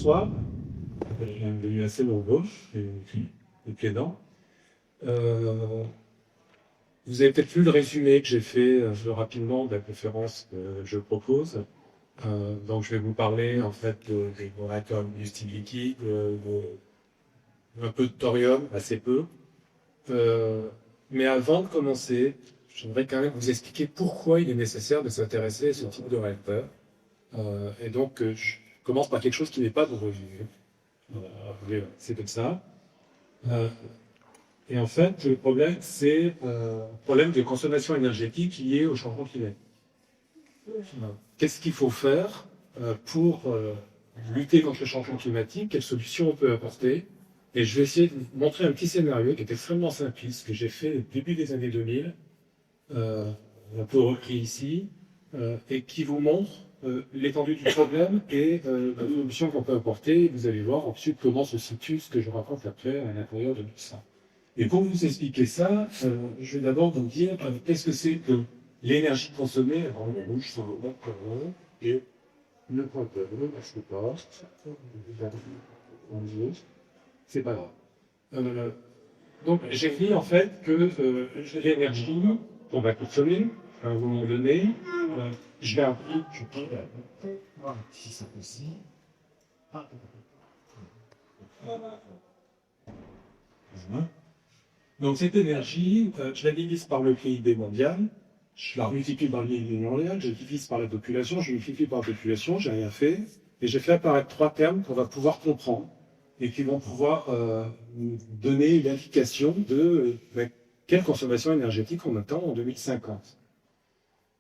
Bonsoir, j'ai un venu assez nombreux, et plaidant. Vous avez peut-être lu le résumé que j'ai fait rapidement de la conférence que je propose. Donc je vais vous parler en fait des réacteurs du style liquide, un peu de thorium, assez peu. Mais avant de commencer, j'aimerais quand même vous expliquer pourquoi il est nécessaire de s'intéresser à ce type de réacteur. Et donc je commence par quelque chose qui n'est pas dans vos vues. C'est comme ça. Euh, et en fait, le problème, c'est le problème de consommation énergétique lié au changement climatique. Qu'est-ce qu'il faut faire pour lutter contre le changement climatique? Quelles solutions on peut apporter? Et je vais essayer de vous montrer un petit scénario qui est extrêmement simpliste, que j'ai fait au début des années 2000, un peu repris ici, et qui vous montre l'étendue du problème et la solution qu'on peut apporter. Vous allez voir ensuite comment se situe ce que je raconte après à l'intérieur de tout ça. Et pour vous expliquer ça, je vais d'abord vous dire qu'est-ce que c'est que l'énergie consommée en rouge sur le monde et le pointeur. Je ne pas. C'est pas grave. Donc j'ai dit en fait que l'énergie qu'on va consommer à un moment donné, je l'ai appris, je peux voir si c'est possible. Donc cette énergie, je la divise par le PIB mondial, je la multiplie par le PIB mondial, je la divise par la population, je multiplie par la population, j'ai rien fait, et j'ai fait apparaître trois termes qu'on va pouvoir comprendre et qui vont pouvoir nous donner une indication de quelle consommation énergétique on attend en 2050.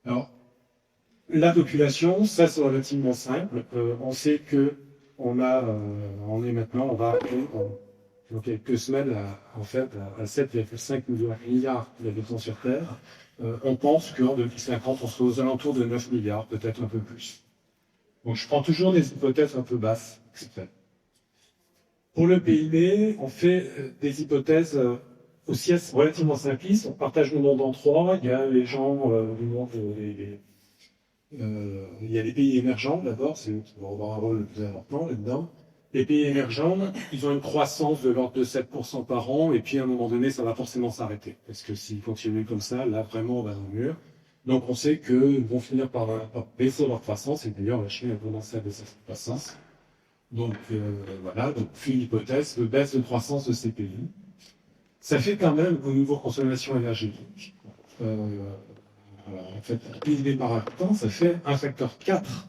Alors, la population, ça c'est relativement simple. On sait que on est maintenant, on va arriver dans quelques semaines à 7,5 milliards d'habitants sur Terre. On pense qu'en 2050, on sera aux alentours de 9 milliards, peut-être un peu plus. Donc je prends toujours des hypothèses un peu basses. Pour le PIB, on fait des hypothèses aussi relativement simplistes. On partage le monde en trois. Il y a les gens du monde, il y a les pays émergents d'abord, c'est eux qui vont avoir un rôle le plus important là-dedans. Les pays émergents, ils ont une croissance de l'ordre de 7% par an, et puis à un moment donné, ça va forcément s'arrêter. Parce que s'ils continuent comme ça, là, vraiment, on va dans le mur. Donc on sait qu'ils vont finir par baisser leur croissance, et d'ailleurs, la Chine a commencé à baisser sa croissance. Donc voilà, donc puis l'hypothèse de baisse de croissance de ces pays. Ça fait quand même au niveau consommation énergétique. En fait, PIB par habitant, ça fait un facteur 4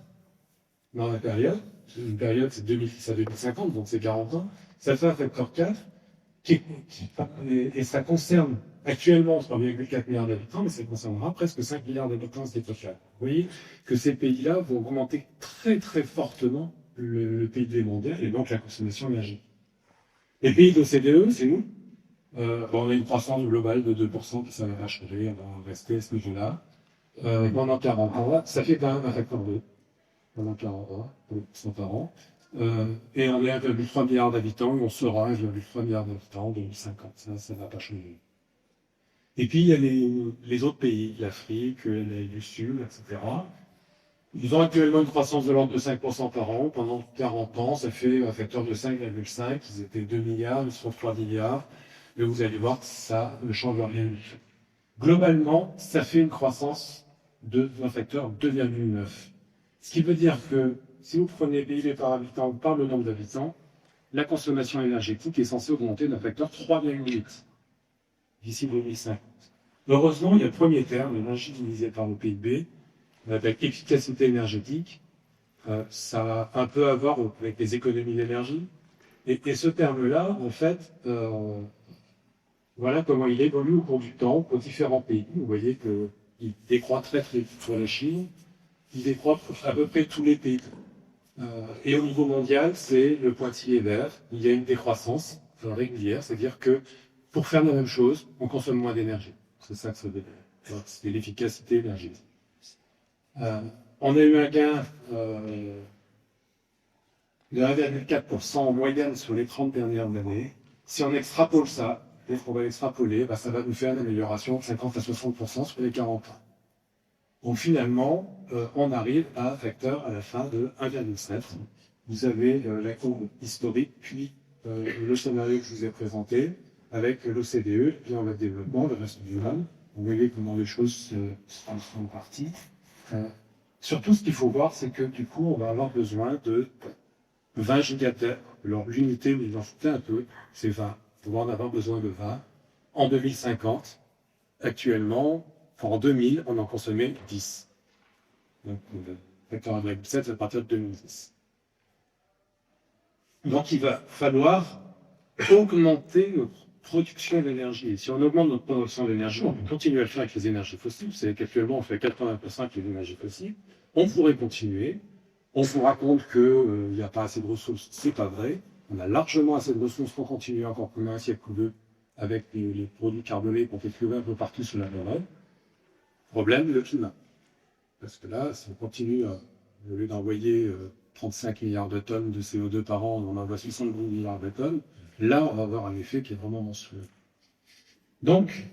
dans la période. Une période, c'est 2010 à 2050, donc c'est 40 ans. Ça fait un facteur 4 et ça concerne actuellement 3,4 milliards d'habitants, mais ça concernera presque 5 milliards d'habitants cette époque-là. Vous voyez que ces pays-là vont augmenter très très fortement le PIB mondial et donc la consommation énergétique. Les pays de l'OCDE, c'est nous. On a une croissance globale de 2%, ça va pas changer, on va rester à ce niveau-là. Pendant 40 ans, ça fait quand même un facteur 2. Pendant 40 ans, 2% par an. Et on est à 1,3 milliard d'habitants, et on sera à 1,3 milliard d'habitants en 2050. Ça ne va pas changer. Et puis, il y a les autres pays, l'Afrique, les du Sud, etc. Ils ont actuellement une croissance de l'ordre de 5% par an. Pendant 40 ans, ça fait un facteur de 5,5. Ils étaient 2 milliards, ils sont 3 milliards. Mais vous allez voir que ça ne change rien du tout. Globalement, ça fait une croissance d'un facteur 2,9. Ce qui veut dire que si vous prenez PIB par habitant par le nombre d'habitants, la consommation énergétique est censée augmenter d'un facteur 3,8 d'ici 2050. Heureusement, il y a le premier terme, l'énergie divisée par le PIB, on appelle efficacité énergétique. Ça a un peu à voir avec les économies d'énergie. Et ce terme-là, en fait, voilà comment il évolue au cours du temps pour différents pays. Vous voyez qu'il décroît très très vite pour la Chine. Il décroît pour à peu près tous les pays. Et au niveau mondial, c'est le pointillé vert. Il y a une décroissance régulière, c'est-à-dire que pour faire la même chose, on consomme moins d'énergie. C'est ça que ça veut dire. C'est l'efficacité énergétique. On a eu un gain de 1,4% en moyenne sur les 30 dernières années. Si on extrapole ça, dès qu'on va l'extrapoler, ça va nous faire une amélioration de 50 à 60% sur les 40 ans. Donc finalement, on arrive à un facteur à la fin de 1,7. vous avez la courbe historique, puis le scénario que je vous ai présenté, avec l'OCDE, puis en développement, le reste du monde. Vous voyez comment les choses sont parties. Surtout, ce qu'il faut voir, c'est que du coup, on va avoir besoin de 20 gigaoctets. Alors, l'unité, vous en foutez un peu, c'est 20. On va en avoir besoin de 20. En 2050, actuellement, en 2000, on en consommait 10. Donc, facteur 1,7 à partir de 2010. Donc, il va falloir augmenter notre production d'énergie. Et si on augmente notre production d'énergie, on peut continuer à le faire avec les énergies fossiles. Vous savez qu'actuellement, on fait 80% avec les énergies fossiles. On pourrait continuer. On vous raconte qu'il n'y a pas assez de ressources. C'est pas vrai. On a largement assez de ressources pour continuer encore pendant un siècle ou deux avec les produits carbonés qu'on peut trouver un peu partout sur la planète. Problème, le climat. Parce que là, si on continue, au lieu d'envoyer 35 milliards de tonnes de CO2 par an, on envoie 70 milliards de tonnes. Là, on va avoir un effet qui est vraiment monstrueux. Donc,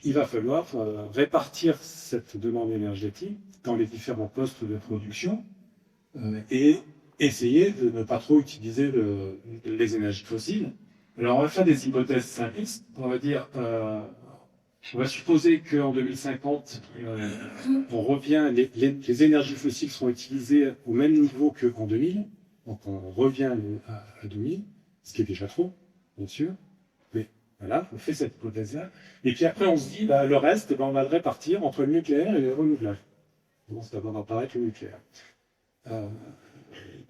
il va falloir répartir cette demande énergétique dans les différents postes de production et essayer de ne pas trop utiliser les énergies fossiles. Alors, on va faire des hypothèses simplistes. On va dire, on va supposer qu'en 2050, on revient, les énergies fossiles seront utilisées au même niveau qu'en 2000. Donc, on revient à 2000. Ce qui est déjà trop, bien sûr. Mais voilà, on fait cette hypothèse-là. Et puis après, on se dit, le reste, on va le répartir entre le nucléaire et les renouvelables. Bon, c'est d'abord d'apparaître le nucléaire.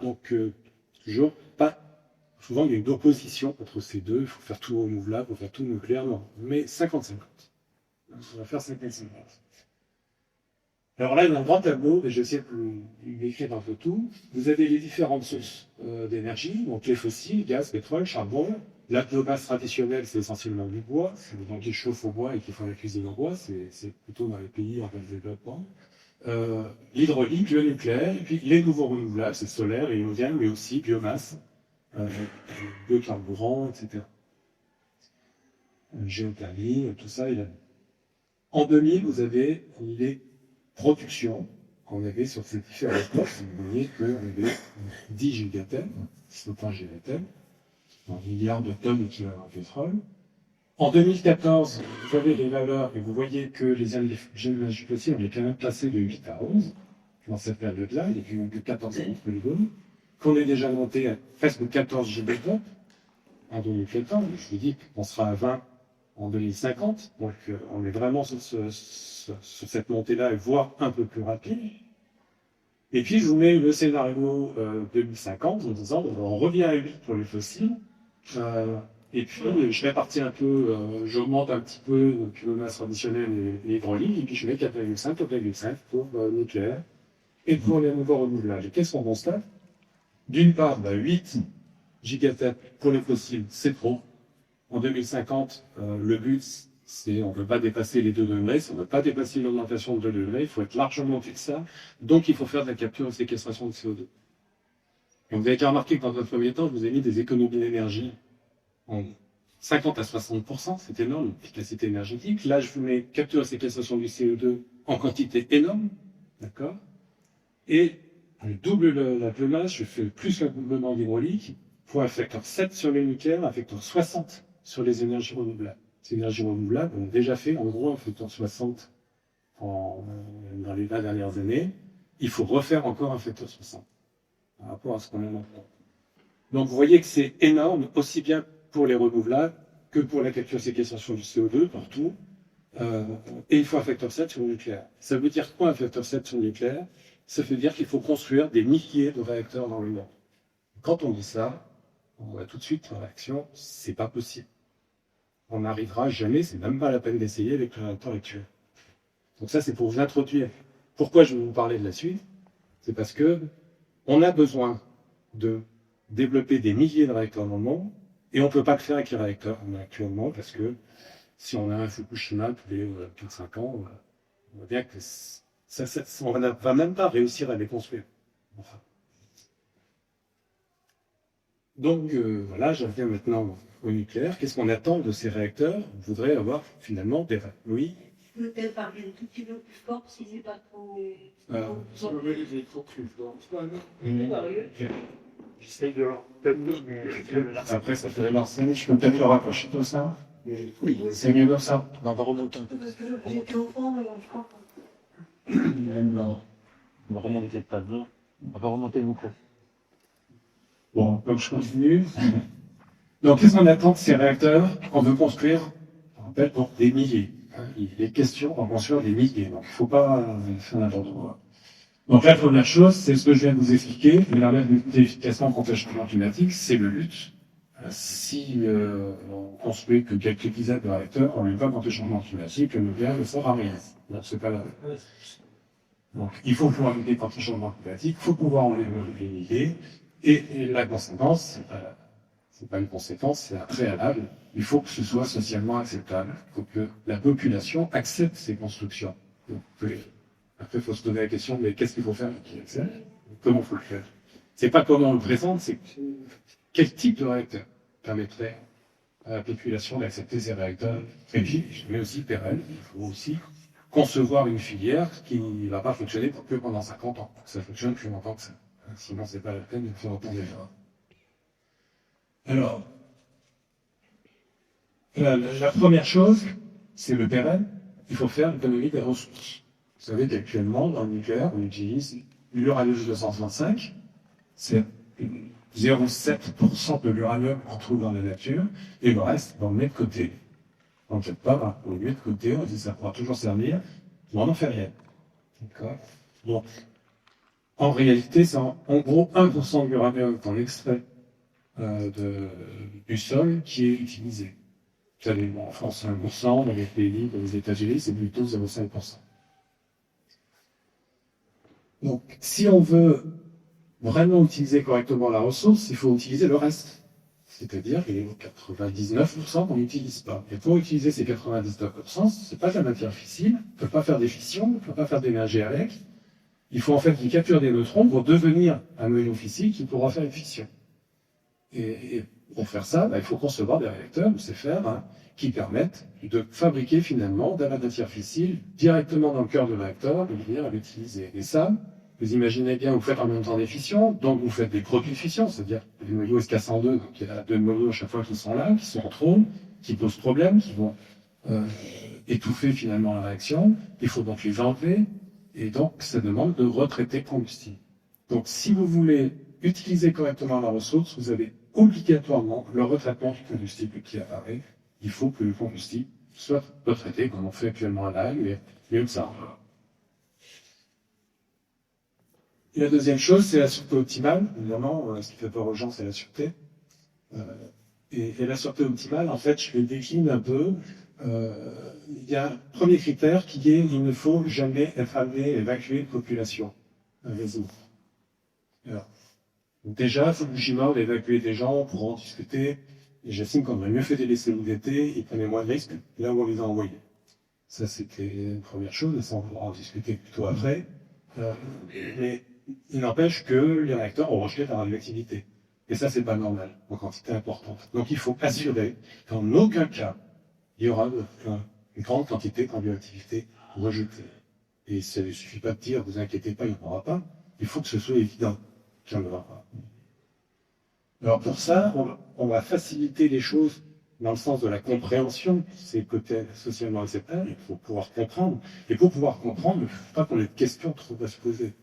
Donc, toujours pas. Souvent, il y a une opposition entre ces deux. Il faut faire tout renouvelable, il faut faire tout nucléaire. Non, mais 50-50. On va faire 50-50. Alors là, il y a un grand tableau, et j'essaie de vous décrire un peu tout. Vous avez les différentes sources d'énergie, donc les fossiles, gaz, pétrole, charbon. La biomasse traditionnelle, c'est essentiellement du bois, c'est des gens qui chauffent au bois et qui font la cuisine au bois, c'est plutôt dans les pays en plein développement. L'hydraulique, le nucléaire, et puis les nouveaux renouvelables, c'est solaire et éolien, mais aussi biomasse, biocarburant, etc. Géothermie, tout ça, il a... En 2000, vous avez les productions qu'on avait sur ces différents postes. Vous voyez qu'on avait 10 gigatonnes, 100 gigatonnes, un milliard de tonnes d'équivalent pétrole. En 2014, vous avez les valeurs et vous voyez que les énergies fossiles, on est quand même passé de 8 à 11 dans cette période-là. Il y a eu que 14 ans entre les deux. Qu'on est déjà monté à presque 14 gigatonnes en 2014. Je vous dis qu'on sera à 20 en 2050. Donc, on est vraiment sur cette montée-là, voire un peu plus rapide. Et puis, je vous mets le scénario 2050 en disant on revient à 8 pour les fossiles. Et puis, je répartis un peu, j'augmente un petit peu la biomasse traditionnelle et hydraulique. Et puis, je mets 4,5 pour le nucléaire et pour les nouveaux renouvelables. Et qu'est-ce qu'on constate? D'une part, 8 gigatons pour les fossiles, c'est trop. En 2050, le but, c'est on ne peut pas dépasser les 2 degrés, si on ne veut pas dépasser l'augmentation de 2 degrés, il faut être largement au-dessus de ça. Donc, il faut faire de la capture et de séquestration de CO2. Et vous avez déjà remarqué que dans un premier temps, je vous ai mis des économies d'énergie en 50 à 60%, c'est énorme, l'efficacité énergétique. Là, je vous mets capture et séquestration du CO2 en quantité énorme, d'accord? Et je double la biomasse, je fais plus le doublement d'hydraulique, pour un facteur 7 sur les nucléaires, un facteur 60 sur les énergies renouvelables. Ces énergies renouvelables ont déjà fait en gros un facteur 60 dans les 20 dernières années. Il faut refaire encore un facteur 60 par rapport à ce qu'on a maintenant. Donc vous voyez que c'est énorme, aussi bien pour les renouvelables que pour la capture et séquestration du CO2 partout. Et il faut un facteur 7 sur le nucléaire. Ça veut dire quoi un facteur 7 sur le nucléaire? Ça veut dire qu'il faut construire des milliers de réacteurs dans le monde. Quand on dit ça, on voit tout de suite la réaction, c'est pas possible. On n'arrivera jamais, c'est même pas la peine d'essayer avec le réacteur actuel. Donc ça, c'est pour vous introduire. Pourquoi je vais vous parler de la suite? C'est parce que on a besoin de développer des milliers de réacteurs dans le monde, et on ne peut pas le faire avec les réacteurs qu'on a actuellement, parce que si on a un Fukushima tous les 4-5 ans, on voit bien que on ne va même pas réussir à les construire. Enfin. Donc voilà, j'en viens maintenant au nucléaire. Qu'est-ce qu'on attend de ces réacteurs? On voudrait avoir finalement des... Oui. Peut-être parler un tout petit peu plus fort si c'est pas trop... Je vais les trop plus fort. J'essaye de mais Après, ça fait lancer. Je peux peut-être le rapprocher tout ça. Oui, c'est mieux comme ça. on va remonter un peu. Parce que j'étais au fond, mais je crois pas. Non. On va remonter pas dedans. On va remonter le micro. Bon, donc je continue. Donc, qu'est-ce qu'on attend de ces réacteurs qu'on veut construire? On rappelle, pour des milliers. Il est question d'en construire des milliers. Donc, il ne faut pas faire n'importe quoi. Donc, la première chose, c'est ce que je viens de vous expliquer. Permettre de lutter efficacement contre le changement climatique, c'est le but. Si on construit que quelques dizaines de réacteurs, on ne lutte pas contre le changement climatique, le nucléaire ne sert à rien. C'est pas la Donc, il faut pouvoir lutter contre le changement climatique, il faut pouvoir en éliminer, et la conséquence, c'est pas une conséquence, c'est un préalable. Il faut que ce soit socialement acceptable. Il faut que la population accepte ces constructions. Donc, après, il faut se poser la question, mais qu'est-ce qu'il faut faire pour qu'il accepte? Comment il faut le faire? C'est pas comment on le présente, c'est quel type de réacteur permettrait à la population d'accepter ces réacteurs. Et puis, mais aussi pérenne, il faut aussi concevoir une filière qui ne va pas fonctionner que pendant 50 ans. Ça fonctionne plus longtemps que ça. Sinon, c'est pas la peine de faire autant d'efforts. Alors, la première chose, c'est le pérenne. Il faut faire l'économie des ressources. Vous savez qu'actuellement, dans le nucléaire, on utilise l'uranium-235. C'est 0,7% de l'uranium qu'on trouve dans la nature, et le reste, on le met de côté. On ne jette pas, on le met de côté, on dit ça pourra toujours servir, mais on n'en fait rien. D'accord? Donc, en réalité, c'est en gros 1% de l'uranium qu'on extrait du sol qui est utilisé. Vous savez, en France, 1%, dans les pays, dans les États-Unis, c'est plutôt 0,5%. Donc, si on veut vraiment utiliser correctement la ressource, il faut utiliser le reste. C'est-à-dire qu'il y a 99% qu'on n'utilise pas. Et pour utiliser ces 99%, c'est pas de la matière fissile, on ne peut pas faire des fissions, on ne peut pas faire d'énergie avec. Il faut en fait qu'il capture des neutrons pour devenir un noyau fissile qui pourra faire une fission. Et pour faire ça, il faut concevoir des réacteurs, on sait faire, qui permettent de fabriquer finalement de la matière fissile directement dans le cœur du réacteur, de manière à l'utiliser. Et ça, vous imaginez bien, vous faites en même temps des fissions, donc vous faites des produits de fission, c'est-à-dire que les noyaux se cassent en deux, donc il y a deux noyaux à chaque fois qui sont là, qui sont en trop, qui posent problème, qui vont étouffer finalement la réaction. Il faut donc les enlever, et donc ça demande de retraiter le combustible. Donc si vous voulez utiliser correctement la ressource, vous avez obligatoirement le retraitement du combustible qui apparaît. Il faut que le combustible soit retraité, comme on fait actuellement à La Hague, mais mieux que ça. Et la deuxième chose, c'est la sûreté optimale. Évidemment, ce qui fait peur aux gens, c'est la sûreté. Et la sûreté optimale, en fait, je les décline un peu. Il y a un premier critère qui est il ne faut jamais être amené à évacuer une population, un réseau. Alors, déjà, Fukushima, on a évacué des gens, on pourra en discuter. Et j'estime qu'on aurait mieux fait de les laisser où d'été, ils prenaient moins de risques là où on les a envoyés. Ça, c'était une première chose, et ça, on pourra en discuter plutôt après. Mais il n'empêche que les réacteurs ont rejeté la radioactivité. Et ça, c'est pas normal, en quantité importante. Donc, il faut assurer qu'en aucun cas, il y aura une grande quantité de radioactivité rejetée. Et ça ne suffit pas de dire, vous inquiétez pas, il n'y en aura pas. Il faut que ce soit évident qu'il n'y en aura pas. Alors pour ça, on va faciliter les choses dans le sens de la compréhension, c'est le côté socialement acceptable, il faut pouvoir comprendre. Et pour pouvoir comprendre, il ne faut pas qu'on ait de questions trop à se poser.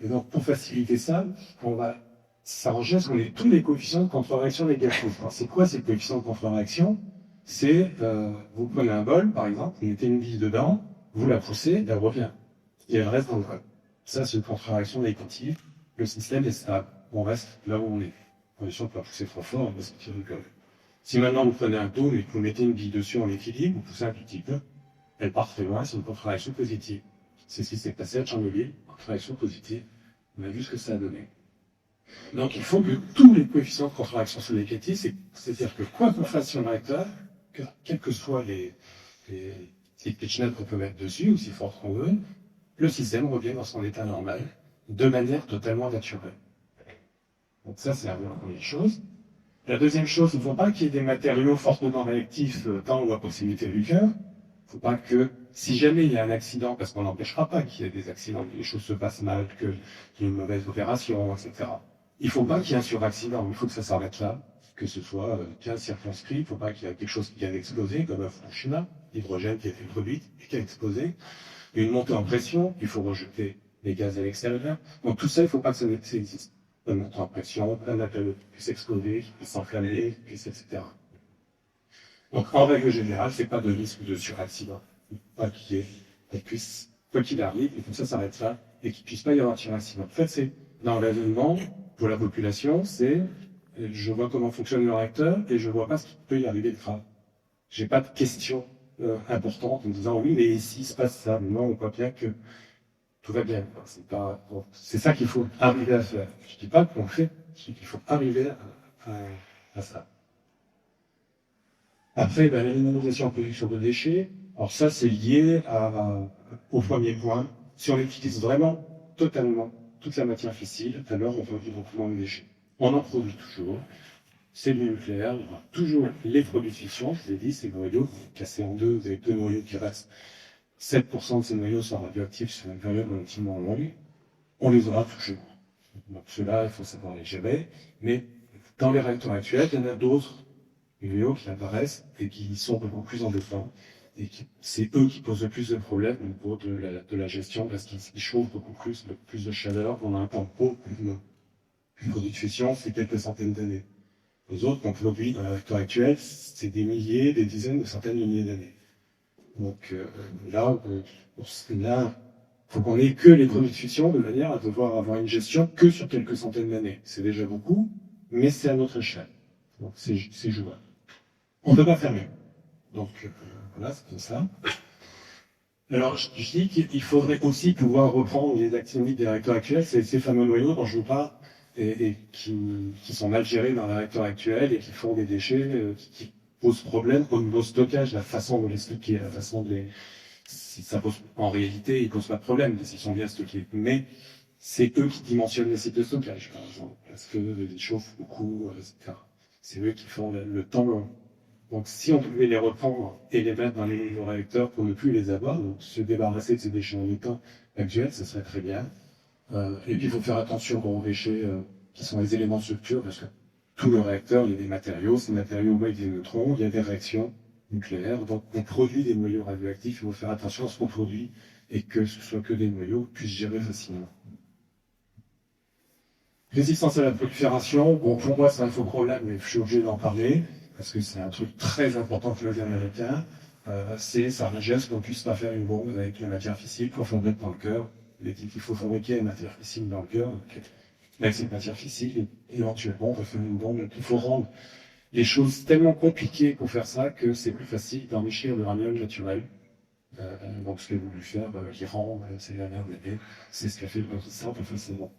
Et donc pour faciliter ça, on va s'arranger à ce qu'on ait tous les coefficients de contre-réaction négatifs. Alors c'est quoi ces coefficients de contre-réaction? C'est, vous prenez un bol, par exemple, vous mettez une bille dedans, vous la poussez, elle revient. Et elle reste dans le bol. Ça, c'est une contre-réaction négative. Le système est stable. On reste là où on est. Condition de ne pas pousser trop fort, on va se tirer le bol. Si maintenant vous prenez un dôme et que vous mettez une bille dessus en équilibre, vous poussez un tout petit peu, elle part très loin, c'est une contre-réaction positive. C'est ce qui s'est passé à Tchernobyl, contre-réaction positive. On a vu ce que ça a donné. Donc il faut que tous les coefficients de contre-réaction soient négatifs, c'est-à-dire que quoi qu'on fasse sur le réacteur, quels que soient les pitchnets qu'on peut mettre dessus, aussi fort qu'on veut, le système revient dans son état normal, de manière totalement naturelle. Donc ça, c'est la première chose. La deuxième chose, il ne faut pas qu'il y ait des matériaux fortement réactifs dans ou à proximité du cœur. Il ne faut pas que, si jamais il y a un accident, parce qu'on n'empêchera pas qu'il y ait des accidents, que les choses se passent mal, qu'il y ait une mauvaise opération, etc. Il ne faut pas qu'il y ait un suraccident, il faut que ça s'arrête là, que ce soit bien circonscrit, il ne faut pas qu'il y ait quelque chose qui a explosé, comme à Fukushima, l'hydrogène qui a été produit et qui a explosé. Il y a une montée en pression, il faut rejeter les gaz à l'extérieur. Donc tout ça, il ne faut pas que ça existe. Une montée en pression, un appel qui puisse exploser, qui puisse s'enflammer, qui puisse, etc. Donc en règle générale, c'est pas de risque de suraccident. Il ne faut pas qu'il y ait, qu'il puisse, quoi qu'il arrive, et que ça s'arrête là, et qu'il ne puisse pas y avoir de suraccident. En fait, c'est dans l'avènement, pour la population, c'est je vois comment fonctionne le réacteur et je vois pas ce qui peut y arriver de grave. J'ai pas de questions importantes en me disant oui, mais s'il se passe ça, non, on voit bien que tout va bien. C'est pas, bon, c'est ça qu'il faut arriver à faire. Je dis pas qu'on fait, je dis qu'il faut arriver à ça. Après, ben, l'élimination en production de déchets. Alors ça, c'est lié au premier point. Si on utilise vraiment totalement toute la matière fissile, alors on produit beaucoup moins de déchets. On en produit toujours. C'est du nucléaire, il y aura toujours les produits de fission, je vous ai dit, ces noyaux cassés en deux, vous avez deux noyaux qui restent. 7% de ces noyaux sont radioactifs sur une période relativement longue. On les aura toujours. Donc ceux-là, il faut savoir les gérer. Mais dans les réacteurs actuels, il y en a d'autres noyaux qui apparaissent et qui sont beaucoup plus embêtants. Et c'est eux qui posent le plus de problèmes au niveau de la gestion parce qu'ils chauffent beaucoup plus de chaleur. On a un temps de une produit de fission, c'est quelques centaines d'années. Les autres qu'on produit dans les réacteurs actuels, c'est des milliers, des dizaines, des centaines de milliers d'années. Donc là, faut qu'on ait que les produits de fission de manière à devoir avoir une gestion que sur quelques centaines d'années. C'est déjà beaucoup, mais c'est à notre échelle. Donc c'est jouable. On ne peut pas faire mieux. Donc voilà, c'est comme ça. Alors je dis qu'il faudrait aussi pouvoir reprendre les activités des réacteurs actuels, c'est ces fameux noyaux dont je vous parle, et qui sont mal gérés dans les réacteurs actuels et qui font des déchets qui posent problème au niveau stockage, la façon de les stocker, la façon de les... Ça pose, en réalité, ils posent pas de problème s'ils sont bien stockés. Mais c'est eux qui dimensionnent les sites de stockage, par exemple, parce que les chauffent beaucoup, etc. C'est eux qui font le temps long. Donc si on pouvait les reprendre et les mettre dans les nouveaux réacteurs pour ne plus les avoir, donc se débarrasser de ces déchets en état actuels, ce serait très bien. Et puis il faut faire attention aux déchets qui sont les éléments de structure, parce que tout le réacteur, il y a des matériaux, ces matériaux émettent des neutrons, il y a des réactions nucléaires, donc on produit des noyaux radioactifs, il faut faire attention à ce qu'on produit et que ce soit que des noyaux puissent gérer facilement. Résistance à la prolifération, bon pour moi c'est un faux problème, mais je suis obligé d'en parler, parce que c'est un truc très important pour les Américains, c'est ça régesse qu'on ne puisse pas faire une bombe avec la matière fissile pour fabriquer dans le cœur. Il dit qu'il faut fabriquer la matière fissile dans le cœur, avec cette matière fissile, et éventuellement on peut faire une bombe. Donc il faut rendre les choses tellement compliquées pour faire ça que c'est plus facile d'enrichir l'uranium naturel. Donc ce qu'a voulu faire l'Iran ces dernières années, c'est ce qu'a fait le Pakistan plus facilement.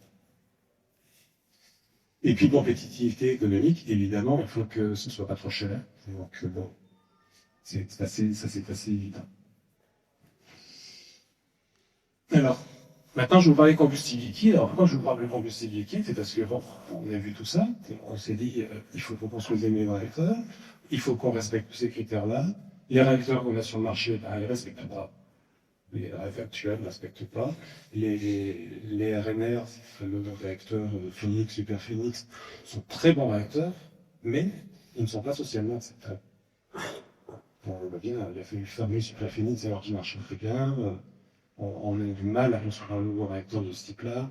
Et puis compétitivité économique, évidemment, il faut que ce soit pas trop cher. Donc bon, c'est assez évident. Alors, maintenant je vais vous parler de combustible liquide. Alors pourquoi je vous parle de combustible liquide? C'est parce que bon, on a vu tout ça, on s'est dit il faut qu'on construise des meilleurs réacteurs, il faut qu'on respecte tous ces critères-là. Les réacteurs qu'on a sur le marché, ben, ils ne respectent pas. Les réacteurs actuels ne respectent pas. Les RNR, ces fameux réacteurs Phoenix, Super Phoenix, sont très bons réacteurs, mais ils ne sont pas socialement acceptables. On voit bien, il a fallu faire le Super Phoenix alors qu'il marchait très bien. On a du mal à construire un nouveau réacteur de ce type-là.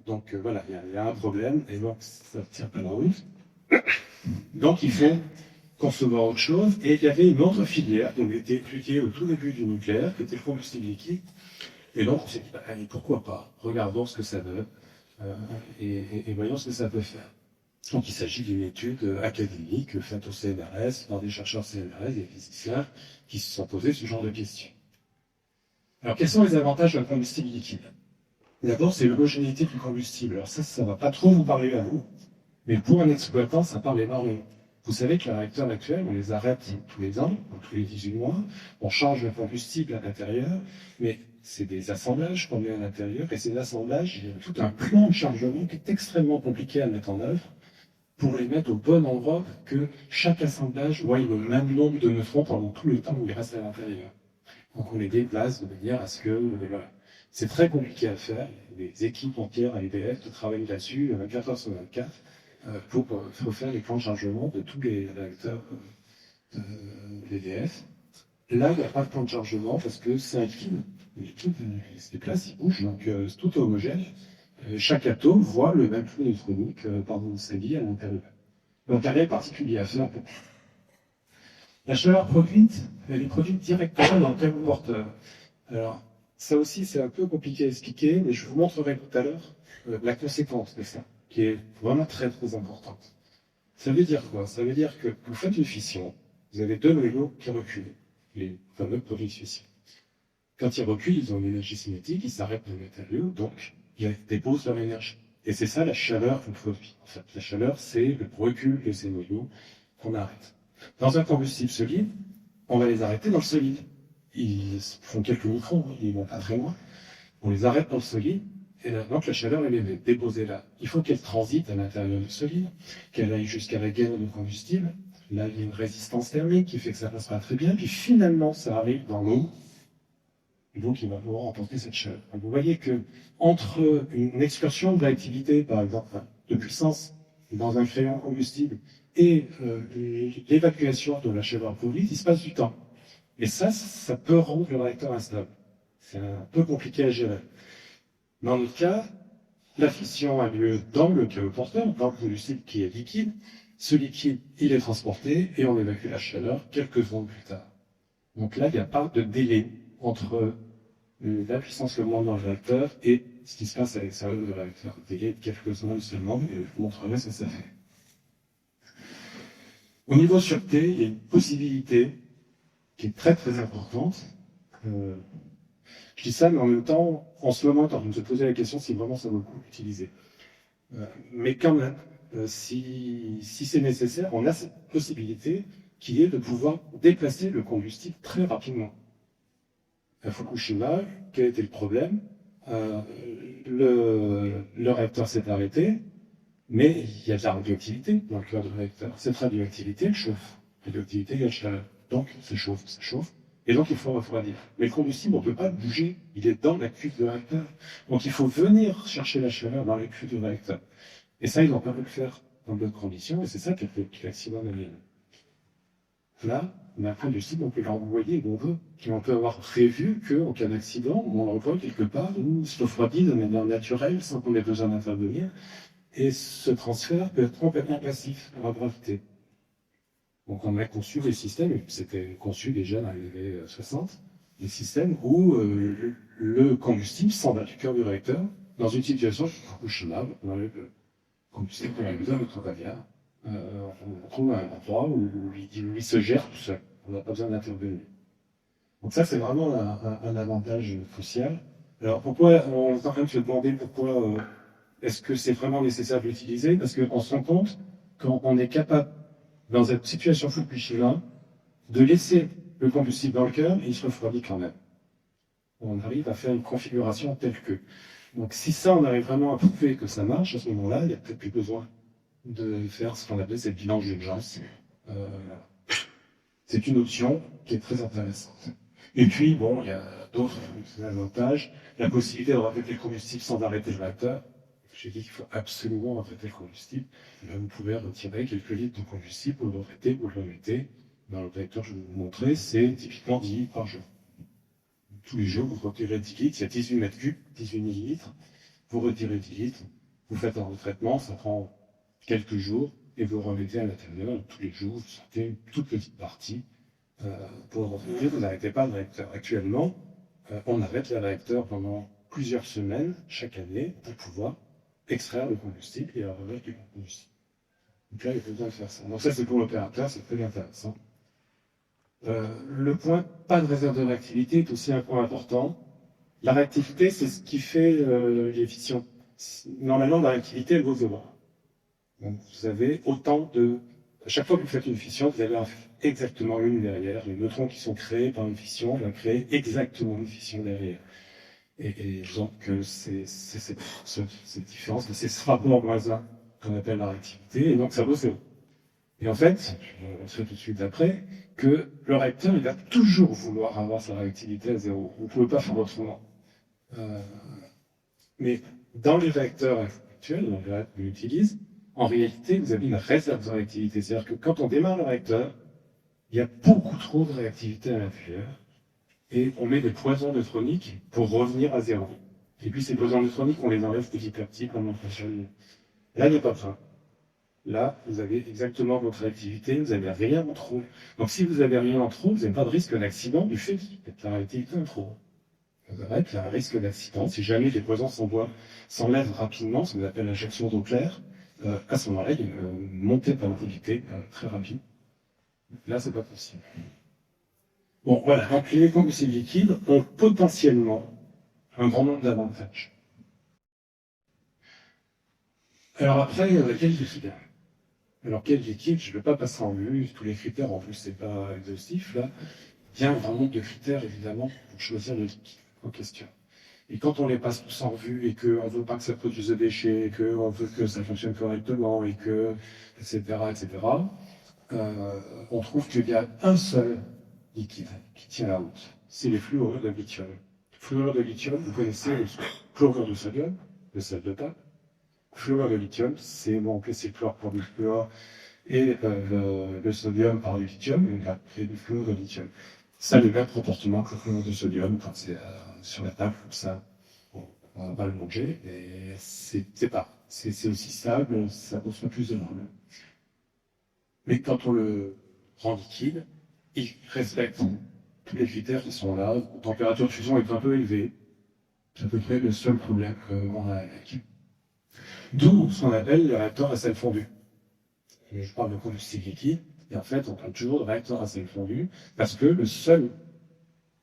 Donc voilà, il y a un problème, et donc ça ne tient pas la route. Donc il faut concevoir autre chose, et il y avait une autre filière qui avait été étudiée au tout début du nucléaire, qui était le combustible liquide. Et donc on s'est dit, allez, pourquoi pas, regardons ce que ça donne, et voyons ce que ça peut faire. Donc il s'agit d'une étude académique faite au CNRS, par des chercheurs CNRS, des physiciens, qui se sont posés ce genre de questions. Alors quels sont les avantages d'un combustible liquide? D'abord, c'est l'homogénéité du combustible. Alors ça va pas trop vous parler à vous, mais pour un exploitant, ça parle énormément. Vous savez que les réacteurs actuels, on les arrête tous les ans, tous les 18 mois, on change le combustible à l'intérieur, mais c'est des assemblages qu'on met à l'intérieur, et ces assemblages, il y a tout un plan de chargement qui est extrêmement compliqué à mettre en œuvre pour les mettre au bon endroit, que chaque assemblage voie le même nombre de neutrons pendant tout le temps où il reste à l'intérieur. Donc on les déplace de manière à ce que voilà, C'est très compliqué à faire. Il y a des équipes entières à EDF qui travaillent là-dessus 24 heures sur 24 pour faire les plans de chargement de tous les réacteurs d'EDF. Là, il n'y a pas de plan de chargement parce que c'est un liquide. Le liquide se déplace, il bouge, donc c'est tout homogène. Chaque atome voit le même flux électronique pendant sa vie à l'intérieur. Donc, rien de particulier à faire. La chaleur produite, elle est produite directement dans le thermoporteur. Alors, ça aussi, c'est un peu compliqué à expliquer, mais je vous montrerai tout à l'heure la conséquence de ça, qui est vraiment très très importante. Ça veut dire quoi? Ça veut dire que vous faites une fission, vous avez deux noyaux qui reculent, les fameux produits de fission. Quand ils reculent, ils ont une énergie cinétique, ils s'arrêtent dans le matériau, donc ils déposent leur énergie. Et c'est ça la chaleur qu'on produit. En fait, la chaleur, c'est le recul de ces noyaux qu'on arrête. Dans un combustible solide, on va les arrêter dans le solide. Ils font quelques microns, ils vont pas très loin. On les arrête dans le solide, et donc la chaleur, elle est déposée là. Il faut qu'elle transite à l'intérieur du solide, qu'elle aille jusqu'à la gaine de combustible. Là, il y a une résistance thermique qui fait que ça passera très bien, puis finalement, ça arrive dans l'eau, et donc il va pouvoir emporter cette chaleur. Donc, vous voyez que entre une excursion de l'activité, par exemple, de puissance dans un crayon combustible, et l'évacuation de la chaleur produite, il se passe du temps. Et ça peut rendre le réacteur instable. C'est un peu compliqué à gérer. Dans le cas, la fission a lieu dans le thermoporteur, dans le combustible qui est liquide. Ce liquide, il est transporté et on évacue la chaleur quelques secondes plus tard. Donc là, il n'y a pas de délai entre la puissance que monte dans le réacteur et ce qui se passe à l'extérieur du réacteur. Délai de quelques secondes seulement, et je vous montrerai ce que ça fait. Au niveau sûreté, il y a une possibilité qui est très très importante. Je dis ça, mais en même temps, en ce moment, on est en train de se poser la question si vraiment ça vaut le coup d'utiliser. Mais quand même, si c'est nécessaire, on a cette possibilité qui est de pouvoir déplacer le combustible très rapidement. À Fukushima, quel était le problème? Le réacteur s'est arrêté, mais il y a de la radioactivité dans le cœur du réacteur. Cette radioactivité, elle chauffe. Radioactivité égale chaleur. Donc, ça chauffe. Et donc, il faut refroidir. Mais le combustible, on ne peut pas bouger. Il est dans la cuve du réacteur. Donc, il faut venir chercher la chaleur dans la cuve du réacteur. Et ça, ils n'ont pas pu le faire dans d'autres conditions. Et c'est ça qui a fait l'accident d'Amiens. Là, on a un combustible, on peut l'envoyer où on veut. Et on peut avoir prévu qu'en cas d'accident, on l'envoie quelque part où il se refroidit de manière naturelle, sans qu'on ait besoin d'intervenir. Et ce transfert peut être complètement passif dans la gravité. Donc on a conçu des systèmes, et c'était conçu déjà dans les années 60, des systèmes où le combustible s'en va du cœur du réacteur dans une situation Fukushima, dans le combustible qu'on a besoin de notre bavière. On trouve un endroit où il se gère tout seul. On n'a pas besoin d'intervenir. Donc ça, c'est vraiment un avantage crucial. Alors pourquoi on est en train de se demander pourquoi est-ce que c'est vraiment nécessaire de l'utiliser? Parce qu'on se rend compte qu'on est capable, dans cette situation Fukushima, de laisser le combustible dans le cœur et il se refroidit quand même. On arrive à faire une configuration telle que. Donc si ça, on arrive vraiment à prouver que ça marche, à ce moment-là, il n'y a peut-être plus besoin de faire ce qu'on appelle cette bilan d'urgence. C'est une option qui est très intéressante. Et puis, bon, il y a d'autres avantages. La possibilité de répéter le combustible sans arrêter le réacteur. J'ai dit qu'il faut absolument arrêter le combustible. Vous pouvez retirer quelques litres de combustible, vous le remettez, vous le remettez. Dans le réacteur, je vais vous montrer, c'est typiquement 10 litres par jour. Tous les jours, vous retirez 10 litres, il y a 18 mètres cubes, 18 millilitres. Vous retirez 10 litres, vous faites un retraitement, ça prend quelques jours, et vous remettez à l'intérieur. Tous les jours, vous sortez une toute petite partie pour le retraiter. Vous n'arrêtez pas le réacteur. Actuellement, on arrête le réacteur pendant plusieurs semaines, chaque année, pour pouvoir extraire le combustible et remettre du combustible. Donc là, il faut bien faire ça. Donc ça, c'est pour l'opérateur, c'est très intéressant. Le point, pas de réserve de réactivité, est aussi un point important. La réactivité, c'est ce qui fait les fissions. Normalement, la réactivité, elle vaut 0. Donc, vous avez autant de... À chaque fois que vous faites une fission, vous avez exactement une derrière. Les neutrons qui sont créés par une fission vont créer exactement une fission derrière. Et donc, c'est cette différence, c'est ce rapport -1 qu'on appelle la réactivité, et donc ça vaut 0. Et en fait, je vais montrer tout de suite après, que le réacteur, il va toujours vouloir avoir sa réactivité à 0. Vous ne pouvez pas faire autrement. Mais dans les réacteurs actuels, dans les réacteurs qu'on utilise, en réalité, vous avez une réserve de réactivité. C'est-à-dire que quand on démarre le réacteur, il y a beaucoup trop de réactivité à l'intérieur, et on met des poisons neutroniques pour revenir à zéro. Et puis ces poisons neutroniques, on les enlève petit à petit comme on fonctionne. Là, il n'y a pas besoin. Là, vous avez exactement votre réactivité, vous n'avez rien en trop. Donc si vous avez rien en trop, vous n'avez pas de risque d'accident du fait qu'il y a de la réactivité en trop. Vous arrêtez, il y a un risque d'accident. Si jamais les poisons s'enlèvent rapidement, ce qu'on appelle l'injection d'eau claire, à ce moment-là, il y a une montée de réactivité très rapide. Là, c'est pas possible. Bon, voilà. Donc les combustibles liquides ont potentiellement un grand nombre d'avantages. Alors après, quel liquide? Alors quel liquide? Je ne vais pas passer en revue tous les critères, en plus c'est pas exhaustif là. Il y a un grand nombre de critères évidemment pour choisir le liquide en question. Et quand on les passe tous en revue et qu'on ne veut pas que ça produise de déchets, et qu'on veut que ça fonctionne correctement, et que, etc., on trouve qu'il y a un seul liquide qui tient la route. C'est les fluorures de lithium. Fluorure de lithium, vous connaissez le chlorure de sodium, le sel de table. Fluorure de lithium, c'est remplacer le chlore par du fluor et le sodium par du lithium, et on a créé du fluorure de lithium. Ça a le même comportement que le fluorure de sodium quand c'est sur la table, comme ça, on va le manger, et c'est aussi stable, ça pose pas plus de problèmes. Mais quand on le rend liquide, il respecte tous les critères qui sont là. La température de fusion est un peu élevée. C'est à peu près le seul problème qu'on a avec. D'où ce qu'on appelle le réacteur à sel fondu. Et je parle de combustible liquide, et en fait, on parle toujours de réacteur à sel fondu, parce que le seul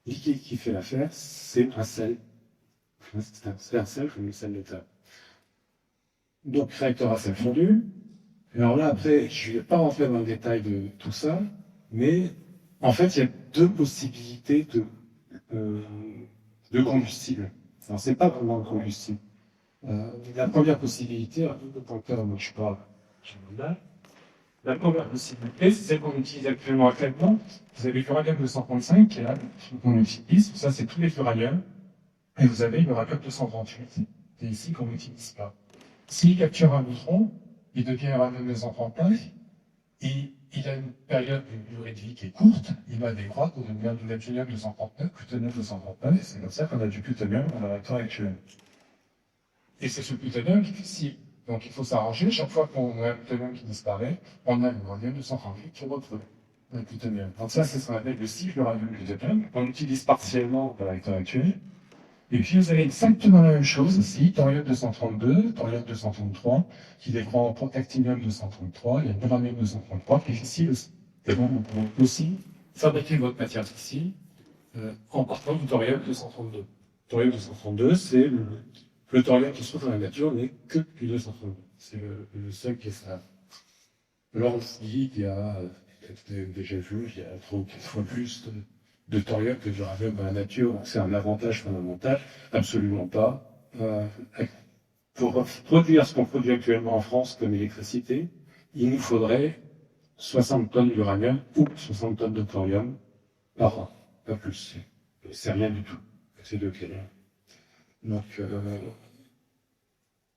liquide qui fait l'affaire, c'est un sel. C'est un sel comme le sel de table. Donc, réacteur à sel fondu. Et alors là, après, je ne vais pas rentrer dans le détail de tout ça, mais en fait, il y a deux possibilités de combustible. Alors, c'est pas vraiment un combustible. La première possibilité, un peu tant que moi je parle, la première possibilité, c'est celle qu'on utilise actuellement. Vous avez l'uranium 235 qui est là, qu'on utilise. Ça, c'est tous les uraniums. Et vous avez l'uranium 238, qui est ici qu'on n'utilise pas. S'il capture un neutron, il devient uranium 239, et il a une période de durée de vie qui est courte, il va décroître pour devenir du neptunium 239, plutonium 239, et c'est comme ça qu'on a du plutonium dans le réacteur actuel. Et c'est ce plutonium qui est fissible. Donc il faut s'arranger, chaque fois qu'on a un plutonium qui disparaît, on a l'uranium 238 qui retrouve le plutonium. Donc ça, c'est ce qu'on appelle le cycle uranium-plutonium, qu'on utilise partiellement dans le réacteur actuel. Et puis vous avez exactement la même chose ici, thorium 232, thorium 233, qui décroît en actinium 233, il y a uranium 233 qui est fissible aussi. Et donc vous pouvez aussi fabriquer votre matière fissile en partant du thorium 232. Thorium 232, c'est le thorium qui se trouve dans la nature n'est que du 232. C'est le seul qui est stable. Alors on se dit qu'il y a, peut-être déjà vu, il y a 3 ou 4 fois plus de thorium que d'uranium dans la nature. C'est un avantage fondamental? Absolument pas. Pour produire ce qu'on produit actuellement en France comme électricité, il nous faudrait 60 tonnes d'uranium ou 60 tonnes de thorium par an, pas plus. C'est rien du tout. C'est de quel. Donc,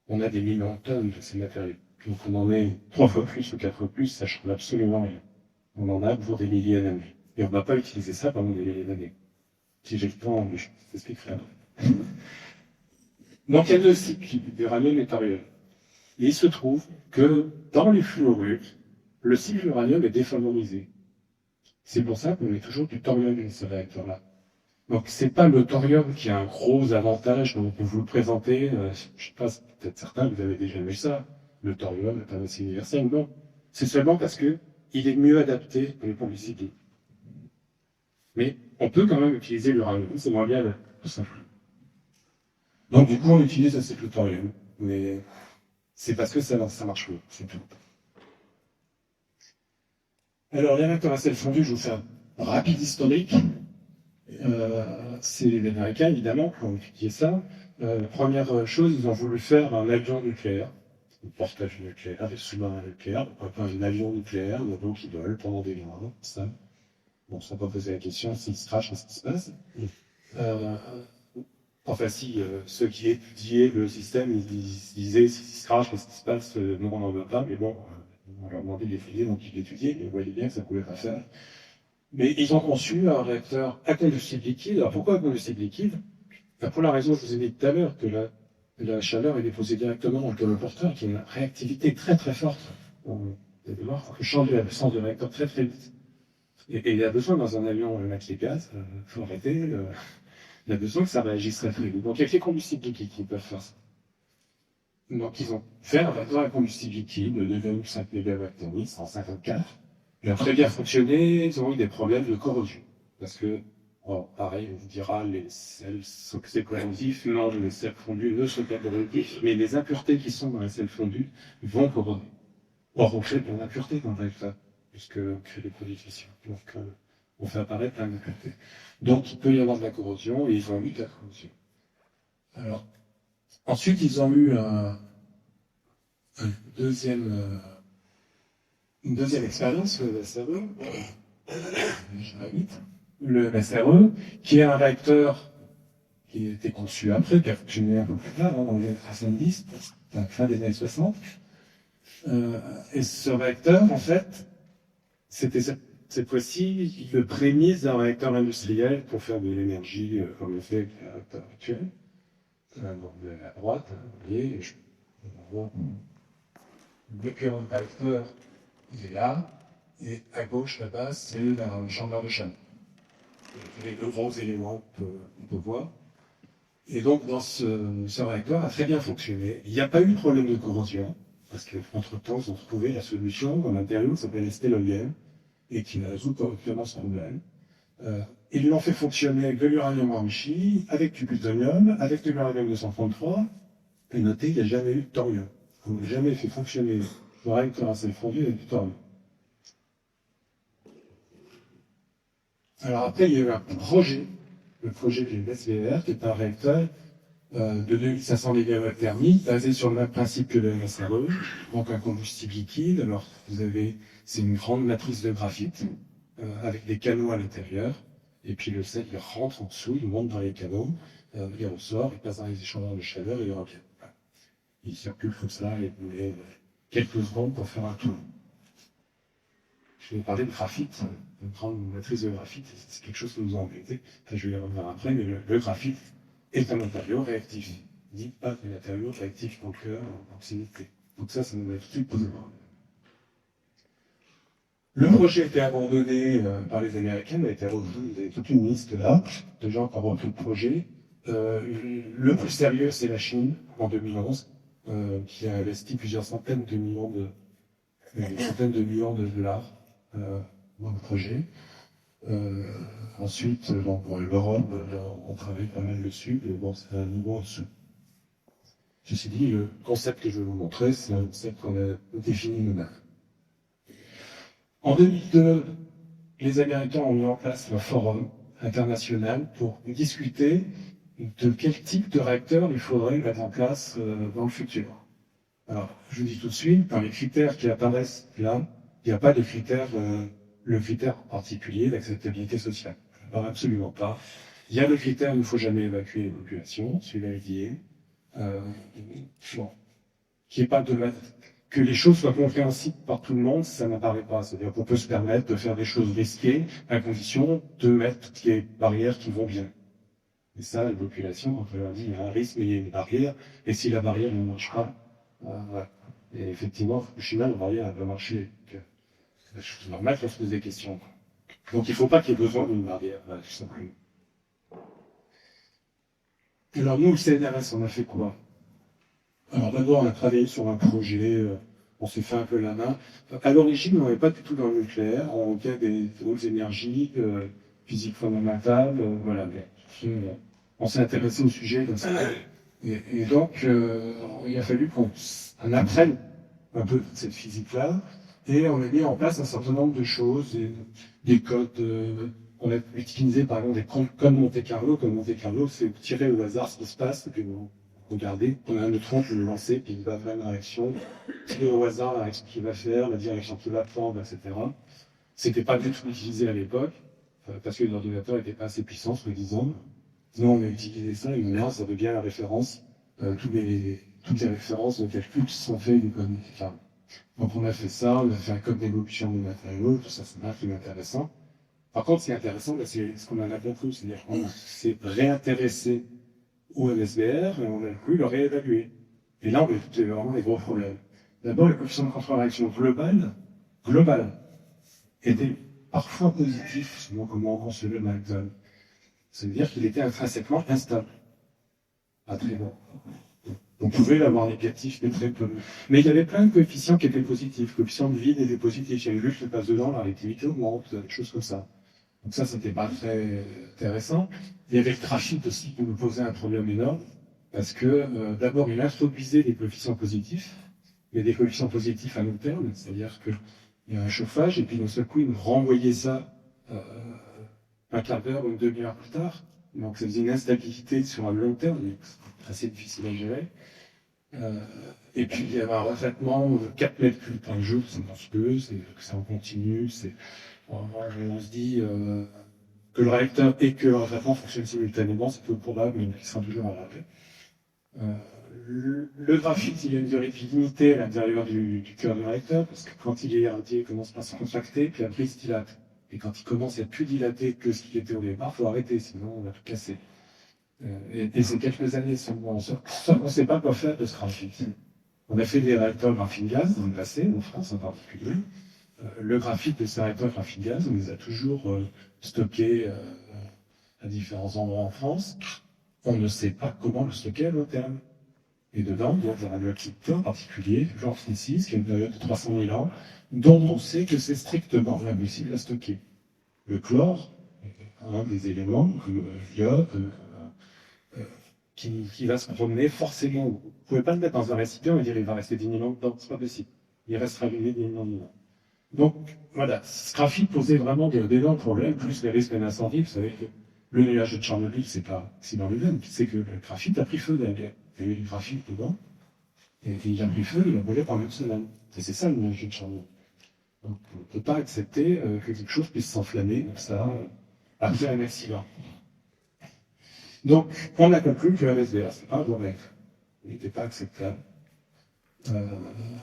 on a des millions de tonnes de ces matériaux. Donc, on en est 3 fois plus ou 4 fois plus, ça change absolument rien. On en a pour des milliers d'années. Et on ne va pas utiliser ça pendant des milliers d'années. Si j'ai le temps, je t'expliquerai. Donc, il y a deux cycles d'uranium et thorium. Et il se trouve que dans les fluorures, le cycle uranium est défavorisé. C'est pour ça qu'on met toujours du thorium dans ce réacteur-là. Donc, c'est pas le thorium qui a un gros avantage, donc vous le présentez, je sais pas, peut-être certains, vous avez déjà vu ça. Le thorium est un acier universel, non. C'est seulement parce que il est mieux adapté pour les combustibles. Mais on peut quand même utiliser l'uranium, c'est moins bien, tout simplement. Donc, du coup, on utilise assez le thorium. Mais c'est parce que ça marche mieux, c'est tout. Alors, les réacteurs à sel fondu, je vous fais un rapide historique. C'est les Américains, évidemment, qui ont étudié ça. Première chose, ils ont voulu faire un avion nucléaire, un portage nucléaire, des sous-marins nucléaires, pourquoi pas un avion nucléaire, un avion qui vole pendant des mois, ça. Bon, ça n'a pas posé la question, s'il se crache, qu'est-ce qui se passe? enfin si, ceux qui étudiaient le système, ils disaient si se crache, qu'est-ce qui se passe, nous on n'en veut pas, mais bon, on leur demandait d'étudier, donc ils l'étudiaient, et ils voyaient bien que ça pouvait pas faire. Mais ils ont conçu un réacteur à combustible liquide. Alors pourquoi à combustible liquide? Pour la raison que je vous ai dit tout à l'heure, que la chaleur est déposée directement dans le colporteur, qui a une réactivité très très forte. On change la puissance du réacteur très très vite. Et il a besoin dans un avion mettre les gaz, faut arrêter, il a besoin que ça réagisse très très vite. Donc il y a que les combustibles liquides qui peuvent faire ça. Donc ils ont fait un réacteur à combustible liquide de 2,5 MW 154. Il a très bien fonctionné, ils ont eu des problèmes de corrosion. Parce que, bon, pareil, on vous dira, les sels sont corrosifs, non, les sels fondus ne sont pas corrosifs, mais les impuretés qui sont dans les sels fondus vont corroder. Or, on fait plein d'impuretés dans le réacteur, puisque on crée des produits fissieux. Donc, on fait apparaître plein d'impuretés. Donc, il peut y avoir de la corrosion, et ils ont eu de la corrosion. Alors, ensuite, ils ont eu une deuxième expérience, le SRE, le SRE, qui est un réacteur qui a été conçu après, qui a fonctionné un peu plus tard, dans les années 70, à la fin des années 60. Et ce réacteur, en fait, c'était cette fois-ci le prémisse d'un réacteur industriel pour faire de l'énergie, comme le fait le réacteur actuel. Donc, à droite, vous voyez, on voit le current réacteur, il est là, et à gauche, là-bas, c'est un chambeur de chaleur. Les deux gros éléments qu'on peut voir. Et donc, dans ce réacteur a très bien fonctionné. Il n'y a pas eu de problème de corrosion, parce qu'entre-temps, ils ont trouvé la solution, un matériau qui s'appelle stélolium, et qui résout correctement ce problème. Ils l'ont fait fonctionner avec de l'uranium enrichi, avec du plutonium, avec de l'uranium 233, et notez, il n'y a jamais eu de thorium. On n'a jamais fait fonctionner le réacteur à sel fondu avec du thorium. Alors après, il y a eu un projet, le projet du SVR, qui est un réacteur de 2500 MW thermique, basé sur le même principe que le SRE, donc un combustible liquide. Alors, c'est une grande matrice de graphite, avec des canaux à l'intérieur, et puis le sel, il rentre en dessous, il monte dans les canaux, il ressort, il passe dans les échangeurs de chaleur, et il revient. Il circule comme ça, et il met quelques secondes pour faire un tour. Je vais parler de graphite, une grande matrice de graphite, c'est quelque chose que nous avons embêté. Enfin, je vais y revenir après, mais le graphite est un matériau réactif. Dit pas des matériaux réactifs en cœur, en proximité. Donc ça nous a tout de suite posé problème. Le projet a été abandonné par les Américains, il a été repris, vous avez toute une liste là, de gens qui ont repris le projet. Le plus sérieux, c'est la Chine, en 2011, qui a investi plusieurs centaines de millions de dollars dans le projet. Ensuite, pour l'Europe, on travaille pas mal dessus, mais bon, c'est un niveau en dessous. Ceci dit, le concept que je vais vous montrer, c'est un concept qu'on a défini nous-mêmes. En 2002, les Américains ont mis en place un forum international pour discuter de quel type de réacteur il faudrait mettre en place dans le futur. Alors, je vous dis tout de suite, dans les critères qui apparaissent là, il n'y a pas de critère, le critère particulier d'acceptabilité sociale. Alors, absolument pas. Il y a le critère, il ne faut jamais évacuer les populations, celui-là est lié. Qui est pas que les choses soient compréhensibles par tout le monde, ça n'apparaît pas. C'est-à-dire qu'on peut se permettre de faire des choses risquées à condition de mettre toutes les barrières qui vont bien. Et ça, la population, quand on leur dit il y a un risque, mais il y a une barrière, et si la barrière ne marche pas, voilà. Et effectivement, Fukushima, la barrière, elle va marcher. C'est normal qu'on se pose des questions. Donc il ne faut pas qu'il y ait besoin d'une barrière, tout simplement. Alors nous, le CNRS, on a fait quoi? Alors d'abord, on a travaillé sur un projet, on s'est fait un peu la main. À l'origine, on n'avait pas du tout dans le nucléaire, on vient des hautes énergies, physique fondamentale, voilà. On s'est intéressé au sujet comme ça. Et donc, il a fallu qu'on apprenne un peu cette physique-là, et on a mis en place un certain nombre de choses, des codes. On a utilisé par exemple des codes Monte Carlo. Comme Monte Carlo, c'est tirer au hasard ce qui se passe, et puis vous regardez, on a un neutron, je vais le lancer, puis il va faire une réaction, tirer au hasard la réaction qu'il va faire, la direction qu'il va prendre, etc. C'était pas du tout utilisé à l'époque, parce que les ordinateurs n'étaient pas assez puissants, soi-disant. Nous, on a utilisé ça, et maintenant, ça devient la référence. Toutes les références de calcul sont faites du code. Enfin, donc, on a fait ça, on a fait un code d'évolution des matériaux, tout ça, c'est plus intéressant. Par contre, ce qui est intéressant, c'est ce qu'on en a compris, c'est-à-dire qu'on s'est réintéressé au MSBR et on a pu le réévaluer. Et là, on a trouvé vraiment des gros problèmes. D'abord, le coefficient de contre-réaction global, était parfois positif, selon comment on construit le Malcolm. Ça veut dire qu'il était intrinsèquement instable. Pas très bon. On pouvait l'avoir négatif, mais très peu. Mais il y avait plein de coefficients qui étaient positifs. Le coefficient de vide était positif. Il y avait juste le passe dedans, la réactivité augmente, des choses comme ça. Donc ça, c'était pas très intéressant. Il y avait le graphite aussi qui nous posait un problème énorme, parce que d'abord, il introduisait des coefficients positifs, mais des coefficients positifs à long terme, c'est-à-dire qu'il y a un chauffage, et puis d'un seul coup, il nous renvoyait ça un quart d'heure ou une demi-heure plus tard. Donc ça faisait une instabilité sur un long terme, assez difficile à gérer. Et puis il y avait un retraitement de 4 mètres cubes par jour, c'est monstrueux, c'est en continu, on se dit que le réacteur et que le retraitement fonctionnent simultanément, c'est peu probable, mais il sera toujours à l'arrêt. Le graphite, il y a une durée de vie limitée à l'intérieur du cœur du réacteur, parce que quand il est irradié, il commence par se contracter, puis après il se dilate. Et quand il commence à être plus dilaté que ce qu'il était au départ, il faut arrêter, sinon on va tout casser. Et c'est quelques années seulement. On ne sait pas quoi faire de ce graphite. On a fait des réacteurs graphite-gaz dans le passé, en France en particulier. Le graphite de ces réacteurs graphite-gaz, on les a toujours stockés à différents endroits en France. On ne sait pas comment le stocker à long terme. Et dedans, il y a des radioactivités en particulier, genre 6, qui a une période de 300 000 ans, dont on sait que c'est strictement impossible à stocker. Le chlore, un des éléments, l'iode, qui va se promener forcément. Vous ne pouvez pas le mettre dans un récipient et dire il va rester 10 000 ans dedans, c'est pas possible. Il restera allumé 10 000 ans dedans. Donc, voilà, ce graphite posait vraiment d'énormes problèmes, plus les risques d'incendie. Vous savez que le nuage de Tchernobyl, c'est pas accident lui-même, c'est que le graphite a pris feu dans la guerre. Il y a eu du graphite dedans, et il a pris feu, il a brûlé pendant une semaine. Et c'est ça le nuage de Tchernobyl. Donc, on ne peut pas accepter que quelque chose puisse s'enflammer comme ça, après un accident. Donc, on a conclu que le MSBR, c'est pas un bon mec. Il n'était pas acceptable.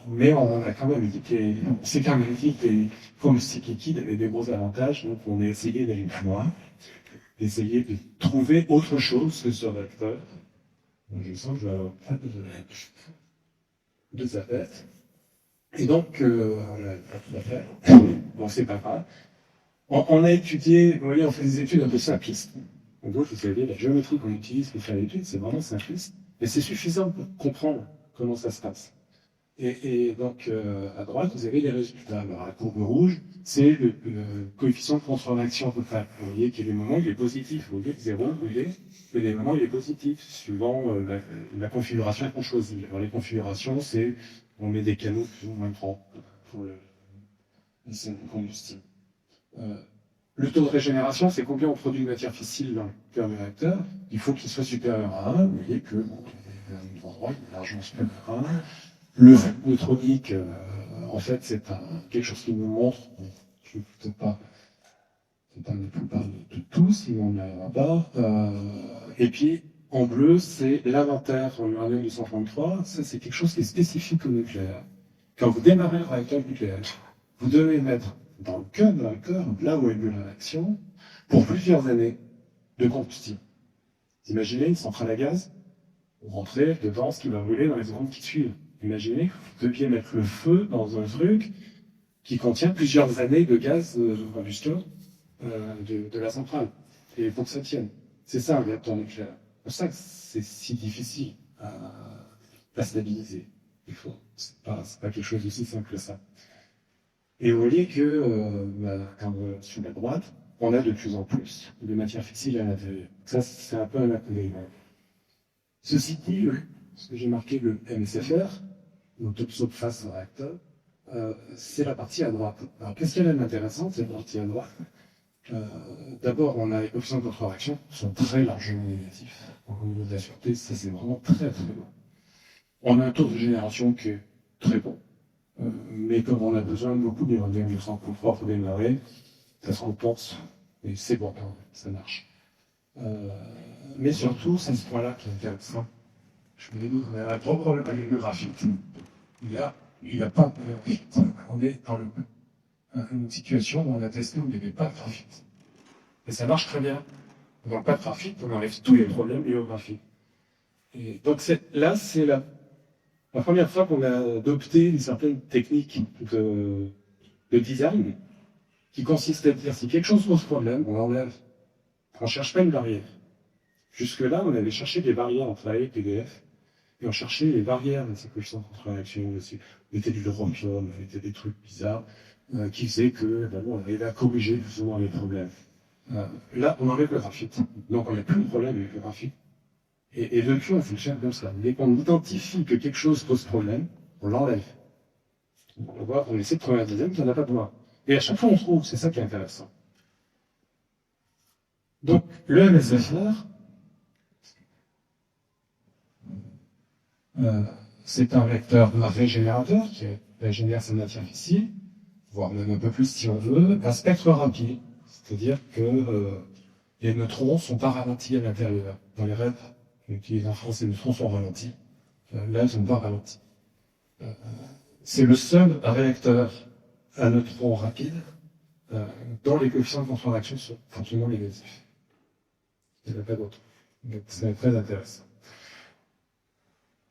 Mais on a quand même dit que c'est quand même dit que les combustibles liquides avaient des gros avantages, donc on a essayé d'aller plus loin, d'essayer de trouver autre chose que ce réacteur. Je sens que je vais avoir plein de appels. Et donc, bon, c'est pas grave. On a étudié, vous voyez, on fait des études un peu simplistes. En gros, vous savez, la géométrie qu'on utilise pour faire l'étude, c'est vraiment simpliste, mais c'est suffisant pour comprendre comment ça se passe. Et donc, à droite, vous avez les résultats. Alors, la courbe rouge, c'est le coefficient de contre-réaction totale. Vous voyez qu'il y a des moments où il est positif, au lieu de 0, vous voyez, et des moments où il est positif, suivant la configuration qu'on choisit. Alors, les configurations, c'est, on met des canaux plus ou moins grands pour le combustible. Le taux de régénération, c'est combien on produit de matière fissile dans le cœur du réacteur. Il faut qu'il soit supérieur à 1. Vous voyez que, bon, il y a un endroit, il est largement supérieur à 1. Le flux neutronique, en fait, c'est quelque chose qui nous montre, je ne peux pas, c'est pas ne plus parler de tout, sinon on n'y arrivera pas. Et puis, en bleu, c'est l'inventaire en uranium 233. Ça, c'est quelque chose qui est spécifique au nucléaire. Quand vous démarrez un réacteur nucléaire, vous devez mettre dans le cœur de réacteur, là où est eu la réaction, pour plusieurs années de combustible. Vous imaginez une centrale à gaz? Vous rentrez dedans ce qui va brûler dans les secondes qui suivent. Imaginez que vous deviez mettre le feu dans un truc qui contient plusieurs années de gaz de combustion de la centrale. Et pour que ça tienne. C'est ça un réacteur nucléaire. C'est pour ça que c'est si difficile à stabiliser. C'est pas quelque chose d'aussi simple que ça. Et vous voyez que sur la droite, on a de plus en plus de matière fissile à l'intérieur. Ça, c'est un peu un inconvénient. Ceci dit, ce que j'ai marqué le MSFR, donc top saut face au réacteur, c'est la partie à droite. Alors, qu'est-ce qu'il y a d'intéressant, cette partie à droite? D'abord, on a les coefficients de contre-réaction qui sont très largement négatifs. Au niveau de la sûreté, ça c'est vraiment très très bon. On a un taux de génération qui est très bon. Mais comme on a besoin de beaucoup d'hydrogène de sang pour démarrer, ça se compense. Et c'est bon, ça marche. Mais surtout, c'est ce point-là qui est intéressant. Je vous ai dit qu'on a un gros problème avec le graphite. Il n'y a pas de graphite. On est dans une situation où on a testé où il n'y avait pas de graphite. Et ça marche très bien. Dans pas de graphite, on enlève tous les problèmes liés au graphite. Et donc là, c'est la première fois qu'on a adopté une certaine technique de design qui consiste à dire si quelque chose pose problème, on l'enlève. On ne cherche pas une barrière. Jusque-là, on avait cherché des barrières entre A et PDF, et on cherchait les barrières de ces coefficients de contre-réaction dessus. On mettait du chromium, on mettait des trucs bizarres, qui faisaient que, on arrivait à corriger plus ou moins les problèmes. Là, on enlève le graphite. Donc, on n'a plus de problème avec le graphite. Et depuis, on fonctionne comme ça. Dès qu'on identifie que quelque chose pose problème, on l'enlève. On essaie de trouver un dixième qui n'en a pas besoin. Et à chaque fois, on trouve. C'est ça qui est intéressant. Donc, le MSFR, c'est un vecteur régénérateur qui régénère sa matière fissile, voire même un peu plus si on veut, un spectre rapide. C'est-à-dire que les neutrons sont pas ralentis à l'intérieur. Dans les rêves, on utilise en France, les neutrons sont ralentis. Là, ils ne sont pas ralentis. C'est le seul réacteur à neutrons rapides dont les coefficients de contre-réaction sont fortement négatifs. Il n'y en a pas d'autres. Donc, c'est très intéressant.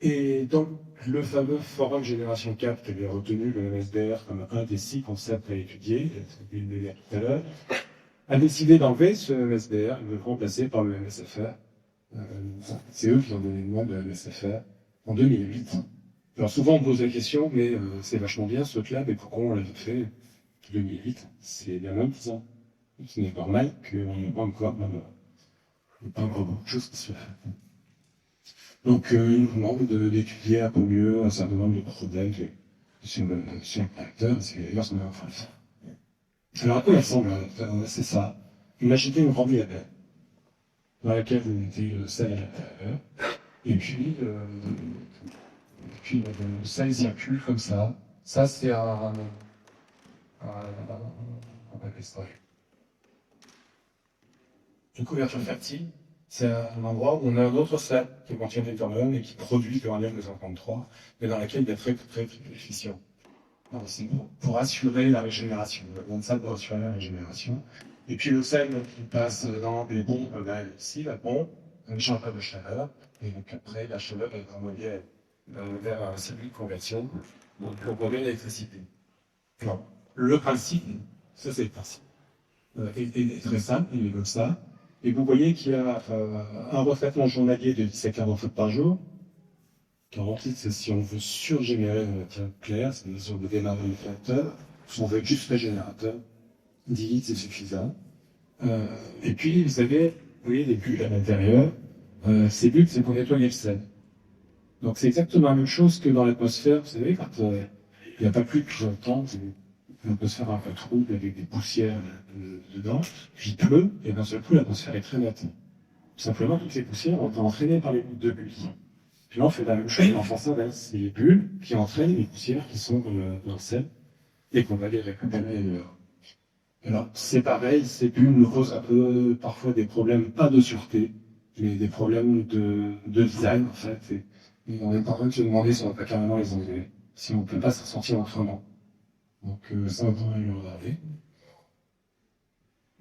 Et donc, le fameux forum Génération 4 qui avait retenu le MSBR comme un des 6 concepts à étudier, je l'ai dit tout à l'heure, a décidé d'enlever ce MSBR et de le remplacer par le MSFR. C'est eux qui ont donné le nom de MSFR en 2008. Alors souvent on me pose la question, mais c'est vachement bien ce truc-là, mais pourquoi on l'avait fait en 2008? C'est bien même 10 ans. Ce n'est normal qu'on n'ait pas encore beaucoup de choses qui se font. Donc il nous demande d'étudier un peu mieux un certain nombre de problèmes sur le caractère, c'est d'ailleurs ce qu'on est en train de faire. Alors à quoi il ressemble? C'est ça. Imaginez une grande label dans laquelle vous mettez le sel à l'intérieur, et puis le sel circule comme ça. Ça c'est un une couverture fertile. C'est un endroit où on a un autre sel qui contient des thorium et qui produit l'uranium 233, mais dans laquelle il est très efficient. C'est pour assurer la régénération. On a de ça pour assurer la régénération. Et puis le sel qui passe dans des bombes, là, ici, la bombe, ne change pas de chaleur. Et donc après, la chaleur est envoyée vers un circuit de conversion pour produire l'électricité. Le principe, ça c'est le principe, est très simple, il est comme ça. Et vous voyez qu'il y a un reflètement journalier de 10 à 40 fois par jour. 48, c'est si on veut surgénérer une matière claire, c'est-à-dire si on veut démarrer le réacteur, si on veut juste régénérateur, 10 litres c'est suffisant. Et puis vous avez, vous voyez, des bulles à l'intérieur. Ces bulles, c'est pour nettoyer le sel. Donc c'est exactement la même chose que dans l'atmosphère, vous savez, quand il n'y a pas plus depuis longtemps, l'atmosphère a un peu trouble avec des poussières dedans, puis il pleut, et d'un seul coup l'atmosphère est très nette. Tout simplement, toutes ces poussières ont été entraînées par les gouttes de bulles. Puis là, on fait la même chose en pensant à ces bulles qui entraînent les poussières qui sont dans le sel et qu'on va les récupérer. Alors, c'est pareil, ces bulles nous posent un peu parfois des problèmes, pas de sûreté, mais des problèmes de design, en fait. Et on est en train de se demander si on ne va pas carrément les enlever, si on ne peut pas se ressentir autrement. Donc, ça, on va le regarder.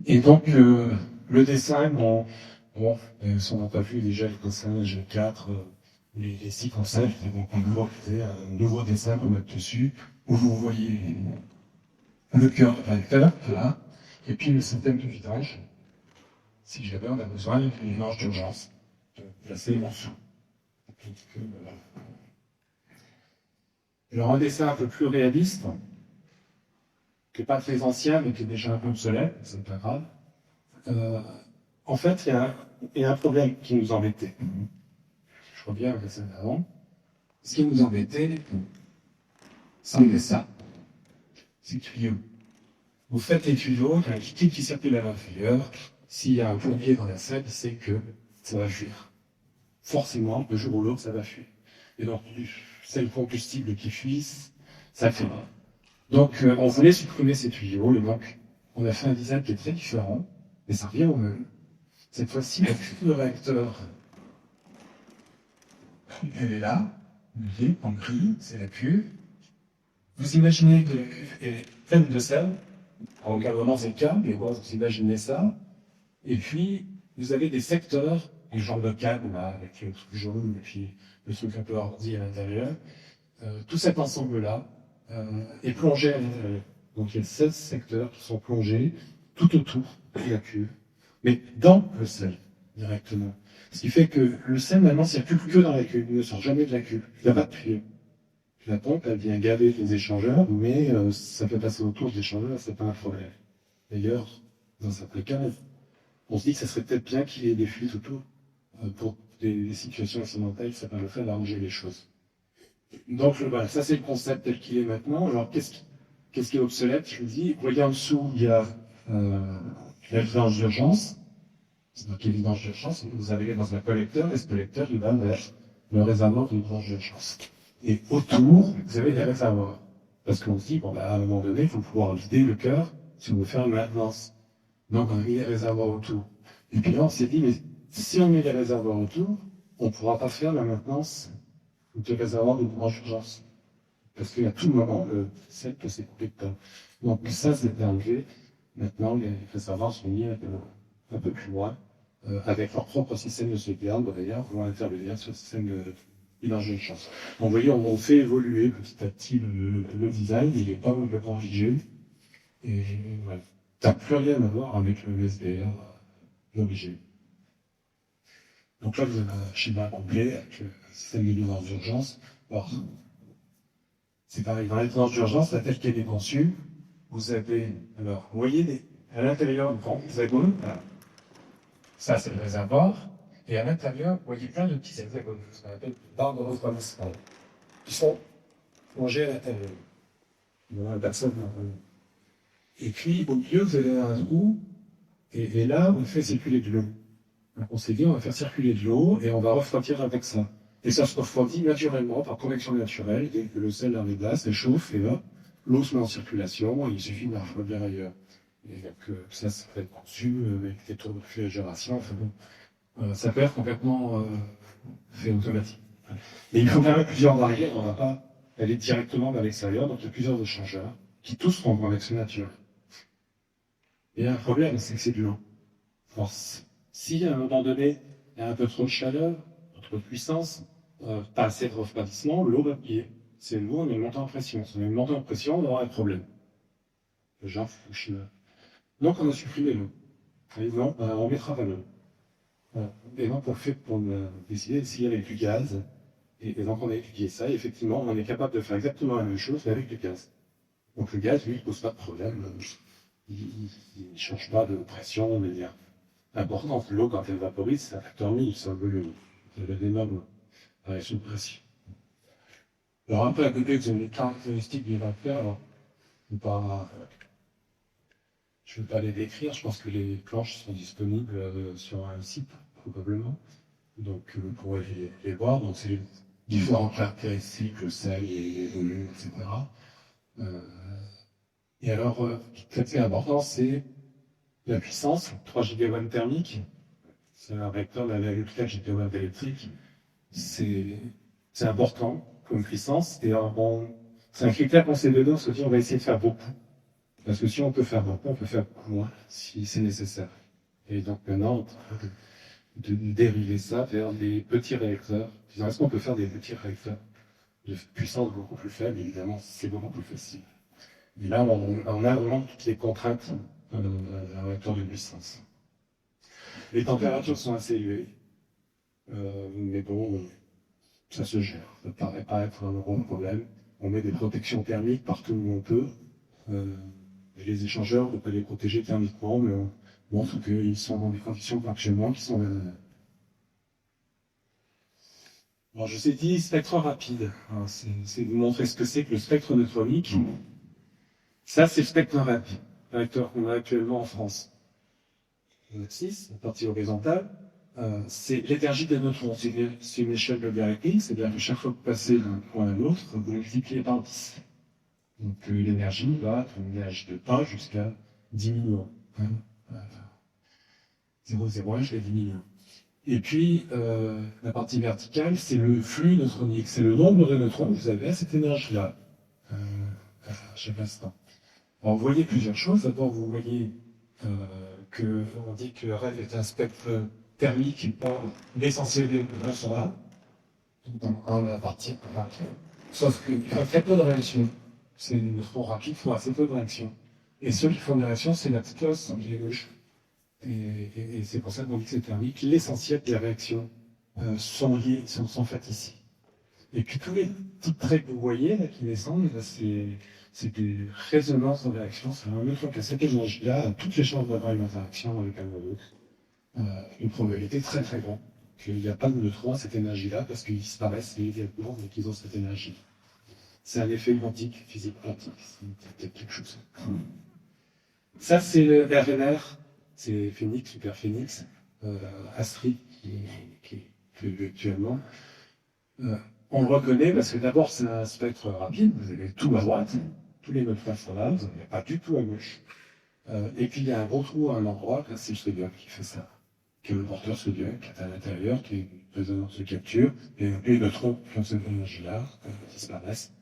Et donc, le dessin, si on n'a pas vu déjà les dessins G4, les 6 concepts, donc on doit créer un nouveau dessin pour mettre dessus, où vous voyez le cœur de réacteur, là, et puis le système de vitrage, si jamais on a besoin d'une marge d'urgence, de placer en dessous. Alors un dessin un peu plus réaliste, qui n'est pas très ancien, mais qui est déjà un peu obsolète, c'est pas grave. En fait, il y a un problème qui nous embêtait. Je reviens à ça d'avant. Ce qui nous embêtait, c'est ça. C'est le tuyau. Vous faites les tuyaux, il y a un liquide qui circule à l'intérieur. S'il y a un plombier dans la salle, c'est que ça va fuir. Forcément, le jour ou l'autre, ça va fuir. Et donc, c'est le combustible qui fuit, ça fait mal. Donc, on voulait supprimer ces tuyaux, et donc, on a fait un design qui est très différent, mais ça revient au même. Cette fois-ci, la cuve de réacteur, elle est là. Vous voyez, en gris, c'est la cuve. Vous imaginez que la cuve est pleine de sel. En aucun moment c'est le cas, mais bon, vous imaginez ça. Et puis, vous avez des secteurs, les genres de câbles, là, avec le truc jaune, et puis le truc un peu ordi à l'intérieur. Tout cet ensemble-là est plongé à l'intérieur. Donc il y a 16 secteurs qui sont plongés tout autour de la cuve, mais dans le sel, directement. Ce qui fait que le sel, maintenant, ne circule que dans la cuve, il ne sort jamais de la cuve. Il n'y a pas de tuyau. La pompe, elle vient gaver les échangeurs, mais ça fait passer autour des échangeurs, c'est pas un problème. D'ailleurs, dans certains cas, on se dit que ça serait peut-être bien qu'il y ait des fuites autour pour des situations accidentelles, ça permettrait d'arranger les choses. Donc voilà, ça c'est le concept tel qu'il est maintenant. Alors qu'est-ce qui est obsolète? Je vous dis, vous voyez en dessous, il y a la vidange d'urgence. Donc il y a vidange d'urgence, vous avez dans un collecteur, et ce collecteur, il va vers le réservoir de vidange d'urgence. Et autour, vous avez des réservoirs. Parce qu'on se dit, bon, bah, à un moment donné, il faut pouvoir vider le cœur si on veut faire une maintenance. Donc, on a mis des réservoirs autour. Et puis là, on s'est dit, mais si on met des réservoirs autour, on ne pourra pas faire la maintenance des réservoirs de vidange d'urgence. Parce qu'à tout moment, le sel peut s'écouler de temps. Donc, ça, c'est enlevé. Maintenant, les réservoirs sont mis un peu plus loin, avec leur propre système de sauvegarde, d'ailleurs, vont intervenir sur le système de vidange d'urgence. Donc, vous voyez, on fait évoluer petit à petit le design, il n'est pas complètement rigide. Et voilà. Ça n'a plus rien à voir avec le SBR d'origine. Donc là, vous avez un schéma complet avec le système de vidange d'urgence. Alors, c'est pareil, dans la vidange d'urgence, la telle qu'elle est conçue, vous avez, alors, vous voyez, à l'intérieur du grand hexagone, ça c'est le réservoir, et à l'intérieur, vous voyez plein de petits hexagones, ce qu'on appelle des barres de refroidissement, qui sont plongés à l'intérieur. Voilà, personne n'a. Et puis, au milieu, vous avez un trou, et là, on fait circuler de l'eau. Donc, on s'est dit, on va faire circuler de l'eau, et on va refroidir avec ça. Et ça se refroidit naturellement, par convection naturelle, dès que le sel dans les glaces, elle chauffe, et là, l'eau se met en circulation, et il suffit de la refroidir ailleurs. Et donc, ça peut être conçu avec des tours de réfrigération, enfin bon, ça peut être complètement fait automatique. Mais il faut quand même plusieurs variables, on ne va pas aller directement vers l'extérieur, donc il y a plusieurs échangeurs, qui tous seront en convection naturelle. Il y a un problème, c'est que c'est de l'eau. Alors, si à un moment donné, il y a un peu trop de chaleur, trop de puissance, pas assez de refroidissement, l'eau va plier. C'est l'eau, on est monté en pression. Si on est monté en pression, on aura un problème. Genre Fukushima. Donc on a supprimé l'eau. Et non, on mettra pas l'eau. Et donc on a décidé d'essayer avec du gaz. Et donc on a étudié ça, et effectivement, on est capable de faire exactement la même chose, mais avec du gaz. Donc le gaz, lui, il pose pas de problème. Il ne change pas de pression, mais important. L'eau, quand elle vaporise, c'est un facteur 1000, c'est un volume. C'est l'énorme variation de pression. Alors après, à côté, vous avez les caractéristiques du réacteur. Alors, je ne vais pas les décrire, je pense que les planches sont disponibles sur un site, probablement. Donc vous pourrez les voir. Donc c'est les différentes caractéristiques, le sel, les volumes, etc. Et alors, ce qui est important, c'est la puissance, 3 gigawatts thermique. C'est un réacteur d'1,4 gigawatts électrique. C'est important comme puissance. Et c'est un critère qu'on s'est donné, on se dit on va essayer de faire beaucoup. Parce que si on peut faire beaucoup, on peut faire beaucoup moins, si c'est nécessaire. Et donc maintenant, de dériver ça vers des petits réacteurs. Est-ce qu'on peut faire des petits réacteurs de puissance beaucoup plus faible? Évidemment, c'est beaucoup plus facile. Et là, on a vraiment toutes les contraintes d'un réacteur de puissance. Les températures sont assez élevées, mais bon, ça se gère. Ça ne paraît pas être un gros problème. On met des protections thermiques partout où on peut. Les échangeurs, on ne peut pas les protéger thermiquement, mais on montre qu'ils sont dans des conditions de fonctionnement qui sont raisonnables. Alors, je vous ai dit spectre rapide. C'est vous montrer ce que c'est que le spectre neutronique. Ça, c'est le spectre rapide, réacteur qu'on a actuellement en France. Le 6, la partie horizontale, c'est l'énergie des neutrons. C'est une échelle logarithmique, c'est-à-dire que chaque fois que vous passez d'un point à l'autre, vous multipliez par 10. Donc l'énergie va être une énergie de 1 jusqu'à 10 millions. 0,01 jusqu'à 10 millions. Et puis, la partie verticale, c'est le flux neutronique, c'est le nombre de neutrons que vous avez à cette énergie-là, à chaque instant. Alors, vous voyez plusieurs choses. D'abord, vous voyez on dit que le rêve est un spectre thermique qui prend l'essentiel des neutrons sont là, dans la partie. Sauf qu'il fait très peu de réactions. C'est des neutrons rapides font assez peu de réactions. Et ceux qui font des réactions, c'est la petite os, en pied gauche. Et c'est pour ça qu'on dit que c'est thermique. L'essentiel des réactions sont faites ici. Et puis tous les petits traits que vous voyez là qui descendent, c'est des résonances de réactions. C'est un neutron qui a cette énergie-là, toutes les chances d'avoir une interaction avec un autre. Une probabilité très très grande qu'il n'y a pas de neutrons à cette énergie-là parce qu'ils disparaissent immédiatement dès qu'ils ont cette énergie. C'est un effet quantique, physique quantique. C'est peut-être quelque chose. Ça, c'est le RNR. C'est Phoenix, Super Phoenix, Astrid, qui est actuellement. On le reconnaît parce que d'abord, c'est un spectre rapide. Vous avez tout à droite, tous les neutrons sont là, vous n'avez pas du tout à gauche. Et puis, il y a un gros trou à un endroit, là, c'est le sodium qui fait ça. Qui est le porteur sodium, qui est à l'intérieur, qui est une résonance de capture, et les neutrons qui ont cette énergie-là, disparaissent.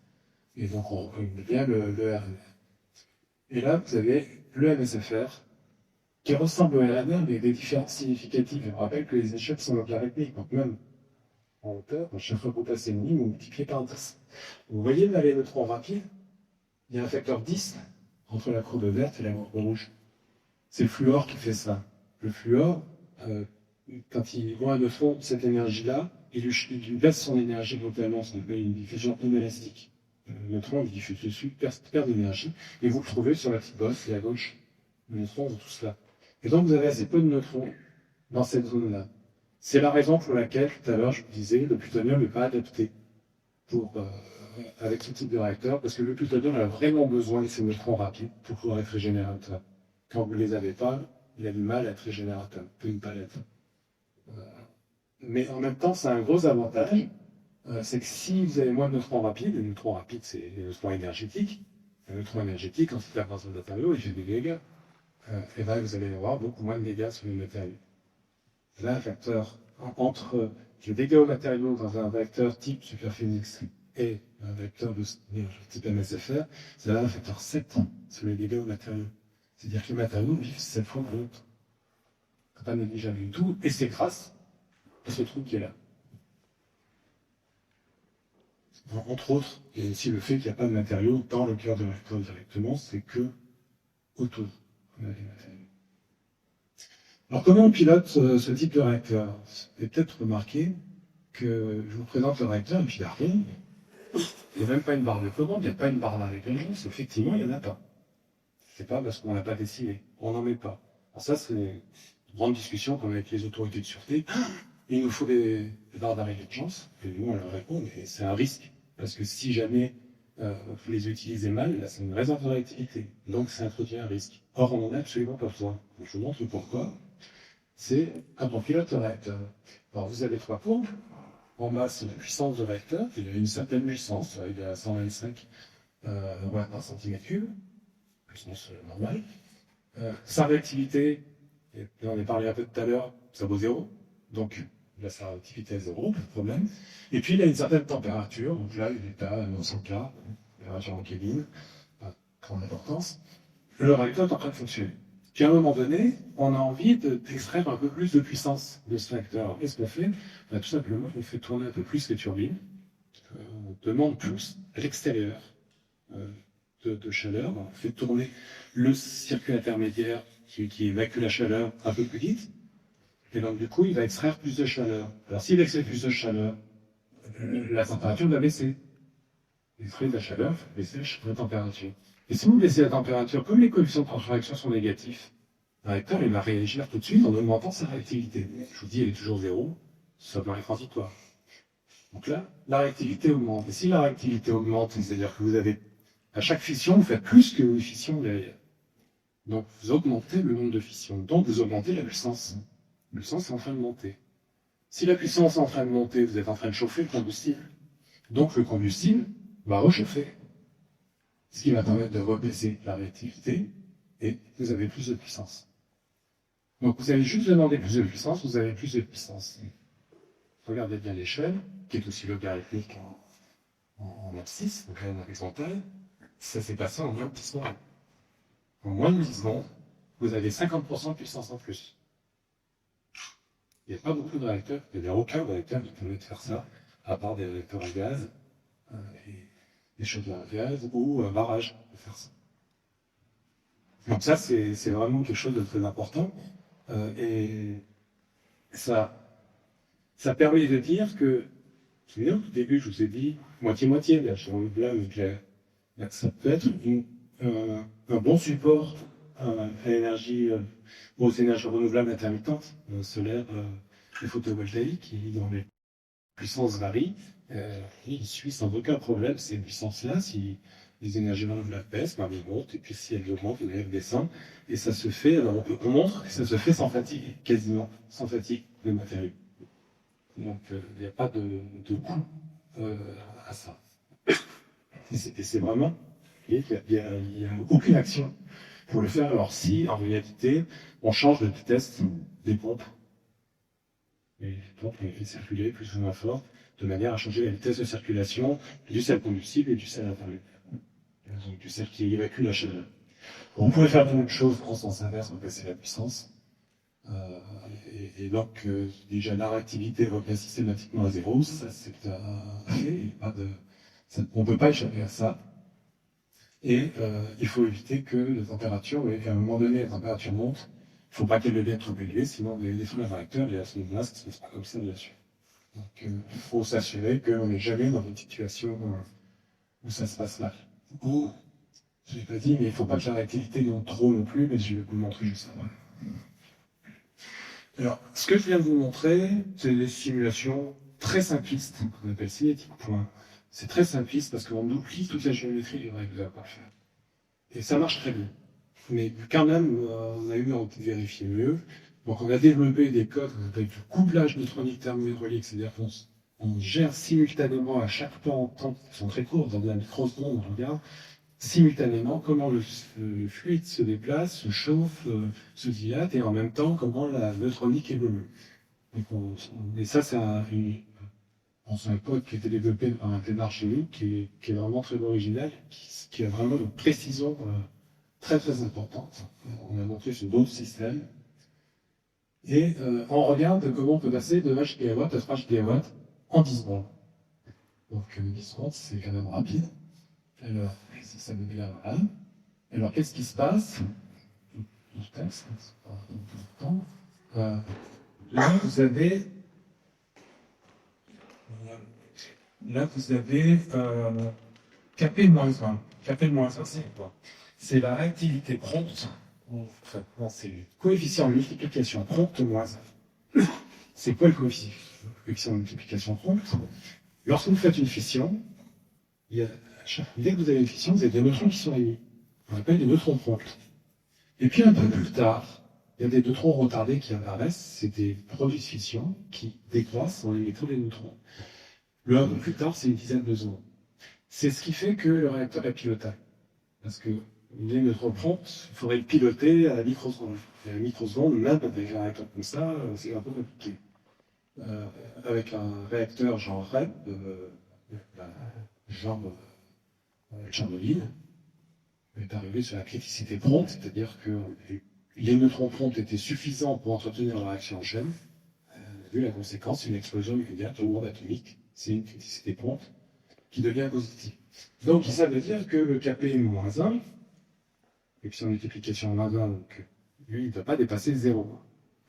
Et donc, on reconnaît bien le RNR. Et là, vous avez le MSFR, qui ressemble au RNR, mais avec des différences significatives. Je rappelle que les échelles sont logarithmiques, donc même en hauteur, à chaque fois que vous passez une ligne, vous multipliez par 10. Vous voyez là les neutrons rapides, il y a un facteur 10 entre la courbe verte et la courbe rouge. C'est le fluor qui fait ça. Le fluor, quand il voit un neutron de cette énergie-là, il lui baisse son énergie brutalement, ça s'appelle une diffusion inélastique. Le neutron, il diffuse dessus, perd d'énergie, et vous le trouvez sur la petite bosse, et à gauche, les neutrons ont tout cela. Et donc, vous avez assez peu de neutrons dans cette zone-là. C'est la raison pour laquelle, tout à l'heure, je vous disais, le plutonium n'est pas adapté avec ce type de réacteur, parce que le plutonium a vraiment besoin de ces neutrons rapides pour pouvoir être régénérateur. Quand vous ne les avez pas, il a du mal à être régénérateur, peut ne pas l'être. Mais en même temps, c'est un gros avantage, c'est que si vous avez moins de neutrons rapides, les neutrons rapides, c'est les neutrons énergétiques. Un neutron énergétique, quand il tape dans un matériau, il fait des dégâts. Et là, vous allez avoir beaucoup moins de dégâts sur les matériaux. Là, un facteur entre le dégât aux matériaux dans un réacteur type Super Phoenix et un réacteur de type MSFR, c'est là un facteur 7 sur les dégâts aux matériaux. C'est-à-dire que les matériaux vivent 7 fois de l'autre. C'est pas négligeable du tout, et c'est grâce à ce truc qui est là. Entre autres, et aussi le fait qu'il n'y a pas de matériaux dans le cœur de réacteur directement, c'est que autour. Alors comment on pilote ce type de réacteur? Vous avez peut-être remarqué que je vous présente le réacteur et puis il n'y a rien. Il n'y a même pas une barre de commande, il n'y a pas une barre d'arrêt-régence. Effectivement, il n'y en a pas. C'est pas parce qu'on n'a pas dessiné. On n'en met pas. Alors ça, c'est une grande discussion qu'on a avec les autorités de sûreté. Il nous faut des barres d'arrêt-régence. Et nous, on leur répond, mais c'est un risque. Parce que si jamais vous les utilisez mal, là, c'est une réserve de réactivité. Donc, ça introduit un risque. Or, on n'en a absolument pas besoin. Donc, je vous montre pourquoi. C'est quand on pilote le réacteur. Alors, vous avez 3 courbes. En bas, c'est la puissance de réacteur. Il a une certaine puissance. Il est à 125 watts par centimètre cube. Puissance normale. Sa réactivité, et on en a parlé un peu tout à l'heure, ça vaut 0. Donc, là, sa réactivité est 0, pas de problème. Et puis, il a une certaine température. Donc là, il est à 900 K, température en Kelvin, pas grande importance. Le réacteur est en train de fonctionner. Puis à un moment donné, on a envie d'extraire un peu plus de puissance de ce réacteur. Qu'est-ce qu'on fait? Tout simplement, on fait tourner un peu plus les turbines. On demande plus à l'extérieur de chaleur. On fait tourner le circuit intermédiaire qui évacue la chaleur un peu plus vite. Et donc, du coup, il va extraire plus de chaleur. Alors, s'il extrait plus de chaleur, la température va baisser. L'extrait de la chaleur va baisser la température. Et si vous baissez la température, comme les coefficients de transformation sont négatifs, le réacteur, il va réagir tout de suite en augmentant sa réactivité. Je vous dis, elle est toujours 0, ça paraît transitoire. Donc là, la réactivité augmente. Et si la réactivité augmente, c'est-à-dire que vous avez, à chaque fission, vous faites plus que les fissions derrière. Donc, vous augmentez le nombre de fissions. Donc, vous augmentez la puissance. La puissance est en train de monter. Si la puissance est en train de monter, vous êtes en train de chauffer le combustible. Donc, le combustible va rechauffer. Ce qui va permettre de rebaisser la réactivité et vous avez plus de puissance. Donc vous avez juste demandé plus de puissance, vous avez plus de puissance. Regardez bien l'échelle, qui est aussi logarithmique en abscisse, donc en horizontale. Ça s'est passé en moins de 10 secondes. En moins de 10 secondes, vous avez 50% de puissance en plus. Il n'y a pas beaucoup de réacteurs, il n'y a aucun réacteur qui permet de faire ça, à part des réacteurs à gaz, et des chaudières à gaz, ou un barrage de faire ça. Donc ça, c'est vraiment quelque chose de très important. Et ça permet de dire que, au début, je vous ai dit, moitié-moitié, l'énergie renouvelable nucléaire. Ça peut être un bon support à l'énergie, aux énergies renouvelables intermittentes, solaire et photovoltaïque, qui, dans les puissances varient, il suit sans aucun problème ces puissances-là. Si les énergies renouvelables baissent, ben, elles montent, et puis si elles augmentent, elles descendent. Et ça se fait, alors on montre que ça se fait sans fatigue, quasiment, sans fatigue de matériaux. Donc il n'y a pas de coût à ça. Et c'est vraiment, il n'y a aucune action pour le faire. Alors si, en réalité, on change de vitesse des pompes, et les pompes on les fait circuler plus ou moins fort, de manière à changer la vitesse de circulation du sel combustible et du sel intérieur. Donc du sel qui évacue la chaleur. On pourrait faire la même chose en sens inverse, on passer la puissance. Et donc, déjà, la réactivité revient systématiquement à zéro. Ça, c'est on ne peut pas échapper à ça. Et il faut éviter que la température, et à un moment donné, la température monte. Il ne faut pas qu'elle devienne trop élevée, sinon les feux réacteurs, et à ce moment-là, ça se passe comme ça bien sûr. Donc, il faut s'assurer qu'on n'est jamais dans une situation où ça se passe mal. Ou, je ne l'ai pas dit, mais il ne faut pas que la réactivité monte trop non plus, mais je vais vous le montrer juste après. Alors, ce que je viens de vous montrer, c'est des simulations très simplistes, qu'on appelle cinétiques point. C'est très simpliste parce qu'on oublie toute la géométrie du règle à faire. Et ça marche très bien. Mais quand même, on a eu envie de vérifier mieux. Donc on a développé des codes avec du couplage neutronique thermohydraulique, c'est-à-dire qu'on gère simultanément à chaque temps, qui sont très courts, dans la microseconde, on regarde, simultanément comment le fluide se déplace, se chauffe, se dilate, et en même temps comment la neutronique évolue. Et ça, c'est un code qui a été développé par un ténor chez nous, qui est vraiment très original, qui a vraiment une précision très très importante. On a montré sur d'autres systèmes. Et on regarde comment on peut passer de 1 GW à 3 GW en 10 secondes. Donc 10 secondes, c'est quand même rapide. Alors, si ça me vient là. Alors, qu'est-ce qui se passe? Là, vous avez KP-1. KP-1, c'est quoi? C'est la réactivité prompte. Enfin, non, c'est le coefficient de multiplication prompte moins 1. C'est quoi le coefficient de multiplication prompte? Lorsque vous faites une fission, dès que vous avez une fission, vous avez des neutrons qui sont émis. On appelle des neutrons prompts. Et puis un peu plus tard, il y a des neutrons retardés qui apparaissent. C'est des produits de fission qui décroissent en émettant des neutrons. Le un peu plus tard, c'est une dizaine de secondes. C'est ce qui fait que le réacteur est pilotable. Parce que les neutrons prompts, il faudrait le piloter à la microseconde. Et à la microseconde, même avec un réacteur comme ça, c'est un peu compliqué. Avec un réacteur genre REP, genre Tchernobyl, est arrivé sur la criticité prompte, c'est-à-dire que les neutrons prompts étaient suffisants pour entretenir la réaction en chaîne. Vu la conséquence, c'est une explosion immédiate au monde atomique. C'est une criticité prompte qui devient positive. Donc ça veut dire que le KP-1, et puis en multiplication moins 1, donc lui, il ne doit pas dépasser 0.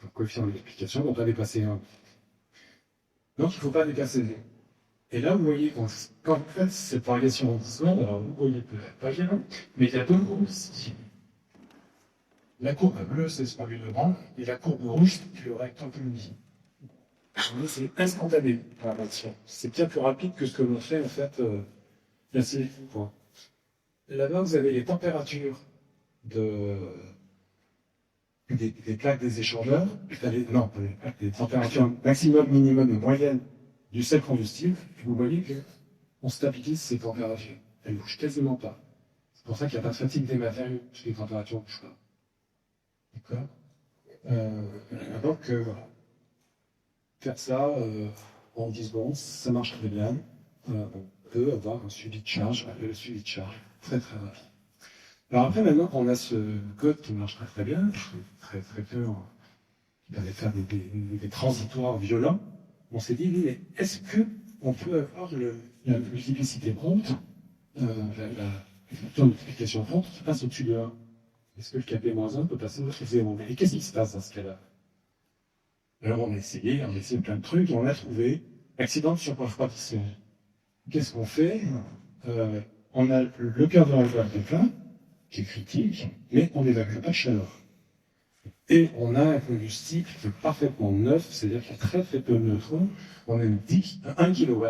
Le coefficient de multiplication ne doit pas dépasser 1. Donc il ne faut pas dépasser 0. Et là, vous voyez, quand vous faites cette variation en 10 secondes, alors vous voyez peut-être pas bien, mais il y a deux courbes ici. La courbe bleue, c'est ce qu'on vient de voir, et la courbe rouge, c'est le rectangle midi. C'est instantané, la réaction. C'est bien plus rapide que ce que l'on fait, en fait, la sélection. Là-bas, vous avez les températures des plaques des échangeurs, les températures maximum, minimum et moyenne du sel combustible. Vous voyez qu'on stabilise ces températures. Elles ne bougent quasiment pas. C'est pour ça qu'il n'y a pas de fatigue des matériaux, parce que les températures ne bougent pas. D'accord? Voilà. Faire ça en 10 secondes, ça marche très bien. On peut avoir un suivi de charge, le suivi de charge, très très rapide. Alors après, maintenant qu'on a ce code qui marche très très bien, très très peu, il allait faire des transitoires violents, on s'est dit, oui, mais est-ce qu'on peut avoir la multiplicité prompte, la multiplication prompte qui passe au-dessus de 1? Est-ce que le Kp-1 peut passer au-dessus de 0? Et qu'est-ce qui se passe dans ce cas-là? Alors on a essayé plein de trucs, et on a trouvé accident de surrefroidissement. Qu'est-ce qu'on fait? On a le cœur de réservoir qui est plein, qui est critique, mais on n'évacue pas de chaleur. Et on a un combustible qui est parfaitement neuf, c'est-à-dire qu'il y a très très peu de neutrons. On a 1 kW.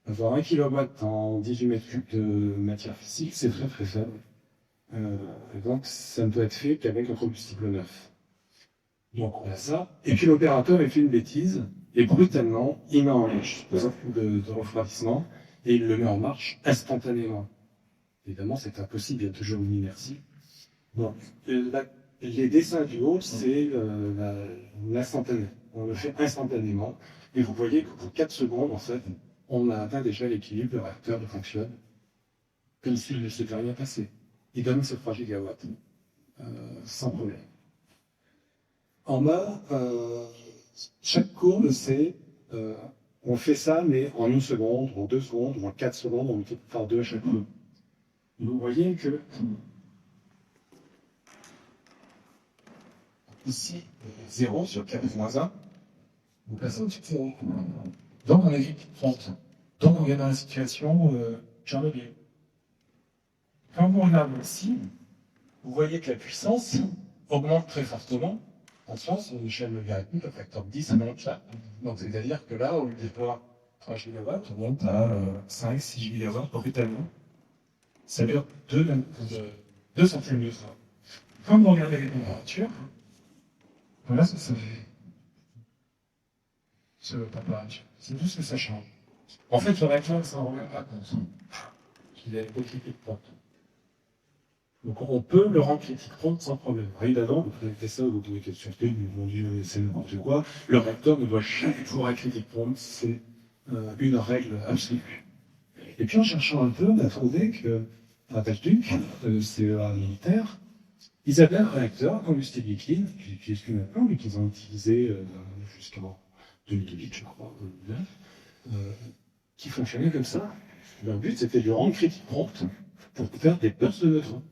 Avoir 1 kW en 18 mètres cubes de matière physique, c'est très très faible. Et donc ça ne peut être fait qu'avec un combustible neuf. Donc on a ça. Et puis l'opérateur, il fait une bêtise, et brutalement, il met en marche de refroidissement, et il le met en marche instantanément. Évidemment, c'est impossible, il y a toujours une inertie. Donc, les dessins du haut, c'est l'instantané. On le fait instantanément. Et vous voyez que pour 4 secondes, en fait, on a atteint déjà l'équilibre, le réacteur fonctionne comme s'il ne s'était rien passé. Il donne ces 3 gigawatts, sans problème. En bas, chaque courbe, c'est, on fait ça, mais en 1 seconde, en 2 secondes, ou en 4 secondes, on multiplie par 2 à chaque fois. Vous voyez que ici, 0 sur 4-1, vous passez au-dessus de 0. Donc on a une 30. Donc on est dans la situation Tchernobyl. Quand vous regardez ici, vous voyez que la puissance augmente très fortement. En sens, une échelle logarithmique, le facteur de 10, ça monte là. Donc c'est-à-dire que là, au lieu d'avoir 3 gigawatts, on monte à 5-6 gigawatts brutalement. Ça dure 2 centièmes de seconde. Quand vous regardez les températures, voilà ce que ça fait. Ce température. C'est tout ce que ça change. En fait, le réacteur ne s'en rend même pas compte. Il est critique prompte. Donc on peut le rendre critique prompte sans problème. Évidemment, vous connectez ça aux autorités de sûreté, ils vont dire c'est n'importe quoi. Le réacteur ne doit chaque jour être critique prompte, c'est une règle absolue. Et puis en cherchant un peu, on a trouvé que à Belgique, CEA militaire, ils avaient un réacteur à combustible liquide, qu'ils n'utilisent plus maintenant, mais qu'ils ont utilisé jusqu'en 2008, je crois, 2009, qui fonctionnait comme ça. Leur but, c'était de le rendre critique prompte pour faire des bursts de neutrons.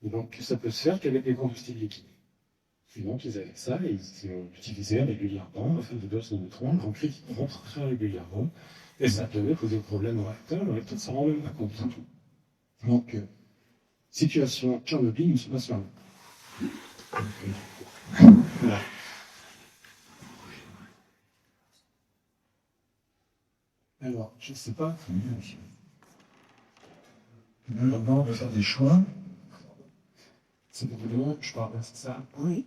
Et donc, ça peut se faire qu'avec des combustibles liquides. Et donc, ils avaient ça, et ils ont utilisé régulièrement, à faire des bursts de neutrons, rendre critique prompte très régulièrement, et ça devait poser problème au réacteur, le réacteur ne s'en rend même pas compte. Donc, situation Tchernobyl, nous sommes pas sur voilà. Alors, je ne sais pas. Maintenant, on va faire des choix. C'est bon, je parle, c'est ça? Oui.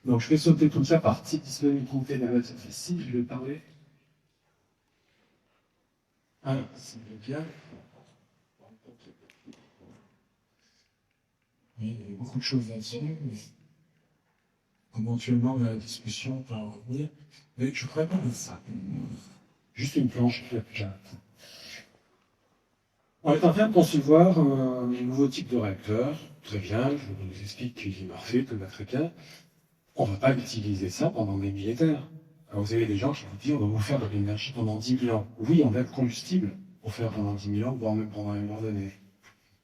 Donc, je vais sauter toute la partie disponibilité de la matière ici, je vais parler. Ah, c'est bien. Oui, il y a beaucoup de choses là-dessus, mais éventuellement, la discussion va en revenir. Mais je ne ferai pas de ça. Juste une planche plate. On est en train de concevoir un nouveau type de réacteur. Très bien, je vous explique qu'il est parfait, tout va très bien. On ne va pas utiliser ça pendant des millénaires. Alors vous avez des gens qui vous disent on va vous faire de l'énergie pendant 10 000 ans. Oui, on a le combustible pour faire pendant 10 000 ans, voire même pendant un million d'années.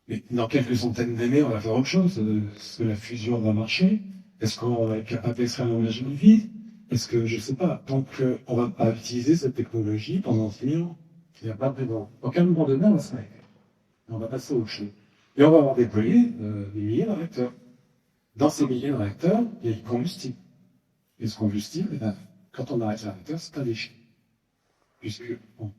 Mais dans quelques centaines d'années, on va faire autre chose. Est-ce que la fusion va marcher? Est-ce qu'on va être capable d'extraire l'énergie du vide? Est-ce que, je ne sais pas, tant qu'on ne va pas utiliser cette technologie pendant 10 000 ans, il n'y a pas de raison. Donc à un moment donné, on va se mettre. On va passer à autre chose. Et on va avoir déployé des milliers de réacteurs. Dans ces milliers de réacteurs, il y a du combustible. Et ce combustible, eh ben, quand on arrête le réacteur, c'est un déchet. Puisque on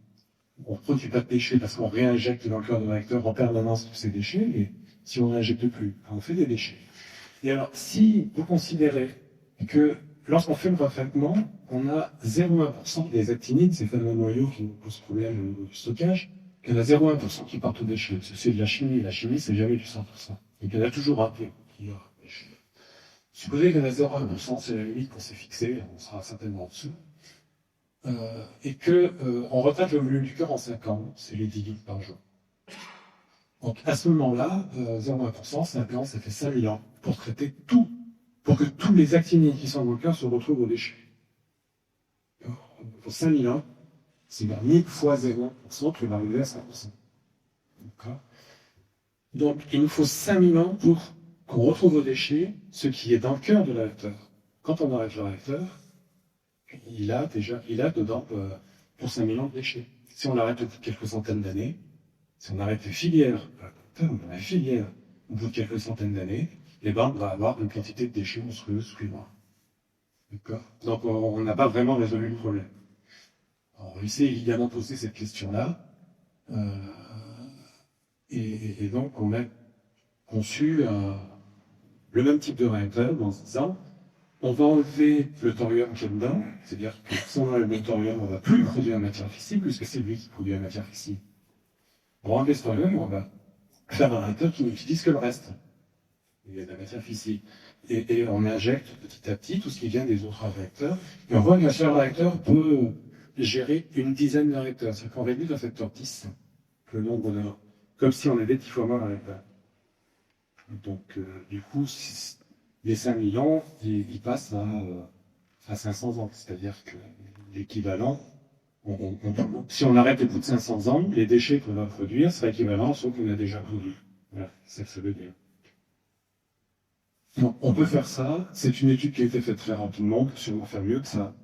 ne produit pas de déchets parce qu'on réinjecte dans le cœur du réacteur en permanence tous ces déchets, et si on ne réinjecte plus, on fait des déchets. Et alors, si vous considérez que lorsqu'on fait le retraitement, on a 0,1% des actinides, ces fameux noyaux qui nous posent problème au stockage, qu'il y en a 0,1% qui partent aux déchets. C'est de la chimie. La chimie, c'est jamais du 100%. Donc il y en a toujours un peu qui va aux déchets. Supposez que la 0,1%, c'est la limite qu'on s'est fixée, on sera certainement en dessous. Et on retraite le volume du cœur en 5 ans, c'est les 10 litres par jour. Donc à ce moment-là, 0,1%, 5 ans, ça fait 5000 ans pour traiter tout, pour que tous les actinides qui sont dans le cœur se retrouvent aux déchets. Pour 5000 ans, c'est 1000 fois 0% que va arriver à 5%. D'accord. Donc il nous faut 5000 ans pour qu'on retrouve aux déchets ce qui est dans le cœur de la réacteur. Quand on arrête le réacteur, il a dedans pour 5000 ans de déchets. Si on l'arrête au bout de quelques centaines d'années, si on arrête les filières, la filière au bout de quelques centaines d'années, on va avoir une quantité de déchets monstrueuse suivante. D'accord. Donc on n'a pas vraiment résolu le problème. Alors, il s'est évidemment posé cette question-là, et donc on a conçu le même type de réacteur en se disant on va enlever le thorium qui est dedans, c'est-à-dire que si on enlève le thorium, on ne va plus produire la matière fissile, puisque c'est lui qui produit la matière fissile. Pour enlever ce thorium, on va faire un réacteur qui n'utilise que le reste. Il y a de la matière fissile. Et on injecte petit à petit tout ce qui vient des autres réacteurs, et on voit qu'un seul réacteur peut gérer une dizaine de réacteurs. C'est-à-dire qu'on réduit d'un facteur 10 le nombre de... comme si on avait 10 fois moins de réacteurs. Donc, du coup, les 5 millions, ils passent à 500 ans. C'est-à-dire que l'équivalent, si on arrête au bout de 500 ans, les déchets qu'on va produire seraient équivalents à ceux qu'on a déjà produits. Voilà, c'est ça que ça veut dire. Donc, on peut faire ça. C'est une étude qui a été faite très rapidement, on peut sûrement faire mieux que ça.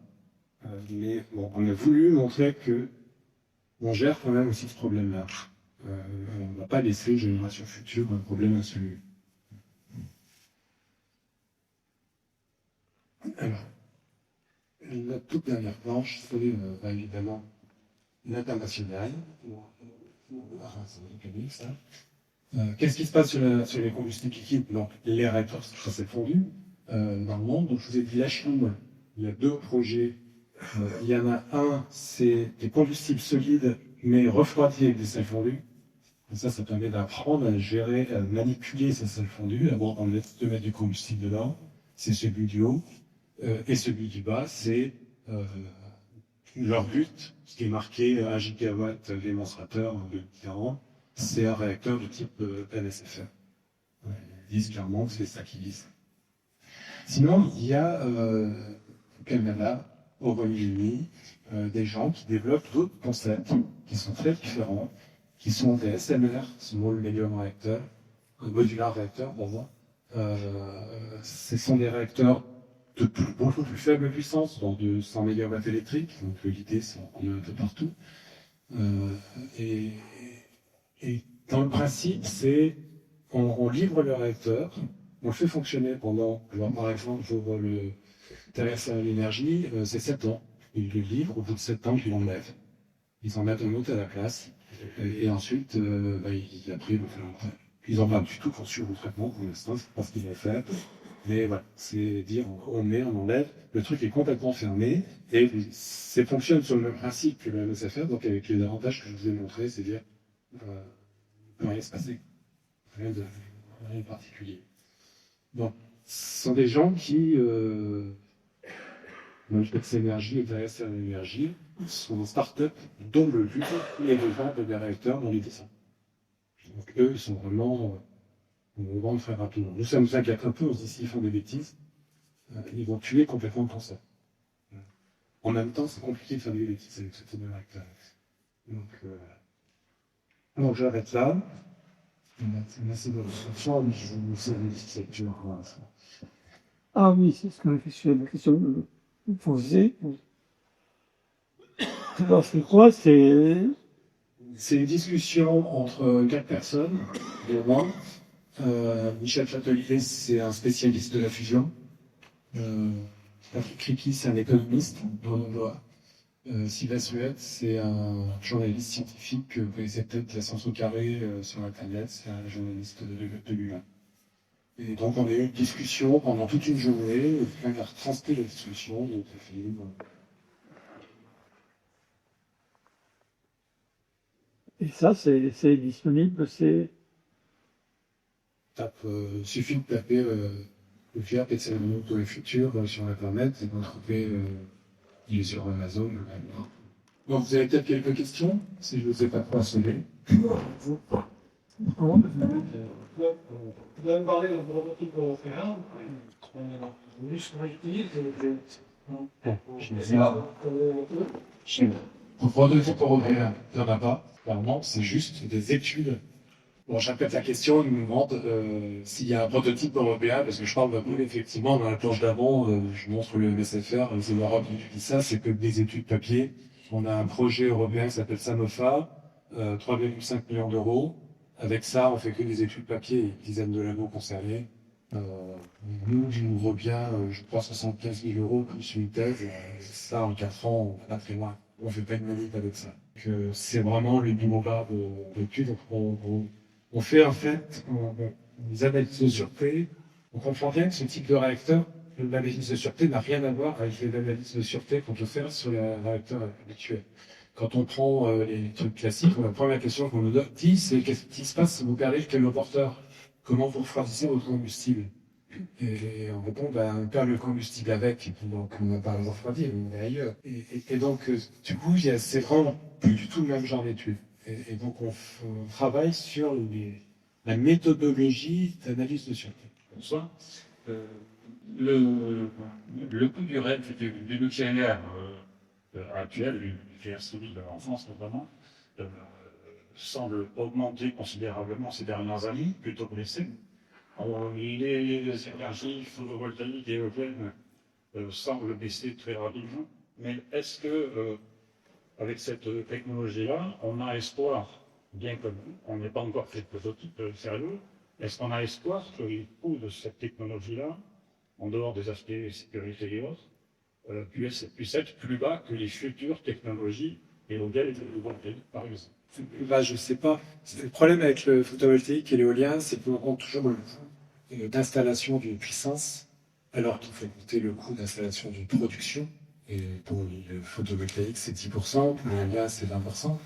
Mais bon, on a voulu montrer que on gère quand même aussi ce problème-là. On ne va pas laisser aux générations futures un problème insolu. Alors, la toute dernière planche, c'est évidemment l'international. Qu'est-ce qui se passe sur les combustibles liquides? Donc, les réacteurs, ça s'est fondu dans le monde. Donc, je vous ai dit la Chine, il y a 2 projets. Il y en a un, c'est des combustibles solides, mais refroidis avec des sels fondus. Et ça permet d'apprendre à gérer, à manipuler ces sels fondus, d'abord de mettre du combustible dedans. C'est celui du haut. Et celui du bas, c'est leur but, ce qui est marqué 1 gigawatt démonstrateur de différents, c'est un réacteur de type NSFR. Ils disent clairement que c'est ça qu'ils disent. Sinon, il y a au Canada, au Royaume-Uni, des gens qui développent d'autres concepts qui sont très différents, qui sont des SMR, Small Medium Reactor, Modular Reactor, pardon. Ce sont des réacteurs de beaucoup plus faible puissance, donc de 100 MW électriques. Donc l'idée, c'est qu'on en a un peu partout. Et dans le principe, c'est on livre le réacteur, on le fait fonctionner pendant, par exemple, pour le Terrestrial Energy, c'est 7 ans. Ils le livrent, au bout de 7 ans, ils l'enlèvent. Ils en mettent un autre à la place. Et ensuite, après, ils n'ont pas du tout conçu le traitement pour l'instant, c'est pas ce qu'il a fait. Mais voilà, c'est dire on enlève, le truc est complètement fermé, et ça fonctionne sur le même principe que le MSFR, donc avec les avantages que je vous ai montrés, c'est dire il ne peut rien se passer, rien de particulier. Donc, ce sont des gens qui, Manifex Energy et Terrestrial Energy, sont des startups dont le but est de vendre des réacteurs dans les dessins. Donc eux, ils sont vraiment... on va vendre très rapidement. Nous, ça nous inquiète un peu, on se dit s'ils font des bêtises, ils vont tuer complètement le concept. En même temps, c'est compliqué de faire des bêtises avec ce type de réacteur. Donc j'arrête là. Merci de votre attention, mais je vous sais les lectures pour l'instant. Ah oui, c'est ce qu'on a fait sur la question posée. Alors c'est quoi? C'est une discussion entre 4 personnes, dont moi. Michel Châtelier, c'est un spécialiste de la fusion. Patrick Criqui, c'est un économiste. Sylvain Suet, c'est un journaliste scientifique que vous connaissez peut-être, la science au carré sur Internet, c'est un journaliste de l'UA. Et donc on a eu une discussion pendant toute une journée, quelqu'un a retranscrit la discussion, donc ça fait et ça, c'est disponible, c'est suffit de taper Le fier, c'est le nom pour le futur sur Internet. Vous pouvez trouver, il est sur Amazon. Bon, vous avez peut-être quelques questions, si je ne vous ai pas trop assommé. Comment vous allez me parler de prototype européen. Oui, ce qu'on utilise, Pour prototype européen, il n'y en a pas. Clairement, c'est juste des études. Bon, je répète la question, ils nous demandent s'il y a un prototype européen, parce que je parle d'un peu, effectivement, dans la planche d'avant, je montre le MSFR, c'est l'Europe qui utilise ça, c'est que des études papier. On a un projet européen qui s'appelle Sanofa, 3,5 millions d'euros. Avec ça, on fait que des études papier, une dizaine de labos concernés. Nous revient, je crois, 75 000 euros plus une thèse. Ça, en 4 ans, on va pas très loin. On fait pas une manip avec ça. Donc, c'est vraiment le niveau bas de l'étude. On fait en fait des analyses de sûreté. On comprend bien que ce type de réacteur, l'analyse de sûreté n'a rien à voir avec les analyses de sûreté qu'on peut faire sur les réacteurs habituels. Quand on prend les trucs classiques, la première question qu'on nous dit, c'est qu'est-ce qui se passe si vous perdez le caloporteur? Comment vous refroidissez votre combustible? Et on répond, on perd le combustible avec, donc on n'a pas le refroidi, on est ailleurs. Et donc, du coup, c'est vraiment plus du tout le même genre d'études. Et donc, on travaille sur la méthodologie d'analyse de sûreté. Bonsoir. Le coût du RED du nucléaire actuel, du nucléaire civil en France notamment, semble augmenter considérablement ces dernières années, plutôt que baisser. Les énergies photovoltaïques et éoliennes semblent baisser très rapidement. Mais est-ce que, avec cette technologie-là, on a espoir, bien que on n'ait pas encore fait de prototype sérieux, est-ce qu'on a espoir que les coûts de cette technologie-là, en dehors des aspects sécurité et autres, puissent être plus bas que les futures technologies éoliennes et photovoltaïques, par exemple? Là, je sais pas. Le problème avec le photovoltaïque et l'éolien, c'est qu'on compte toujours le coût d'installation d'une puissance, alors qu'il faut compter le coût d'installation d'une production. Et pour le photovoltaïque, c'est 10%, pour l'éolien, c'est 20%.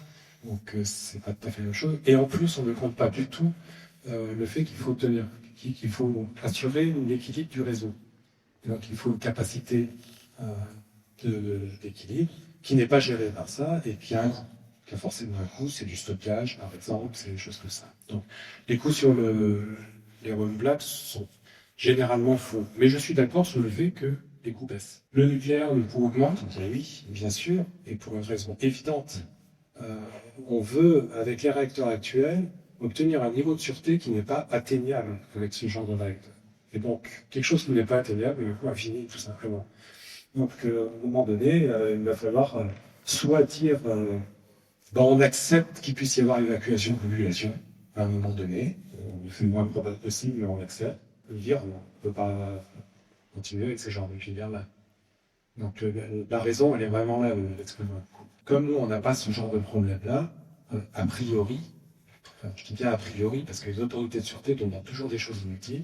Donc, c'est pas tout à fait la même chose. Et en plus, on ne compte pas du tout le fait qu'il faut assurer l'équilibre du réseau. Et donc, il faut une capacité d'équilibre qui n'est pas gérée par ça et qui a forcément un coût, c'est du stockage, par exemple, c'est des choses comme ça. Donc, les coûts sur les renouvelables sont généralement faux. Mais je suis d'accord sur le fait que les coûts baissent. Le nucléaire, le coût augmente, oui, bien sûr, et pour une raison évidente. On veut, avec les réacteurs actuels, obtenir un niveau de sûreté qui n'est pas atteignable avec ce genre de réacteur. Et donc, quelque chose qui n'est pas atteignable, le coût infini, tout simplement. Donc, à un moment donné, il va falloir soit dire on accepte qu'il puisse y avoir évacuation de population à un moment donné. On le fait le moins probable possible, mais on accepte. On peut dire on ne peut pas continuer avec ce genre de filière-là. Donc la raison, elle est vraiment là, l'explosion. Comme nous, on n'a pas ce genre de problème-là, a priori, je dis bien a priori, parce que les autorités de sûreté demandent toujours des choses inutiles,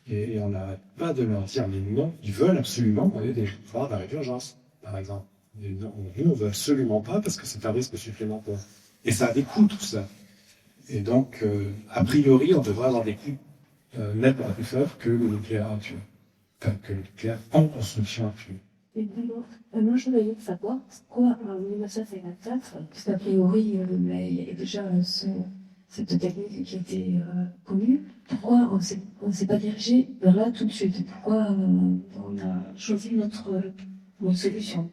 et on n'arrête pas de leur dire, mais non, ils veulent absolument qu'on ait des phares d'arrêt d'urgence, par exemple. Et non, nous, on veut absolument pas parce que c'est un risque supplémentaire. Et ça a des coûts, tout ça. Et donc, a priori, on devrait avoir des coûts nettement plus faibles que le nucléaire actuel. Enfin, que le nucléaire en construction actuelle. Et moi, je voulais savoir pourquoi en 1954, parce qu'a priori, il y a déjà cette technique qui était connue, pourquoi on ne s'est pas dirigé vers là tout de suite? Pourquoi on a choisi notre solution?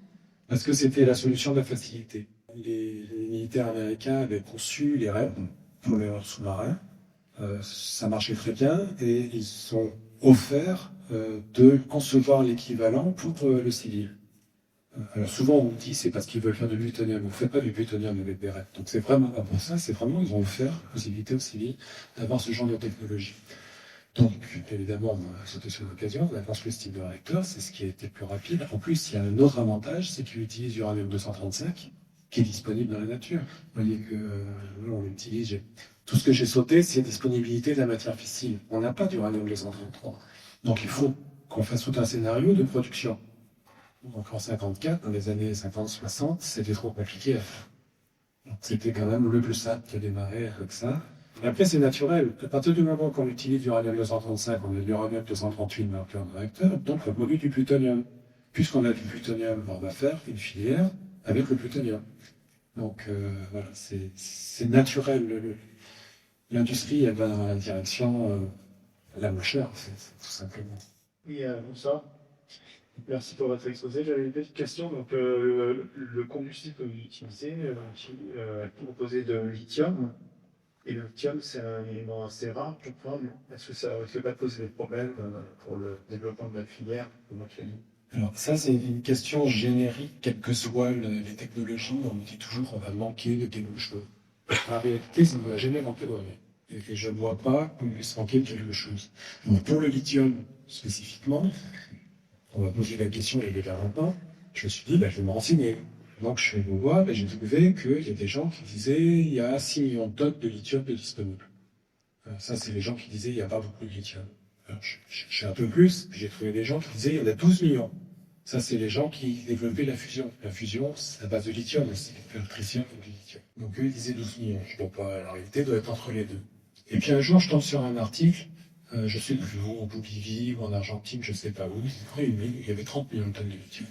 Parce que c'était la solution de la facilité. Les militaires américains avaient conçu les REP pour leurs sous-marins. Ça marchait très bien et ils ont offert de concevoir l'équivalent pour le civil. Alors souvent on dit c'est parce qu'ils veulent faire du plutonium. Vous ne faites pas du plutonium avec des REP. Donc c'est vraiment pas pour ça, c'est vraiment ils ont offert la possibilité aux civils d'avoir ce genre de technologie. Donc, évidemment, on a sauté sur l'occasion, on a construit ce type de réacteur, c'est ce qui a été plus rapide. En plus, il y a un autre avantage, c'est qu'il utilise l'uranium-235, qui est disponible dans la nature. Vous voyez que nous, on utilise... Tout ce que j'ai sauté, c'est disponibilité de la matière fissile. On n'a pas d'uranium-233. Donc, il faut qu'on fasse tout un scénario de production. Donc, en 54, dans les années 50-60, c'était trop compliqué à faire. C'était quand même le plus simple de démarrer avec ça. Et après, c'est naturel. À partir du moment qu'on utilise du radium-235, on a du radium-238 marqueur de réacteur, donc on produit du plutonium. Puisqu'on a du plutonium, on va faire une filière avec le plutonium. Donc voilà, c'est naturel. L'industrie, elle va dans la direction la moins chère, tout simplement. Oui, bonsoir. Merci pour votre exposé. J'avais une petite question. Donc, le combustible que vous utilisez, est composé de lithium. Et le lithium, c'est un élément assez rare, je crois. Est-ce que ça ne risque pas de poser des problèmes pour le développement de la filière éventuellement? Alors ça, c'est une question générique, quelles que soient les technologies. On dit toujours qu'on va manquer de quelque chose. En réalité, ça ne va jamais manquer de rien. Et je ne vois pas qu'on puisse manquer de quelque chose. Donc, pour le lithium, spécifiquement, on va poser la question il y a déjà longtemps. Je me suis dit, je vais me renseigner. Donc, je suis allé voir, j'ai trouvé qu'il y a des gens qui disaient il y a 6 millions de tonnes de lithium de disponibles. Ça, c'est les gens qui disaient il n'y a pas beaucoup de lithium. Alors, je cherchais un peu plus, puis j'ai trouvé des gens qui disaient il y en a 12 millions. Ça, c'est les gens qui développaient la fusion. La fusion, c'est à base de lithium, c'est du tritium et du lithium. Donc, eux, ils disaient 12 millions. Je ne vois pas, la réalité doit être entre les deux. Et puis, un jour, je tombe sur un article, je sais plus où, en Bolivie ou en Argentine, je sais pas où, il y avait 30 millions de tonnes de lithium.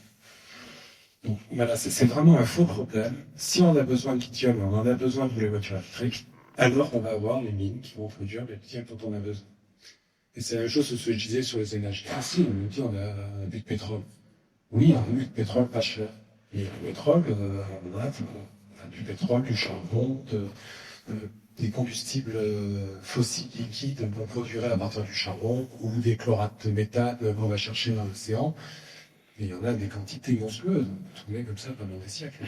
Donc, voilà, c'est vraiment un faux problème. Si on a besoin de lithium, on en a besoin pour les voitures électriques, alors on va avoir les mines qui vont produire le lithium dont on a besoin. Et c'est la même chose que ce que je disais sur les énergies fossiles. On nous dit on a un but de pétrole. Oui, un but de pétrole pas cher. Et le pétrole, on a du pétrole, du charbon, des combustibles fossiles liquides qu'on produirait à partir du charbon ou des chlorates de méthane qu'on va chercher dans l'océan. Et il y en a des quantités monstrueuses, tournées comme ça pendant des siècles.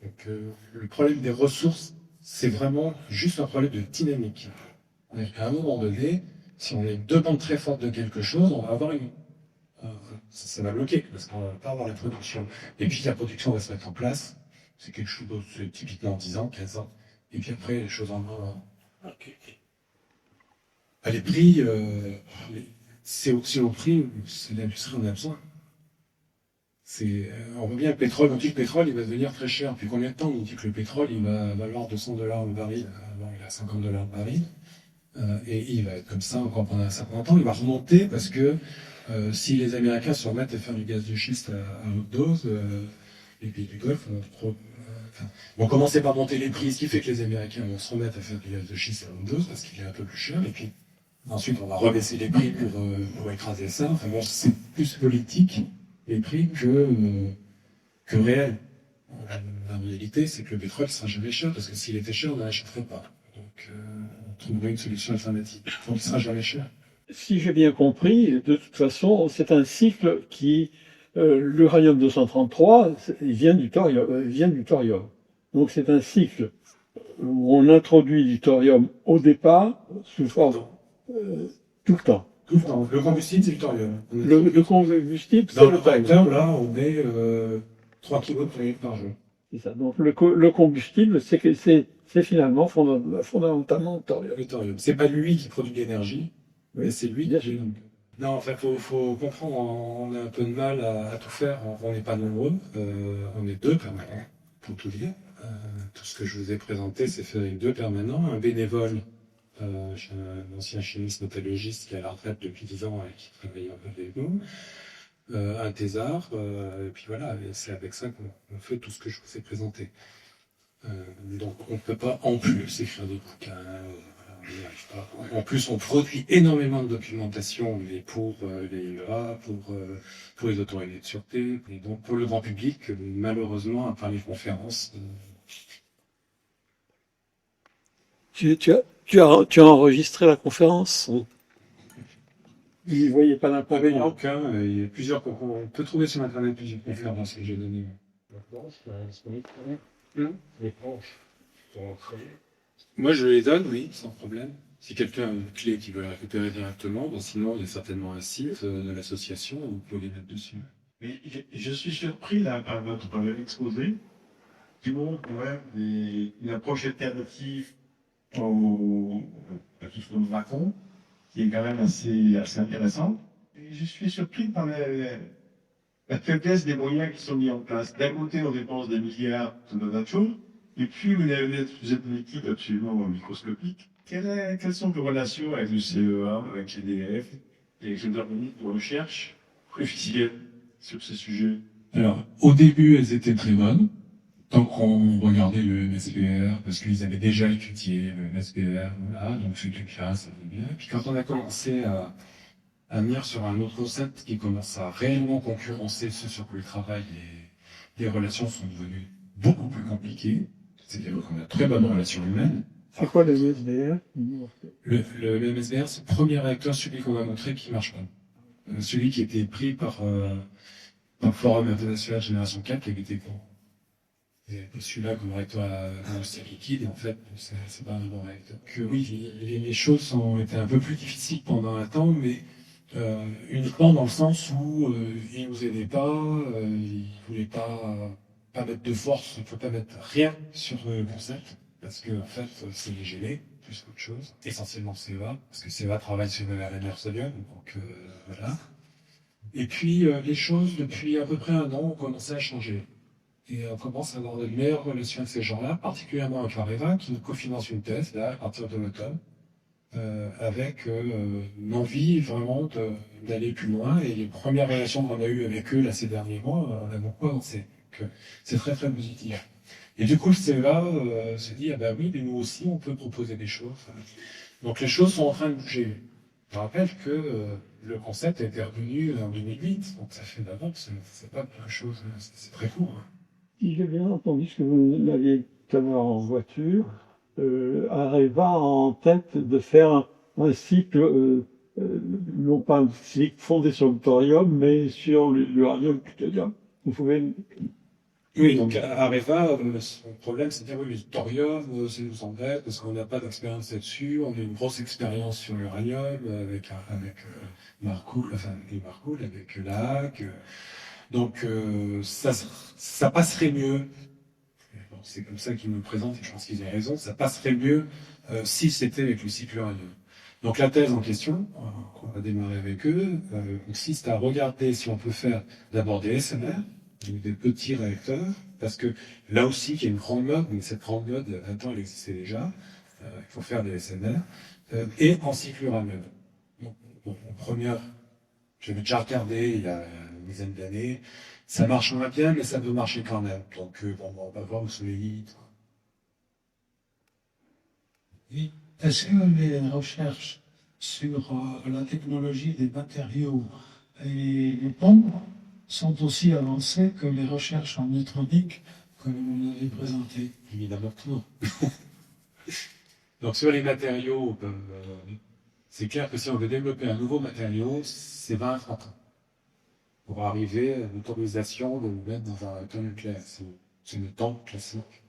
Donc le problème des ressources, c'est vraiment juste un problème de dynamique. À un moment donné, si on a une demande très forte de quelque chose, on va avoir ça va bloquer, parce qu'on va pas avoir la production. Et puis la production va se mettre en place, c'est quelque chose c'est typiquement 10 ans, 15 ans. Et puis après, les choses en vont. Les prix, c'est aussi au prix où l'industrie en a besoin. On revient au pétrole, on dit que le pétrole il va devenir très cher. Depuis combien de temps on dit que le pétrole il va valoir $200 le baril, avant il a $50 le baril, et il va être comme ça encore pendant un certain temps. Il va remonter parce que si les Américains se remettent à faire du gaz de schiste à haute dose, les pays du Golfe vont commencer par monter les prix, ce qui fait que les Américains vont se remettre à faire du gaz de schiste à haute dose parce qu'il est un peu plus cher, et puis ensuite on va rebaisser les prix pour écraser ça. Enfin bon, c'est plus politique les prix que réel. La réalité, c'est que le pétrole ne sera jamais cher, parce que s'il était cher, on n'en achèterait pas. Donc, on trouverait une solution alternative. Donc, il ne sera jamais cher. Si j'ai bien compris, de toute façon, c'est un cycle qui, l'uranium-233, il vient du thorium. Donc, c'est un cycle où on introduit du thorium au départ, sous forme, tout le temps. Tout le temps. Le combustible, c'est du thorium. Le combustible, c'est dans le le réacteur, là, on met 3 kg de thorium par jour. C'est ça. Donc, le combustible, c'est finalement fondamentalement le thorium. Le thorium. C'est pas lui qui produit l'énergie, mais c'est lui qui. Non, enfin, faut comprendre, on a un peu de mal à tout faire. On n'est pas nombreux, on est 2 permanents, pour tout dire. Tout ce que je vous ai présenté, c'est fait avec 2 permanents, un bénévole. J'ai un ancien chimiste métallurgiste qui est à la retraite depuis 10 ans et qui travaille un peu avec nous, un thésard, et puis voilà, et c'est avec ça qu'on fait tout ce que je vous ai présenté. Donc on ne peut pas en plus écrire des bouquins, voilà, on n'y arrive pas. En plus on produit énormément de documentation, mais pour les IEA, pour les autorités de sûreté, et donc pour le grand public, malheureusement, à part les conférences. Tu as enregistré la conférence? Vous ne voyez pas d'inconvénient? Aucun. Il y a plusieurs. On peut trouver sur Internet plusieurs conférences que j'ai données. Moi, je les donne, oui, sans problème. Si quelqu'un a une clé qui veut la récupérer directement, bon, sinon, il y a certainement un site de l'association où vous pouvez les mettre dessus. Mais je suis surpris là, par votre exposé, qui montre quand même une approche alternative à tout ce que nous raconte, qui est quand même assez intéressante. Et je suis surpris par la faiblesse des moyens qui sont mis en place. D'un côté, on dépense des milliards sur de tas de choses, Et puis, vous êtes une équipe absolument microscopique. Quelles sont vos relations avec le CEA, avec l'EDF et les organismes de recherche officiels sur ces sujets? Alors, au début, elles étaient très bonnes, tant qu'on regardait le MSBR, parce qu'ils avaient déjà étudié le MSBR, voilà, donc c'était classe, ça allait bien. Puis quand on a commencé à venir sur un autre concept qui commence à réellement concurrencer ce sur quoi le travail, les relations sont devenues beaucoup plus compliquées. C'est-à-dire qu'on a de très bonnes relations humaines. C'est quoi le MSBR? Le MSBR, c'est le premier réacteur, celui qu'on a montré qui marche pas. Celui qui était pris par le Forum international Génération 4, qui avait été celui-là comme réacteur à industrie liquide, et en fait, c'est pas un bon réacteur. Que oui, les choses ont été un peu plus difficiles pendant un temps, mais uniquement dans le sens où ils nous aidaient pas, ils voulaient pas mettre de force, il faut pas mettre rien sur le concept, parce que en fait, c'est les gelés, plus qu'autre chose. Essentiellement CEA, parce que CEA travaille sur le RNR sodium, donc voilà. Et puis, les choses, depuis à peu près un an, ont commencé à changer. Et on commence à avoir de meilleures relations avec ces gens-là, particulièrement avec Areva, qui nous cofinance une thèse, là, à partir de l'automne, avec une envie vraiment d'aller plus loin. Et les premières relations qu'on a eues avec eux, là, ces derniers mois, on a beaucoup avancé. Donc, c'est très, très positif. Et du coup, le CEA se dit, ah ben oui, mais nous aussi, on peut proposer des choses. Donc, les choses sont en train de bouger. Je rappelle que le concept a été revenu en 2008, donc ça fait d'avant, c'est pas quelque chose, c'est très court. Si j'ai bien entendu ce que vous l'aviez tout à l'heure en voiture, Areva a en tête de faire un cycle, non pas un cycle fondé sur le thorium, mais sur l'uranium plutonium. Vous pouvez... Oui, donc Areva, son problème, c'est de dire oui, mais le thorium, ça nous embête parce qu'on n'a pas d'expérience là-dessus. On a une grosse expérience sur l'uranium avec Marcoule, avec LAC. Donc ça passerait mieux. Bon, c'est comme ça qu'ils nous présentent et je pense qu'ils ont raison. Ça passerait mieux si c'était avec le cycle uranium. Donc la thèse en question, qu'on va démarrer avec eux, consiste à regarder si on peut faire d'abord des SMR, des petits réacteurs, parce que là aussi, il y a une grande mode, mais cette grande mode, il y a 20 ans, elle existait déjà. Il faut faire des SMR, et en cycle uranium. Donc, en première, j'avais déjà regardé il y a une dizaine d'années, ça marche moins bien, mais ça peut marcher quand même. Donc, bon, on va voir où se les Oui. Est-ce que les recherches sur la technologie des matériaux et les pompes sont aussi avancées que les recherches en neutronique que vous avez présentées? Évidemment que non. Donc sur les matériaux, c'est clair que si on veut développer un nouveau matériau, c'est 20 à 30 ans. Pour arriver à l'autorisation de le mettre dans un réacteur nucléaire. C'est le temps classique.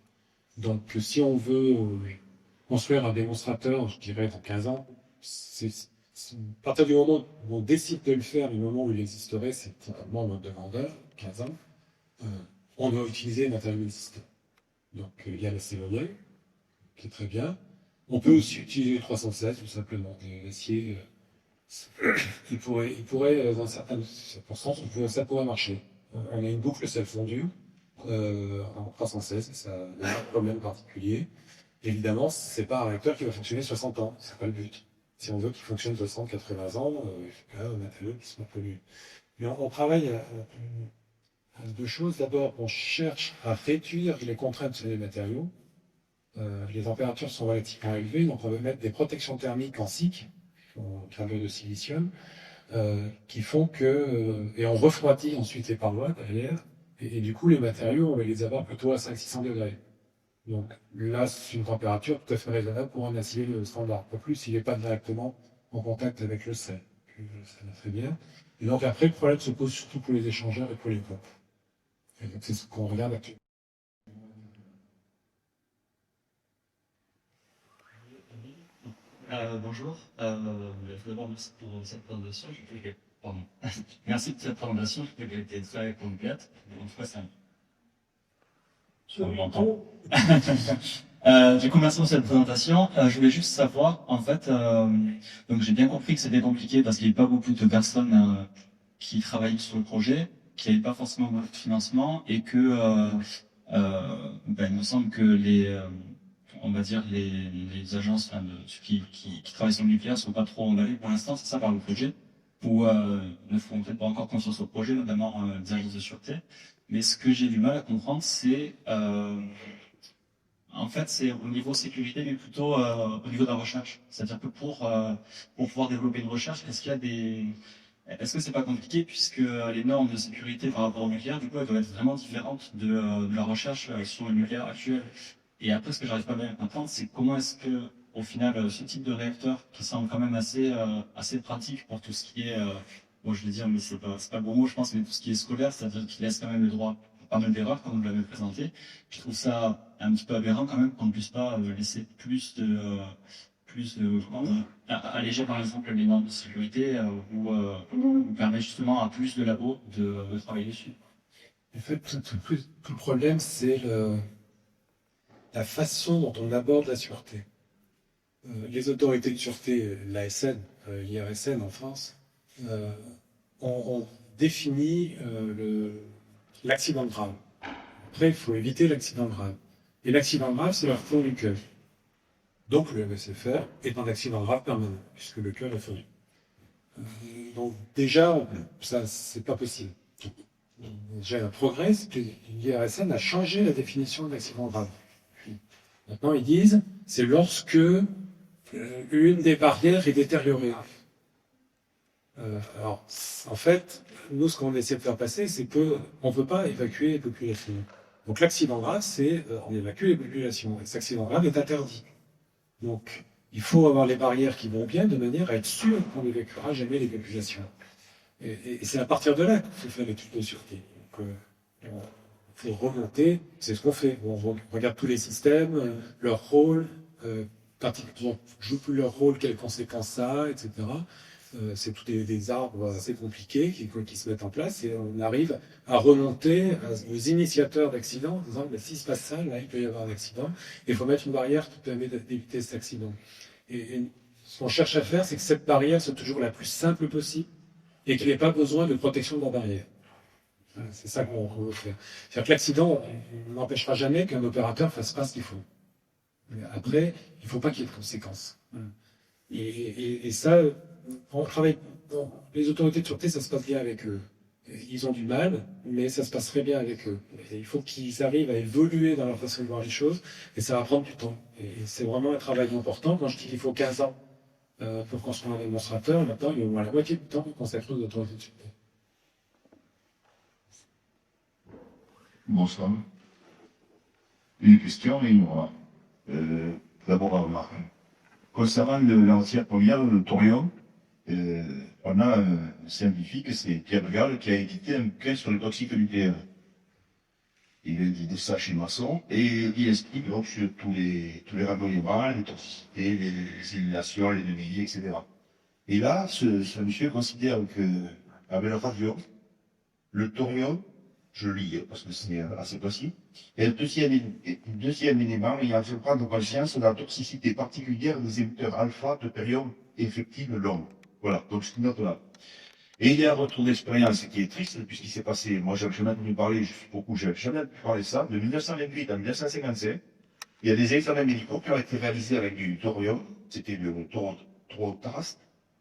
Donc si on veut construire un démonstrateur, je dirais dans 15 ans, à partir du moment où on décide de le faire, du moment où il existerait, c'est typiquement notre demandeur, 15 ans, on doit utiliser les matériaux existants. Donc il y a l'acier, qui est très bien. On peut aussi utiliser le 316, tout simplement, l'acier. Il pourrait, dans certaines circonstances, ça pourrait marcher. On a une boucle sel fondu en 316, ça n'a pas de problème particulier. Évidemment, c'est pas un réacteur qui va fonctionner 60 ans, c'est pas le but. Si on veut qu'il fonctionne 60, 80 ans, il faut quand même un matériau qui soit connu. Mais on travaille à deux choses. D'abord, on cherche à réduire les contraintes sur les matériaux. Les températures sont relativement élevées, donc on veut mettre des protections thermiques en SiC, en carbure de silicium, qui font que... et on refroidit ensuite les parois derrière, et du coup les matériaux, on va les avoir plutôt à 500-600 degrés. Donc là, c'est une température tout à fait raisonnable pour un acier standard. En plus, il n'est pas directement en contact avec le sel. Ça va très bien. Et donc après, le problème se pose surtout pour les échangeurs et pour les pompes. Et donc c'est ce qu'on regarde actuellement. Bonjour. D'abord, merci pour cette présentation. Pardon. Merci de cette présentation. Je trouve qu'elle était très complète. Donc, très simple. On m'entend. Du coup, merci pour cette présentation. Je voulais juste savoir, en fait, donc j'ai bien compris que c'était compliqué parce qu'il n'y avait pas beaucoup de personnes qui travaillaient sur le projet, qu'il n'y avait pas forcément beaucoup de financement et que il me semble que on va dire les agences ceux qui travaillent sur le nucléaire sont pas trop emballés pour l'instant, c'est ça par le projet, ou ne font peut-être pas encore confiance au projet, notamment des agences de sûreté. Mais ce que j'ai du mal à comprendre, c'est en fait, c'est au niveau sécurité, mais plutôt au niveau de la recherche. C'est-à-dire que pour pouvoir développer une recherche, est-ce que c'est pas compliqué puisque les normes de sécurité par rapport au nucléaire, du coup, elles doivent être vraiment différentes de la recherche sur le nucléaire actuel. Et après, ce que j'arrive pas bien à comprendre, c'est comment est-ce que, au final, ce type de réacteur, qui semble quand même assez pratique pour tout ce qui est, bon, je vais dire, mais c'est pas le bon mot, je pense, mais tout ce qui est scolaire, c'est-à-dire qu'il laisse quand même le droit à pas mal d'erreurs, comme vous l'avez présenté. Je trouve ça un petit peu aberrant quand même qu'on ne puisse pas laisser comment dire, alléger par exemple les normes de sécurité ou permettre justement à plus de labos de travailler dessus. En fait, tout le problème, c'est la façon dont on aborde la sûreté. Les autorités de sûreté, l'ASN, l'IRSN en France, ont défini l'accident grave. Après, il faut éviter l'accident grave. Et l'accident grave, c'est la fonte du cœur. Donc le MSFR est un accident grave permanent, puisque le cœur est fondu. Donc déjà, ça, c'est pas possible. Déjà, un progrès, c'est que l'IRSN a changé la définition de l'accident grave. Maintenant, ils disent, c'est lorsque une des barrières est détériorée. Alors, en fait, nous, ce qu'on essaie de faire passer, c'est qu'on ne peut pas évacuer les populations. Donc l'accident grave, c'est on évacue les populations. Et cet accident grave est interdit. Donc, il faut avoir les barrières qui vont bien de manière à être sûr qu'on n'évacuera jamais les populations. Et c'est à partir de là qu'il faut faire l'étude de sûreté. Donc, il faut remonter, c'est ce qu'on fait. On regarde tous les systèmes, leur rôle, quand ils ne jouent plus leur rôle, quelles conséquences ça a, etc. C'est tous des arbres assez compliqués qui se mettent en place et on arrive à remonter aux initiateurs d'accidents en disant s'il se passe ça, là il peut y avoir un accident et il faut mettre une barrière qui permet d'éviter cet accident. Et ce qu'on cherche à faire, c'est que cette barrière soit toujours la plus simple possible et qu'il n'ait pas besoin de protection de la barrière. C'est ça qu'on veut faire. C'est-à-dire que l'accident n'empêchera jamais qu'un opérateur fasse pas ce qu'il faut. Mais après, il ne faut pas qu'il y ait de conséquences. Et ça, on travaille. Bon, les autorités de sûreté, ça se passe bien avec eux. Ils ont du mal, mais ça se passe très bien avec eux. Et il faut qu'ils arrivent à évoluer dans leur façon de voir les choses, et ça va prendre du temps. Et c'est vraiment un travail important. Quand je dis qu'il faut 15 ans pour construire un démonstrateur, maintenant, il y a au moins la moitié du temps consacré aux autorités de sûreté. Bonsoir. Une question et une remarque. D'abord, la remarque. Concernant l'ancienne première, le thorium, on a un scientifique, c'est Pierre Gall, qui a édité un bouquin sur le toxique nucléaire. Il a édité ça chez Masson, et il explique donc sur tous les règlements, les toxicités, les éliminations, les demi etc. Et là, ce monsieur considère que, avec le radium, le thorium, je lis parce que c'est assez précis, et le deuxième élément, il a fait prendre conscience de la toxicité particulière des émetteurs alpha de période effective longue. Voilà, donc c'est une note là. Et il y a un retour d'expérience qui est triste, puisqu'il s'est passé, moi j'ai jamais entendu parler, j'ai jamais pu parler de ça, de 1928 à 1955, il y a des examens médicaux qui ont été réalisés avec du thorium, c'était le thorium,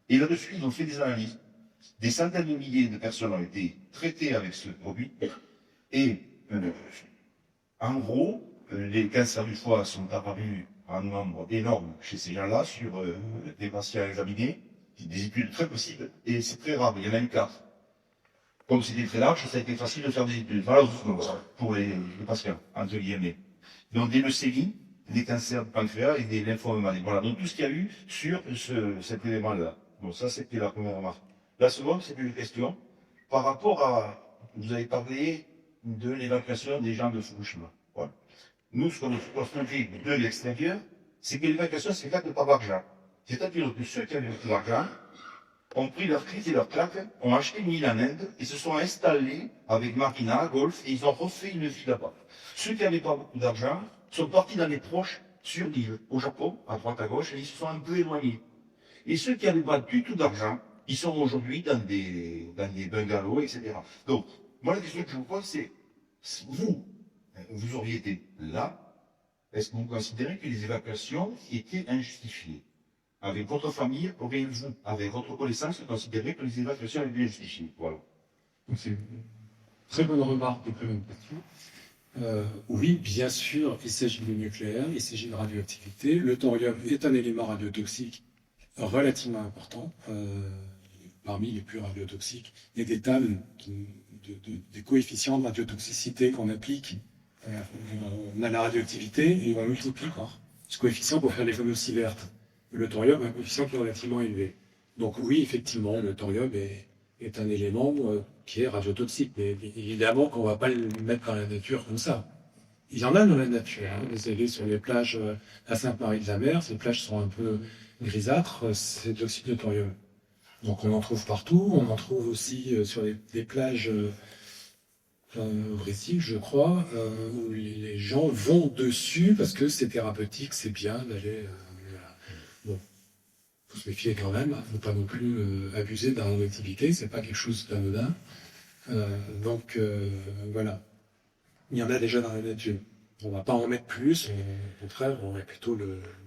et là-dessus ils ont fait des analyses. Des centaines de milliers de personnes ont été traitées avec ce produit, et en gros, les cancers du foie sont apparus en nombre énorme chez ces gens-là, sur des patients examinés, des études très possibles, et c'est très rare, il y en a une carte. Comme c'était très large, ça a été facile de faire des études, voilà, pour les patients, entre guillemets. Donc des leucémies, des cancers de pancréas et des lymphomes malignants. Voilà, donc tout ce qu'il y a eu sur cet élément-là. Bon, ça c'était la première remarque. La seconde, c'est une question. Par rapport à, vous avez parlé de l'évacuation des gens de Fukushima. Voilà. Nous, ce qu'on fait de l'extérieur, c'est que l'évacuation, c'est faite par l'argent. C'est-à-dire que ceux qui avaient de l'argent ont pris leur crise et leur claque, ont acheté une île en Inde, et se sont installés avec Marina, Golf, et ils ont refait une vie là-bas. Ceux qui n'avaient pas beaucoup d'argent sont partis dans les proches sur l'île, au Japon, à droite à gauche, et ils se sont un peu éloignés. Et ceux qui n'avaient pas du tout d'argent, ils sont aujourd'hui dans des bungalows, etc. Donc, moi, la question que je vous pose, c'est, vous, vous auriez été là, est-ce que vous considérez que les évacuations étaient injustifiées? Avec votre famille, ou bien vous, avec votre connaissance, vous considérez que les évacuations étaient injustifiées? Voilà. C'est une très bonne remarque et très bonne question. Oui, bien sûr, il s'agit de nucléaire, il s'agit de radioactivité. Le thorium est un élément radiotoxique relativement important, parmi les plus radiotoxiques. Il y a des tables, des coefficients de radiotoxicité qu'on applique. On a la radioactivité et on multiplie par ce coefficient pour faire les fameux sieverts. Le thorium a un coefficient qui est relativement élevé. Donc oui, effectivement, le thorium est un élément qui est radiotoxique, mais évidemment qu'on ne va pas le mettre dans la nature comme ça. Il y en a dans la nature. Hein. Vous allez sur les plages à Sainte-Marie-de-la-Mer, ces plages sont un peu grisâtres, c'est de l'oxyde de thorium. Donc on en trouve partout, on en trouve aussi sur des plages au Brésil, je crois, où les gens vont dessus parce que c'est thérapeutique, c'est bien d'aller... voilà. Bon, faut se méfier quand même, faut pas non plus abuser de la radioactivité, c'est pas quelque chose d'anodin. Donc voilà, il y en a déjà dans la nature. On va pas en mettre plus, au contraire, on va plutôt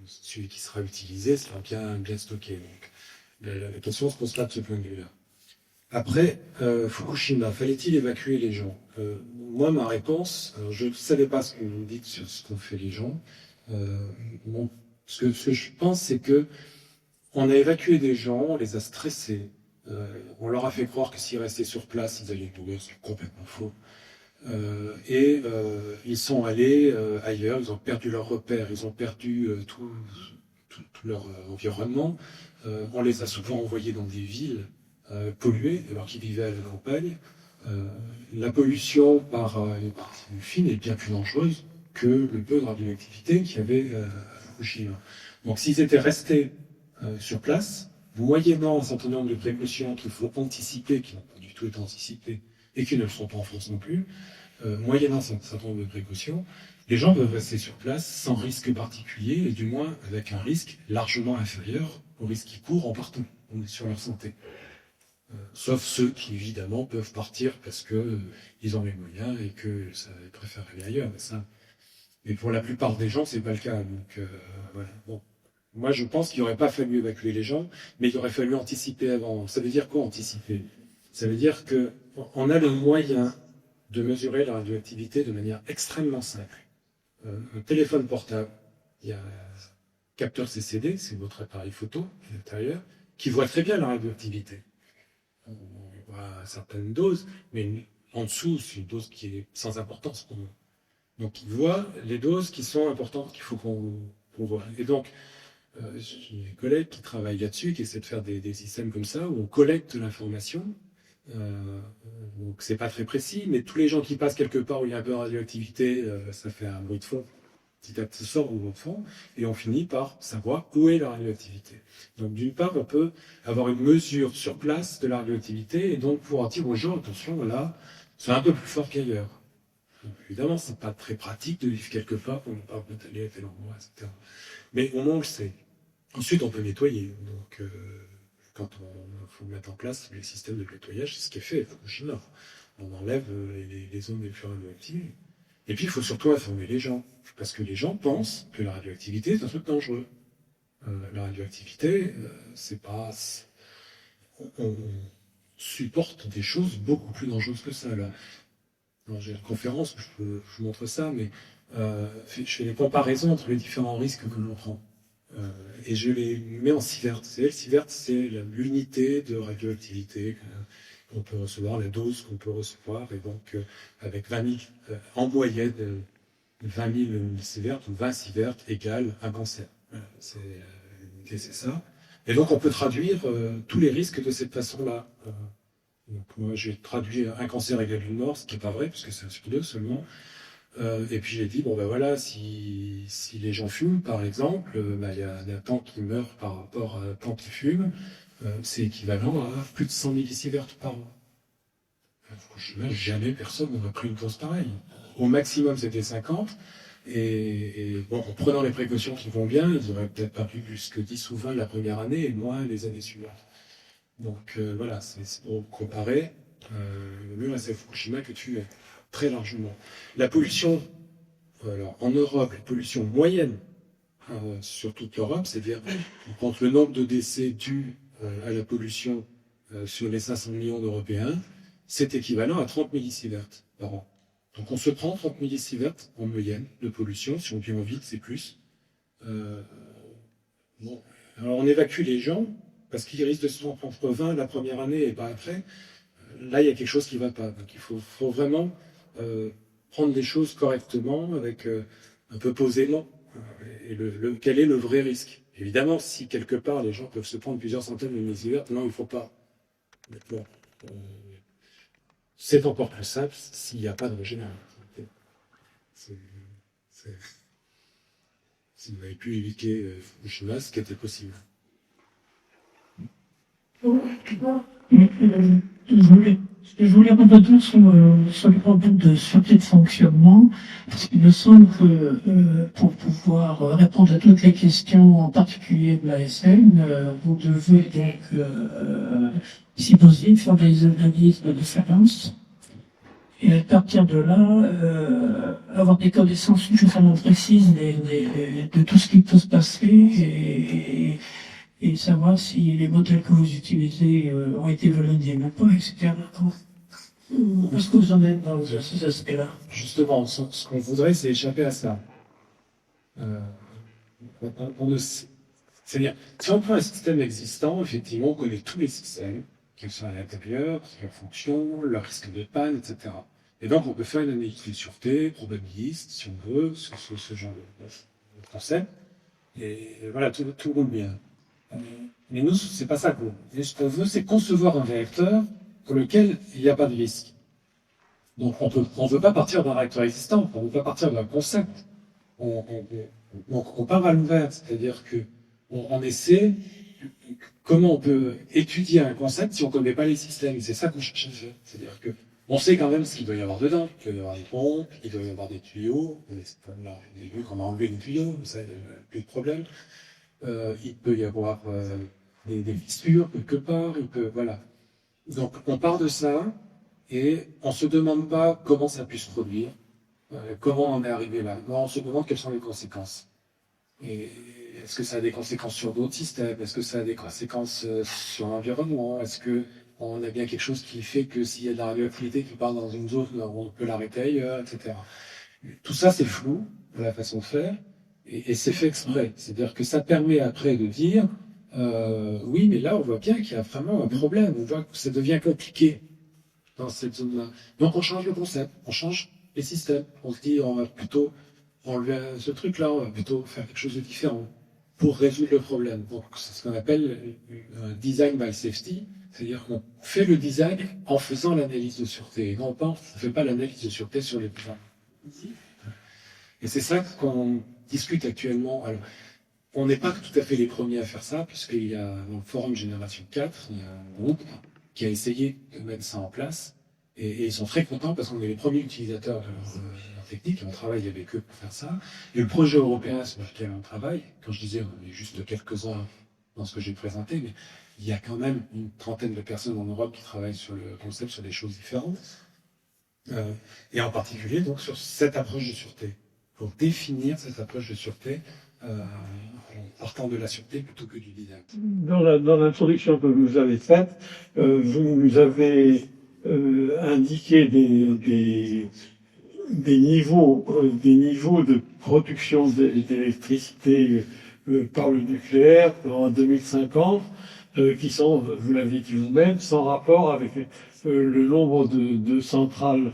celui qui sera utilisé sera bien stocké. Donc la question se pose pas de ce point de vue-là. Après, Fukushima, fallait-il évacuer les gens? Moi, ma réponse, alors je ne savais pas ce que vous dites sur ce qu'ont fait les gens. Ce que je pense, c'est que on a évacué des gens, on les a stressés, on leur a fait croire que s'ils restaient sur place, ils allaient mourir, c'est complètement faux. Ils sont allés ailleurs, ils ont perdu leurs repères, ils ont perdu tout leur environnement. On les a souvent envoyés dans des villes polluées, alors qu'ils vivaient à la campagne. La pollution par les particules fines est bien plus dangereuse que le peu de radioactivité qu'il y avait à Fukushima. Donc s'ils étaient restés sur place, moyennant un certain nombre de précautions qu'il faut anticiper, qui n'ont pas du tout été anticipées, et qui ne le sont pas en France non plus, moyennant un certain nombre de précautions, les gens peuvent rester sur place sans risque particulier, et du moins avec un risque largement inférieur au risque qu'ils courent en partant sur leur santé. Sauf ceux qui, évidemment, peuvent partir parce que ils ont les moyens et qu'ils préfèrent aller ailleurs. Mais pour la plupart des gens, c'est pas le cas. Donc, voilà. Bon. Moi, je pense qu'il n'aurait pas fallu évacuer les gens, mais il aurait fallu anticiper avant. Ça veut dire quoi, anticiper? Ça veut dire qu'on a le moyen de mesurer la radioactivité de manière extrêmement simple. Un téléphone portable, il y a un capteur CCD, c'est votre appareil photo à l'intérieur, qui voit très bien la radioactivité. On voit certaines doses, mais en dessous, c'est une dose qui est sans importance pour nous. Donc, il voit les doses qui sont importantes qu'il faut qu'on voit. Et donc, j'ai des collègues qui travaillent là-dessus, qui essaient de faire des systèmes comme ça, où on collecte l'information. Donc c'est pas très précis, mais tous les gens qui passent quelque part où il y a un peu de radioactivité, ça fait un bruit de fond, petit à petit sort au bruit de fond, et on finit par savoir où est la radioactivité. Donc d'une part, on peut avoir une mesure sur place de la radioactivité, et donc pouvoir dire aux gens, attention, là, c'est un peu plus fort qu'ailleurs. Donc, évidemment, c'est pas très pratique de vivre quelque part, on ne peut pas aller à tel endroit, etc. Mais au moins on le sait. Ensuite, on peut nettoyer. Donc quand on faut mettre en place les systèmes de nettoyage, c'est ce qui est fait à Fukushima. On enlève les zones les plus radioactives. Et puis, il faut surtout informer les gens. Parce que les gens pensent que la radioactivité est un truc dangereux. La radioactivité, c'est pas... On supporte des choses beaucoup plus dangereuses que ça. Là. Alors, j'ai une conférence où je vous montre ça, mais je fais des comparaisons entre les différents risques que l'on prend. Et je les mets en sievert. Le sievert, c'est l'unité de radioactivité qu'on peut recevoir, la dose qu'on peut recevoir. Et donc, avec 20 000, en moyenne, 20 000 sieverts ou 20 sieverts égale un cancer. Voilà, l'unité, c'est ça. Et donc, on peut traduire tous les risques de cette façon-là. Donc, moi, j'ai traduit un cancer égale une mort, ce qui n'est pas vrai, puisque c'est 1 sur 2 seulement. Et puis j'ai dit, bon ben voilà, si les gens fument, par exemple, il y a un temps qui meurt par rapport à un temps qui fume, c'est équivalent à plus de 100 millisieverts par an. Franchement, jamais personne n'aurait pris une dose pareille. Au maximum, c'était 50, et bon, en prenant les précautions qui vont bien, ils auraient peut-être pas pris plus que 10 ou 20 la première année, et moins les années suivantes. Donc voilà, c'est pour comparer, le mieux reste à Fukushima que tu es. Très largement. La pollution alors, en Europe, la pollution moyenne sur toute l'Europe, c'est-à-dire on compte le nombre de décès dus à la pollution sur les 500 millions d'Européens, c'est équivalent à 30 millisieverts par an. Donc on se prend 30 millisieverts en moyenne de pollution, si on vit en ville, c'est plus. Bon. Alors on évacue les gens, parce qu'ils risquent de se prendre entre 20 la première année et pas après. Là, il y a quelque chose qui ne va pas. Donc il faut vraiment prendre les choses correctement, avec un peu posément. Et quel est le vrai risque? Évidemment, si quelque part les gens peuvent se prendre plusieurs centaines de millisieverts, non, il ne faut pas. Bon, c'est encore plus simple s'il n'y a pas de régénération. Si vous avez pu éviter Fukushima, ce qui était possible. Je voulais revenir sur les problèmes de sûreté de fonctionnement, parce qu'il me semble que pour pouvoir répondre à toutes les questions, en particulier de l'ASN, vous devez donc, si possible, faire des analyses de différence, et à partir de là, avoir des connaissances suffisamment précises de tout ce qui peut se passer, et savoir si les modèles que vous utilisez ont été validés ou pas, etc. Est-ce que vous en êtes dans ces aspects-là? Justement, ce qu'on voudrait, c'est échapper à ça. C'est-à-dire, si on prend un système existant, effectivement, on connaît tous les systèmes, quels sont à l'intérieur, leurs fonctions, leurs risques de panne, etc. Et donc, on peut faire une analyse de sûreté, probabiliste, si on veut, sur ce genre de concept. Et voilà, tout roule bien. Mais nous, c'est pas ça qu'on veut. Ce qu'on veut, c'est concevoir un réacteur pour lequel il n'y a pas de risque. Donc, on ne veut pas partir d'un réacteur existant, on ne veut pas partir d'un concept. On part à l'ouvert, c'est-à-dire que on essaie comment on peut étudier un concept si on ne connaît pas les systèmes. C'est ça qu'on cherche à faire. C'est-à-dire que on sait quand même ce qu'il doit y avoir dedans. Il doit y avoir des pompes, il doit y avoir des tuyaux. Là, on a vu qu'on a enlevé les tuyaux, ça, plus de problème. Il peut y avoir des fissures quelque part, voilà. Donc on part de ça et on se demande pas comment ça puisse se produire, comment on en est arrivé là. Non, on se demande quelles sont les conséquences. Et est-ce que ça a des conséquences sur d'autres systèmes? Est-ce que ça a des conséquences sur l'environnement? Est-ce que on a bien quelque chose qui fait que s'il y a de la radioactivité qui part dans une zone, on peut l'arrêter ailleurs, etc. Tout ça c'est flou de la façon de faire. Et c'est fait exprès. C'est-à-dire que ça permet après de dire oui, mais là, on voit bien qu'il y a vraiment un problème. On voit que ça devient compliqué dans cette zone-là. Donc, on change le concept, on change les systèmes. On se dit, on va plutôt enlever ce truc-là, on va plutôt faire quelque chose de différent pour résoudre le problème. Donc, c'est ce qu'on appelle un design by safety. C'est-à-dire qu'on fait le design en faisant l'analyse de sûreté. Et non pas, on ne fait pas l'analyse de sûreté sur les besoins. Et c'est ça qu'on discute actuellement. Alors, on n'est pas tout à fait les premiers à faire ça, puisqu'il y a dans le forum Génération 4, il y a un groupe qui a essayé de mettre ça en place, et ils sont très contents parce qu'on est les premiers utilisateurs de leur technique, et on travaille avec eux pour faire ça. Et le projet européen sur lequel on travaille, quand je disais on est juste quelques-uns dans ce que j'ai présenté, mais il y a quand même une trentaine de personnes en Europe qui travaillent sur le concept, sur des choses différentes, et en particulier donc sur cette approche de sûreté. Pour définir cette approche de sûreté en partant de la sûreté plutôt que du design. Dans l'introduction que vous avez faite, vous nous avez indiqué des niveaux de production d'électricité par le nucléaire en 2050 qui sont, vous l'avez dit vous-même, sans rapport avec le nombre de centrales.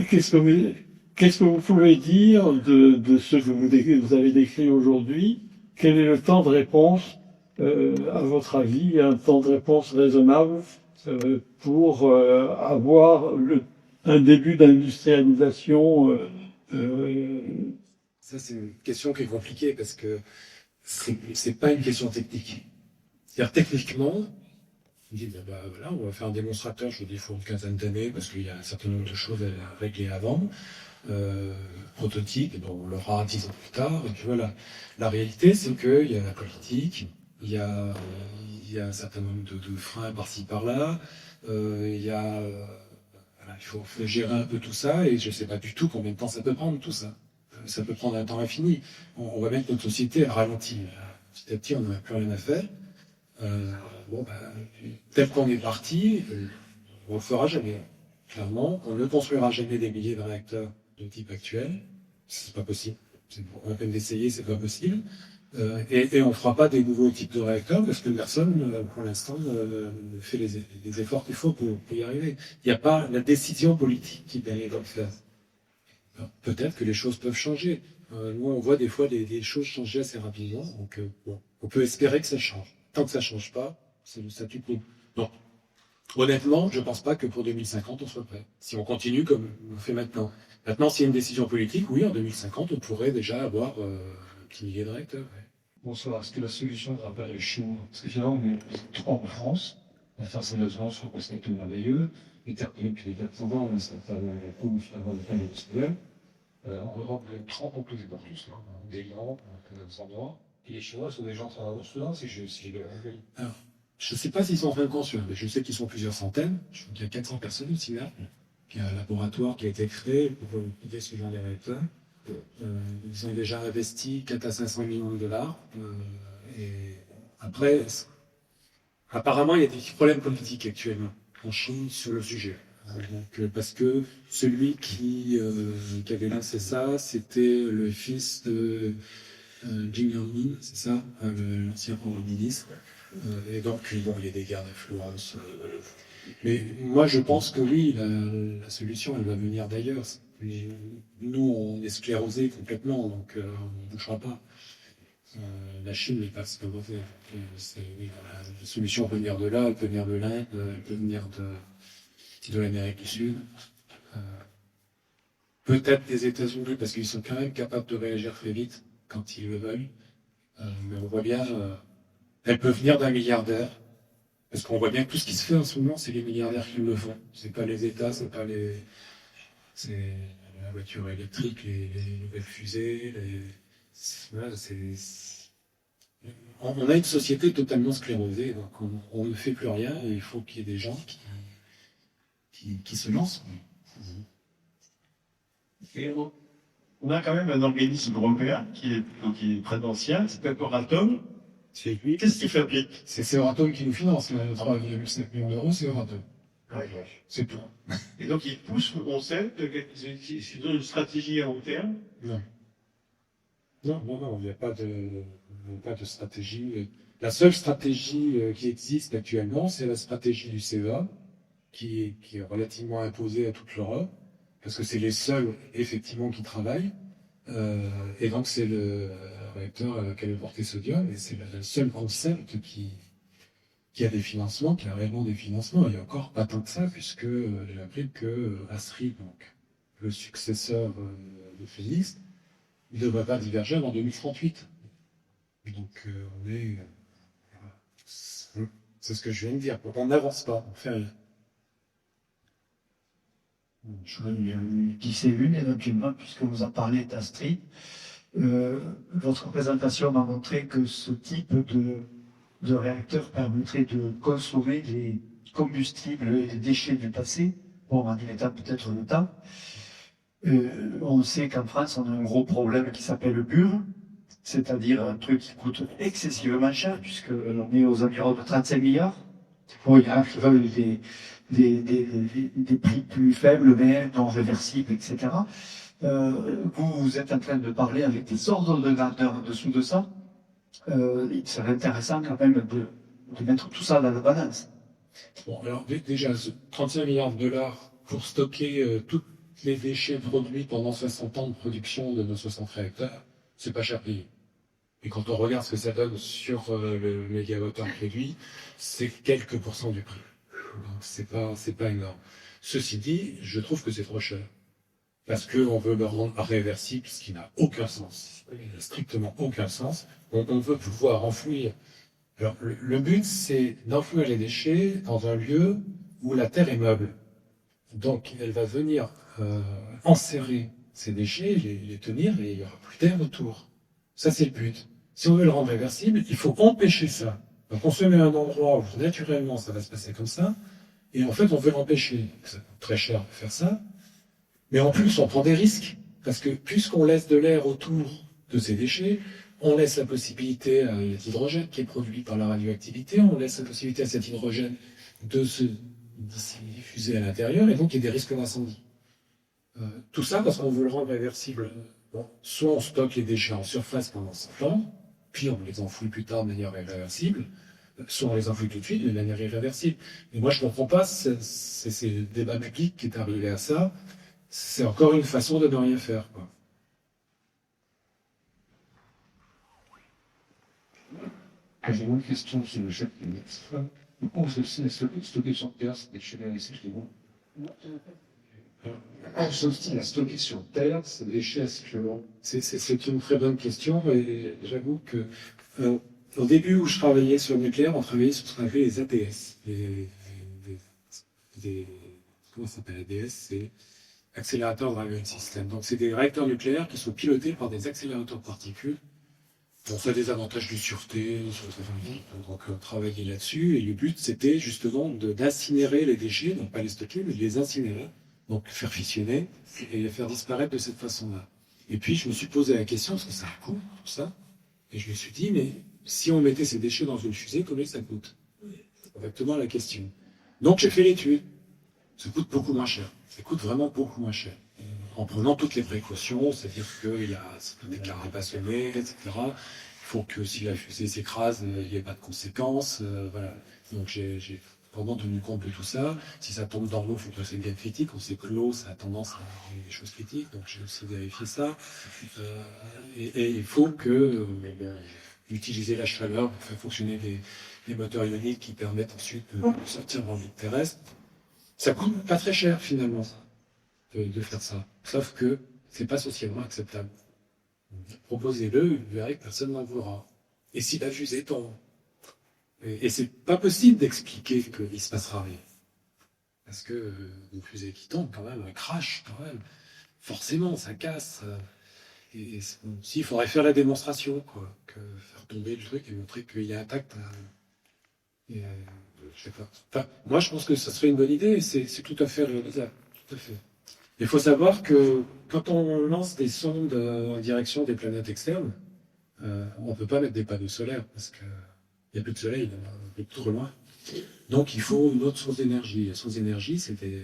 Qu'est-ce que vous pouvez dire de ce que vous avez décrit aujourd'hui? Quel est le temps de réponse, à votre avis, un temps de réponse raisonnable pour avoir un début d'industrialisation Ça, c'est une question qui est compliquée parce que c'est pas une question technique. C'est-à-dire, techniquement, on dit, bah, voilà, on va faire un démonstrateur, je vous dis, il faut une quinzaine d'années parce qu'il y a un certain nombre de choses à régler avant. Prototype, bon, on l'aura 10 ans plus tard, et puis voilà. La réalité, c'est qu'il y a la politique, il y a un certain nombre de freins par-ci par-là, il y a voilà, faut gérer un peu tout ça, et je sais pas du tout combien de temps ça peut prendre, tout ça. Ça peut prendre un temps infini. On voit bien que notre société a ralenti. Petit à petit, on n'a plus rien à faire. Tel qu'on est parti, on le fera jamais. Clairement, on ne construira jamais des milliers de réacteurs de type actuel. C'est pas possible. C'est à peine d'essayer, c'est pas possible. Et on fera pas des nouveaux types de réacteurs parce que personne, pour l'instant, ne fait les efforts qu'il faut pour y arriver. Il n'y a pas la décision politique qui permet de le faire. Alors, peut-être que les choses peuvent changer. Nous, on voit des fois des choses changer assez rapidement. Donc, on peut espérer que ça change. Tant que ça change pas, c'est le statu quo. Non. Honnêtement, je pense pas que pour 2050, on soit prêt. Si on continue comme on fait maintenant. Maintenant, s'il y a une décision politique, oui, en 2050, on pourrait déjà avoir un petit millier de réacteurs. Ouais. Bonsoir. Est-ce que la solution ne sera pas les chinois? Parce que finalement, on est trop en France. On va faire ses logements, je crois que c'est merveilleux. Les terres depuis les 400 ans, on s'est fait finalement de taille industrielle. En Europe, les 30 ont tous partout, des grands, des endroits. Et les Chinois sont des gens très conscients, si j'ai bien compris. Alors, je ne sais pas s'ils sont vraiment conscients, mais je sais qu'ils sont plusieurs centaines. Je crois qu'il y a 400 personnes ici, là. Puis il y a un laboratoire qui a été créé pour étudier ce genre de réacteurs. Ils ont déjà investi 4 à 500 millions de dollars. Et après, apparemment, il y a des petits problèmes politiques actuellement en Chine sur le sujet. Donc, parce que celui qui avait lancé ça, c'était le fils de Jin Yongmin, c'est ça, l'ancien premier ministre. Et donc, bon, il y a des guerres d'influence. Mais moi, je pense que oui, la solution, elle va venir d'ailleurs. Nous, on est sclérosés complètement, donc on ne bougera pas. La Chine n'est pas sclérosée. Oui, la solution peut venir de là, elle peut venir de l'Inde, elle peut venir de l'Amérique du Sud. Peut-être des États-Unis, parce qu'ils sont quand même capables de réagir très vite quand ils le veulent. Mais on voit bien, elle peut venir d'un milliardaire. Parce qu'on voit bien que tout ce qui se fait en ce moment, c'est les milliardaires qui le font. C'est pas les États, c'est la voiture électrique, les nouvelles fusées, on a une société totalement sclérosée, donc on ne fait plus rien, et il faut qu'il y ait des gens qui se lancent. Et on a quand même un organisme européen qui est très ancien, c'est Euratom. C'est lui. Qu'est-ce qu'il fabrique? C'est Euratom qui nous finance, 3,7 millions d'euros, c'est Euratom. C'est tout. Et donc ils poussent le concept, ils ont une stratégie à long terme. Non. Non, il n'y a pas de stratégie. La seule stratégie qui existe actuellement, c'est la stratégie du CEA, qui est relativement imposée à toute l'Europe, parce que c'est les seuls, effectivement, qui travaillent. Et donc, c'est le réacteur à quel portée sodium, et c'est le seul concept qui a des financements, qui a réellement des financements. Il n'y a encore pas tant que ça, puisque j'ai appris que Astrid, donc, le successeur de Phoenix, il ne devrait pas diverger avant 2038. Donc, c'est ce que je viens de dire. On n'avance pas, on fait rien. Je voudrais une glisser une éventuellement, puisque vous en parlez d'Astrid. Votre présentation m'a montré que ce type de réacteur permettrait de consommer les combustibles et les déchets du passé, bon, en état peut-être le temps. On sait qu'en France, on a un gros problème qui s'appelle le BUR, c'est-à-dire un truc qui coûte excessivement cher, puisqu'on est aux environs de 35 milliards. Bon, il y a qui veulent des prix plus faibles, mais non réversibles, etc. Vous êtes en train de parler avec des ordres de grandeur en dessous de ça. Il serait intéressant quand même de mettre tout ça dans la balance. Bon, alors déjà, 35 milliards de dollars pour stocker tous les déchets produits pendant 60 ans de production de nos 60 réacteurs, c'est pas cher payé. Et quand on regarde ce que ça donne sur le mégawattheure produit, c'est quelques pourcents du prix. Donc c'est pas énorme. Ceci dit, je trouve que c'est trop cher. Parce qu'on veut le rendre réversible, ce qui n'a aucun sens. Il n'a strictement aucun sens. On veut pouvoir enfouir. Alors, le but, c'est d'enfouir les déchets dans un lieu où la terre est meuble. Donc, elle va venir enserrer ces déchets, les tenir, et il n'y aura plus d'air autour. Ça, c'est le but. Si on veut le rendre réversible, il faut empêcher ça. Donc, on se met à un endroit où, naturellement, ça va se passer comme ça, Et en fait, on veut l'empêcher. Ça coûte très cher de faire ça. Mais en plus, on prend des risques. Parce que puisqu'on laisse de l'air autour de ces déchets, on laisse la possibilité à l'hydrogène qui est produit par la radioactivité, on laisse la possibilité à cet hydrogène de se diffuser à l'intérieur, et donc il y a des risques d'incendie. Tout ça parce qu'on veut le rendre réversible. Bon, soit on stocke les déchets en surface pendant 100 ans, puis on les enfouit plus tard de manière irréversible, soit on les enfouit tout de suite de manière irréversible. Mais moi je ne comprends pas, c'est le débat public qui est arrivé à ça. C'est encore une façon de ne rien faire, quoi. J'ai une question sur le chef de l'extrême. Pourquoi on se stocker sur Terre, c'est des déchets récyclés? On se stocker sur Terre, c'est des déchets recyclés. C'est une très bonne question, et j'avoue que au début où je travaillais sur le nucléaire, on travaillait sur ce qu'on appelait les ATS. Comment ça s'appelle ADS? C'est accélérateur driven system. Donc c'est des réacteurs nucléaires qui sont pilotés par des accélérateurs de particules. Bon, ça a des avantages de sûreté, donc on travaillait là-dessus, et le but c'était justement d'incinérer les déchets, donc pas les stocker, mais de les incinérer, donc faire fissionner et les faire disparaître de cette façon-là. Et puis je me suis posé la question, parce que ça coûte tout ça, et je me suis dit, mais si on mettait ces déchets dans une fusée, combien ça coûte? C'est exactement la question. Donc j'ai fait l'étude. Ça coûte beaucoup moins cher. Ça coûte vraiment beaucoup moins cher. En prenant toutes les précautions, c'est-à-dire qu'il y a des carrés bassonnés, etc. Il faut que si la fusée s'écrase, il n'y ait pas de conséquences. Voilà. Donc j'ai vraiment tenu compte de tout ça. Si ça tombe dans l'eau, il faut que c'est bien critique. On sait que l'eau, ça a tendance à avoir des choses critiques. Donc j'ai aussi vérifié ça. Et il faut que utiliser la chaleur pour faire fonctionner les moteurs ioniques qui permettent ensuite de sortir dans l'orbite terrestre. Ça coûte pas très cher finalement de faire ça. Sauf que c'est pas socialement acceptable. Proposez-le, vous verrez que personne n'en voudra. Et si la fusée tombe? Et c'est pas possible d'expliquer qu'il se passera rien. Parce que une fusée qui tombe quand même, un crash quand même, forcément ça casse. Et s'il faudrait faire la démonstration, quoi, que faire tomber le truc et montrer qu'il est intact. Je sais pas. Enfin, moi, je pense que ça serait une bonne idée. C'est tout à fait réalisable. Tout à fait. Il faut savoir que quand on lance des sondes en direction des planètes externes, on ne peut pas mettre des panneaux solaires parce qu'il n'y a plus de soleil, il est trop loin. Donc, il faut une autre source d'énergie. La source d'énergie, c'est des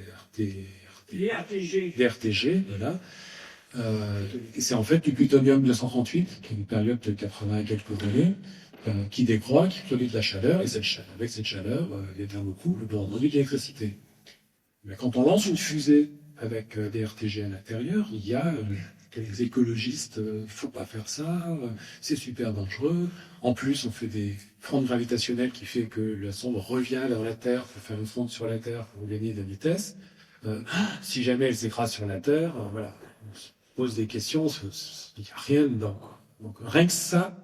RTG, voilà. C'est en fait du plutonium 238, qui est une période de 80 et quelques années. Qui décroît, qui produit de la chaleur, et avec cette chaleur, il y a bien beaucoup le produit de l'électricité. Mais quand on lance une fusée avec des RTG à l'intérieur, il y a les écologistes, il faut pas faire ça, c'est super dangereux. En plus, on fait des frondes gravitationnelles qui fait que la sonde revient vers la Terre pour faire une fronde sur la Terre pour gagner de la vitesse. Si jamais elle s'écrase sur la Terre, voilà, on se pose des questions, il n'y a rien dedans, quoi. Donc rien que ça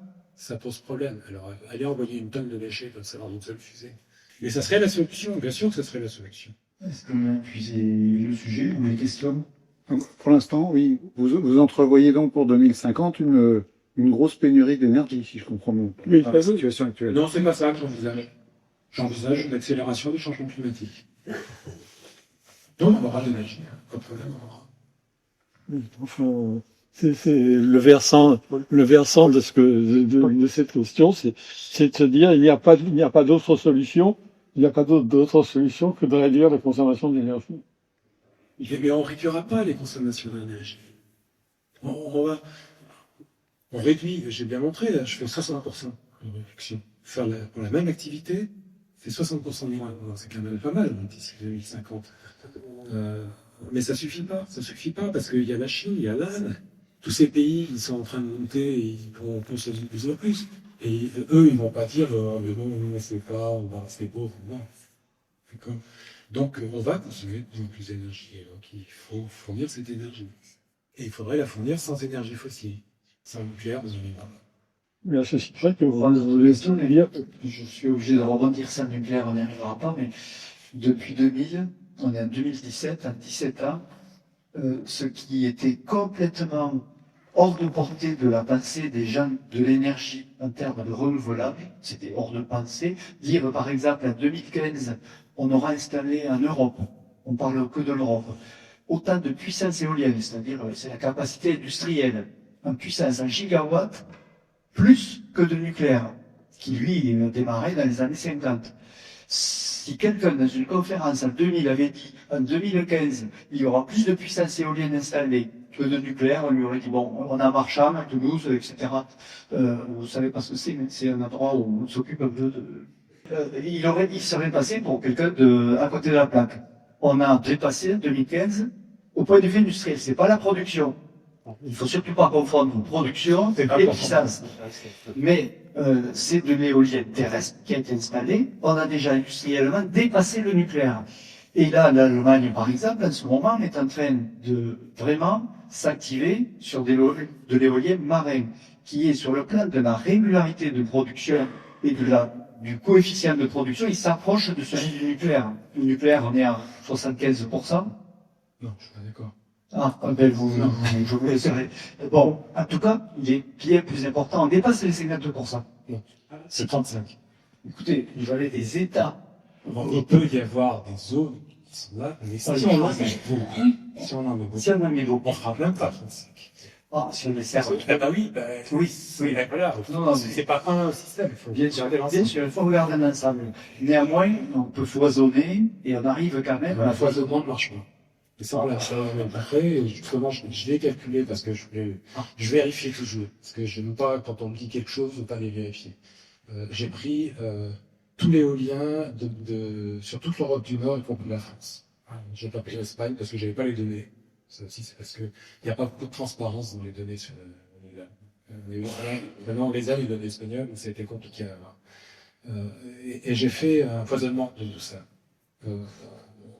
pose problème. Alors, aller envoyer une tonne de déchets comme ça dans une seule fusée. Mais ça serait la solution, bien sûr que ça serait la solution. Est-ce que vous épuisez le sujet ou les questions? Pour l'instant, oui. Vous entrevoyez donc pour 2050 une grosse pénurie d'énergie, si je comprends bien. Oui, dans la situation actuelle. Non, c'est pas ça que j'envisage. J'envisage une accélération du changement climatique. Donc, on aura de l'énergie. Pas de problème, on aura. Enfin, c'est le versant de cette question, c'est de se dire il n'y a pas d'autre solution, que de réduire la consommation d'énergie. Mais on ne réduira pas les consommations d'énergie. On réduit, j'ai bien montré, là, je fais 60% de réduction. Pour la même activité, c'est 60% de moins. C'est quand même pas mal d'ici 2050. Mais ça suffit pas parce qu'il y a la Chine, il y a l'Inde. Tous ces pays, ils sont en train de monter, ils vont consommer de plus en plus. Et eux, ils vont pas dire, mais non, nous, on sait pas, on va rester pauvres. Non. D'accord. Donc, on va consommer de plus en plus d'énergie. Donc, il faut fournir cette énergie. Et il faudrait la fournir sans énergie fossile. Sans nucléaire, vous n'avez pas. Mais à ceci près que Je suis obligé de rebondir sur le nucléaire, on n'y arrivera pas, mais depuis 2000, on est en 2017, à 17 ans, ce qui était complètement hors de portée de la pensée des gens de l'énergie en termes de renouvelable, c'était hors de pensée. Dire par exemple en 2015, on aura installé en Europe, on parle que de l'Europe, autant de puissance éolienne, c'est-à-dire c'est la capacité industrielle, en puissance en gigawatts, plus que de nucléaire, qui lui a démarré dans les années 50. Si quelqu'un dans une conférence en 2000 avait dit en 2015 il y aura plus de puissance éolienne installée que de nucléaire, on lui aurait dit bon, on a Marcham, à Toulouse, etc. Vous savez pas ce que c'est, mais c'est un endroit où on s'occupe un peu de. Il serait passé pour quelqu'un à côté de la plaque. On a dépassé en 2015 au point de vue industriel, c'est pas la production. Il faut surtout pas confondre production et puissance. Mais c'est de l'éolienne terrestre qui a été installée. On a déjà industriellement dépassé le nucléaire. Et là, l'Allemagne, par exemple, en ce moment, est en train de vraiment s'activer sur de l'éolien marin, qui est sur le plan de la régularité de production et du coefficient de production, il s'approche de celui du nucléaire. Le nucléaire, on est à 75%. Non, je suis pas d'accord. Ah, ben je vous laisserai. Bon, en tout cas, il est bien plus important. On dépasse les 52%. Non, c'est 35. Écoutez, vous avez des États. Il peut y avoir des zones qui sont là, mais si on en met beaucoup, si on en met beaucoup, on fera même pas 35. Ah, si on les sert. Eh ben oui, oui, voilà. Non, c'est pas un système, il faut bien sûr, il faut regarder l'ensemble. Néanmoins, on peut foisonner et on arrive quand même à foisonnement ne marche pas. Et ça, on l'a après, justement, je l'ai calculé parce que je vérifie toujours. Parce que je n'aime pas, quand on me dit quelque chose, ne pas les vérifier. J'ai pris tout l'éolien sur toute l'Europe du Nord, y compris la France. J'ai pas pris l'Espagne parce que j'avais pas les données. Ça aussi, c'est parce que il n'y a pas beaucoup de transparence dans les données sur maintenant, on les a, les données espagnoles, mais ça a été compliqué à avoir. Et j'ai fait un foisonnement de tout ça.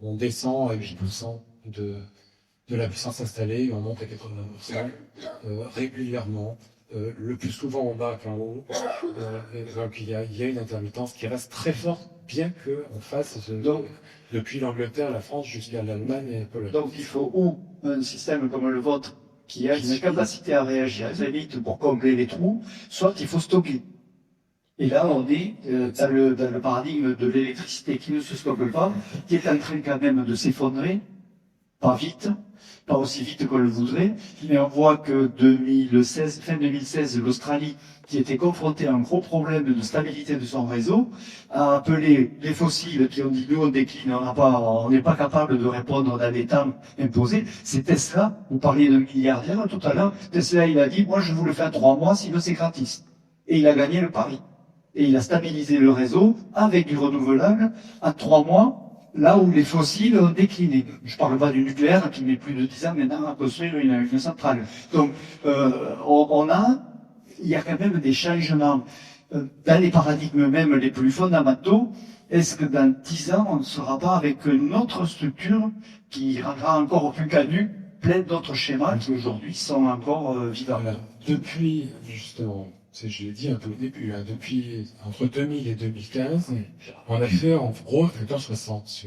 On descend à 8% de la puissance installée, et on monte à 80% régulièrement. Le plus souvent en bas qu'en haut. Donc il y a une intermittence qui reste très forte, bien qu'on fasse depuis l'Angleterre, la France, jusqu'à l'Allemagne et la Pologne. Donc il faut ou un système comme le vôtre qui a une capacité à réagir très vite pour combler les trous, soit il faut stocker. Et là, on est dans le paradigme de l'électricité qui ne se stocke pas, qui est en train quand même de s'effondrer, pas vite, pas aussi vite qu'on le voudrait, mais on voit que fin 2016, l'Australie, qui était confrontée à un gros problème de stabilité de son réseau, a appelé les fossiles qui ont dit nous on décline, on n'est pas capable de répondre dans les temps imposés. C'est Tesla, vous parliez de milliardaire tout à l'heure, Tesla il a dit moi je vous le fais en 3 mois, sinon c'est gratis. Et il a gagné le pari. Et il a stabilisé le réseau avec du renouvelable en 3 mois, là où les fossiles ont décliné. Je parle pas du nucléaire qui met plus de 10 ans maintenant à construire une centrale. Donc, il y a quand même des changements dans les paradigmes même les plus fondamentaux. Est-ce que dans 10 ans, on ne sera pas avec une autre structure qui rendra encore plus canu plein d'autres schémas qui aujourd'hui sont encore vivants? Voilà. Depuis, justement, je l'ai dit un peu au début, depuis entre 2000 et 2015, on a fait en gros un facteur 60.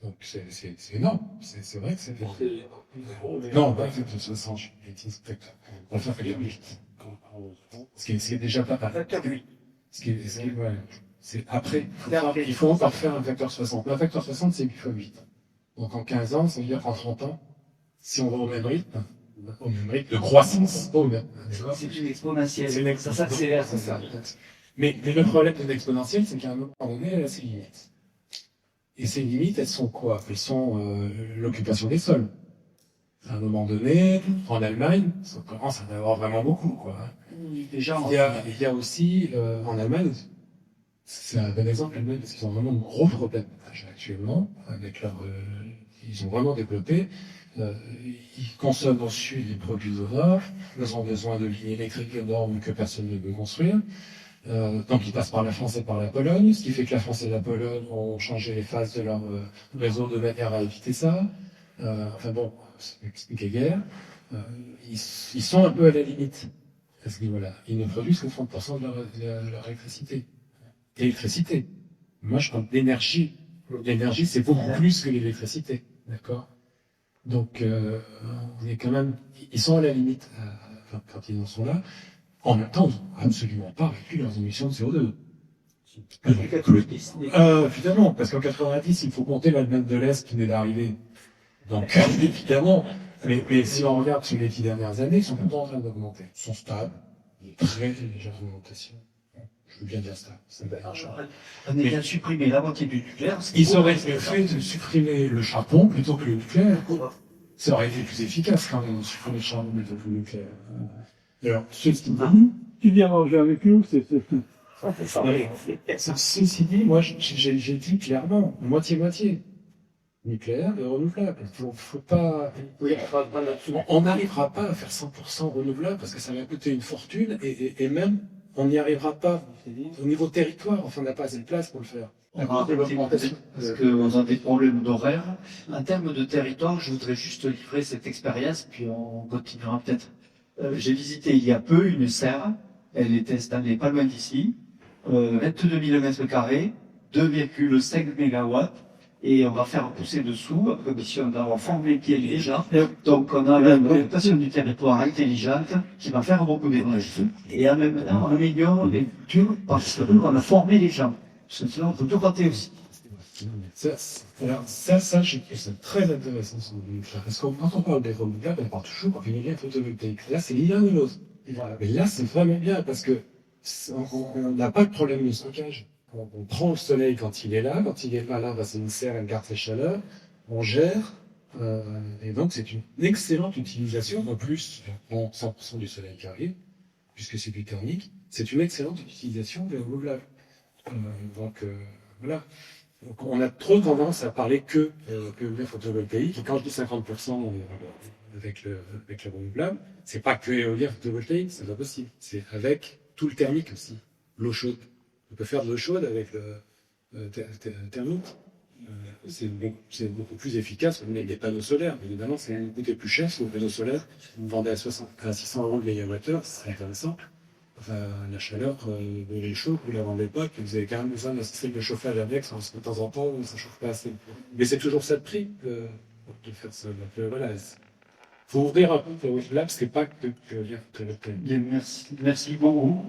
Donc c'est énorme, c'est vrai que c'est non, pas facteur 60, je suis facteur. On fait un facteur 8. Ce qui est déjà pas mal. C'est après, il faut encore faire un facteur 60. Un facteur 60, c'est 8 fois 8. Donc en 15 ans, ça veut dire qu'en 30 ans, si on va au même rythme de croissance. C'est une exponentielle. Ça s'accélère, c'est ça. Mais le problème de l'exponentielle, c'est qu'à un moment donné, elle a ses limites. Et ces limites, elles sont quoi? Elles sont l'occupation des sols. À un moment donné, en Allemagne, ça commence à en avoir vraiment beaucoup, quoi. Déjà, il y a aussi, en Allemagne, c'est un bon exemple, l'Allemagne, parce qu'ils ont vraiment de gros problèmes actuellement, avec ils ont vraiment développé. Ils consomment au sud des produits au nord, ils ont besoin de lignes électriques énormes que personne ne peut construire. Donc ils passent par la France et par la Pologne, ce qui fait que la France et la Pologne ont changé les phases de leur réseau de manière à éviter ça. Enfin bon, ça explique les guerres. Ils sont un peu à la limite à ce niveau-là. Ils ne produisent que 30% de leur électricité. Électricité. Moi je parle d'énergie. L'énergie c'est beaucoup plus que l'électricité, d'accord? Donc on est quand même, ils sont à la limite quand ils en sont là. En même temps, ils n'ont absolument pas réduit leurs émissions de CO2. Évidemment, parce qu'en 90, il faut compter l'Allemagne de l'Est qui venait d'arriver. Donc, évidemment, mais si on regarde sur les 10 dernières années, ils sont tout le temps en train d'augmenter. Ils sont stables, une très légère augmentation. Je veux bien dire stable, ça ne dérange pas. On est bien supprimé la moitié du nucléaire. Ils auraient fait de supprimer le charbon plutôt que le nucléaire. Ça aurait été plus efficace quand même, de supprimer le charbon plutôt que le nucléaire. Alors, Tu viens manger avec nous, c'est ceci dit, moi, j'ai dit clairement, moitié-moitié. Nucléaire et renouvelable. Faut pas, on n'arrivera pas à faire 100% renouvelable parce que ça va coûter une fortune et même, on n'y arrivera pas au niveau territoire. Enfin, on n'a pas assez de place pour le faire. Parce qu'on a des problèmes d'horaire. En termes de territoire, je voudrais juste livrer cette expérience, puis on continuera peut-être. J'ai visité il y a peu une serre. Elle est installée pas loin d'ici. 22 000 m², 2,5 MW. Et on va faire pousser dessous, à condition d'avoir formé le pied déjà. Donc on a une orientation du territoire intelligente qui va faire beaucoup d'énergie. Et en même temps, on améliore les cultures parce qu'on a formé les gens. Sinon, on peut tout rater aussi. Ça, je trouve ça très intéressant, ce nucléaire. Parce que quand on parle des renouvelables, on parle toujours d'une énergie photovoltaïque. Là, c'est ni l'un ni l'autre. Mais là, c'est vraiment bien parce que on n'a pas de problème de stockage. On prend le soleil quand il est là, quand il est pas là, c'est une serre, elle garde ses chaleurs, on gère, et donc c'est une excellente utilisation. En plus, on prend 100% du soleil qui arrive, puisque c'est du thermique, c'est une excellente utilisation des renouvelables. Voilà. Donc, on a trop tendance à parler que des photovoltaïques, et quand je dis 50% avec le renouvelable, c'est pas que l'éolien photovoltaïque, c'est pas possible. C'est avec tout le thermique aussi, l'eau chaude. On peut faire de l'eau chaude avec le thermique. C'est beaucoup plus efficace que des panneaux solaires. Évidemment, c'est coûter plus cher sur les panneaux solaires. Vous vendez à 600 € le mégawattheure, c'est intéressant. Enfin, la chaleur de l'eau chaude, vous ne la vendez pas, puis vous avez quand même besoin d'un système de chauffage avec, parce que de temps en temps, ça ne chauffe pas assez. Mais c'est toujours ça le prix de faire ça. Donc voilà. Faut ouvrir un peu le web lab, ce n'est pas que Bien, merci beaucoup.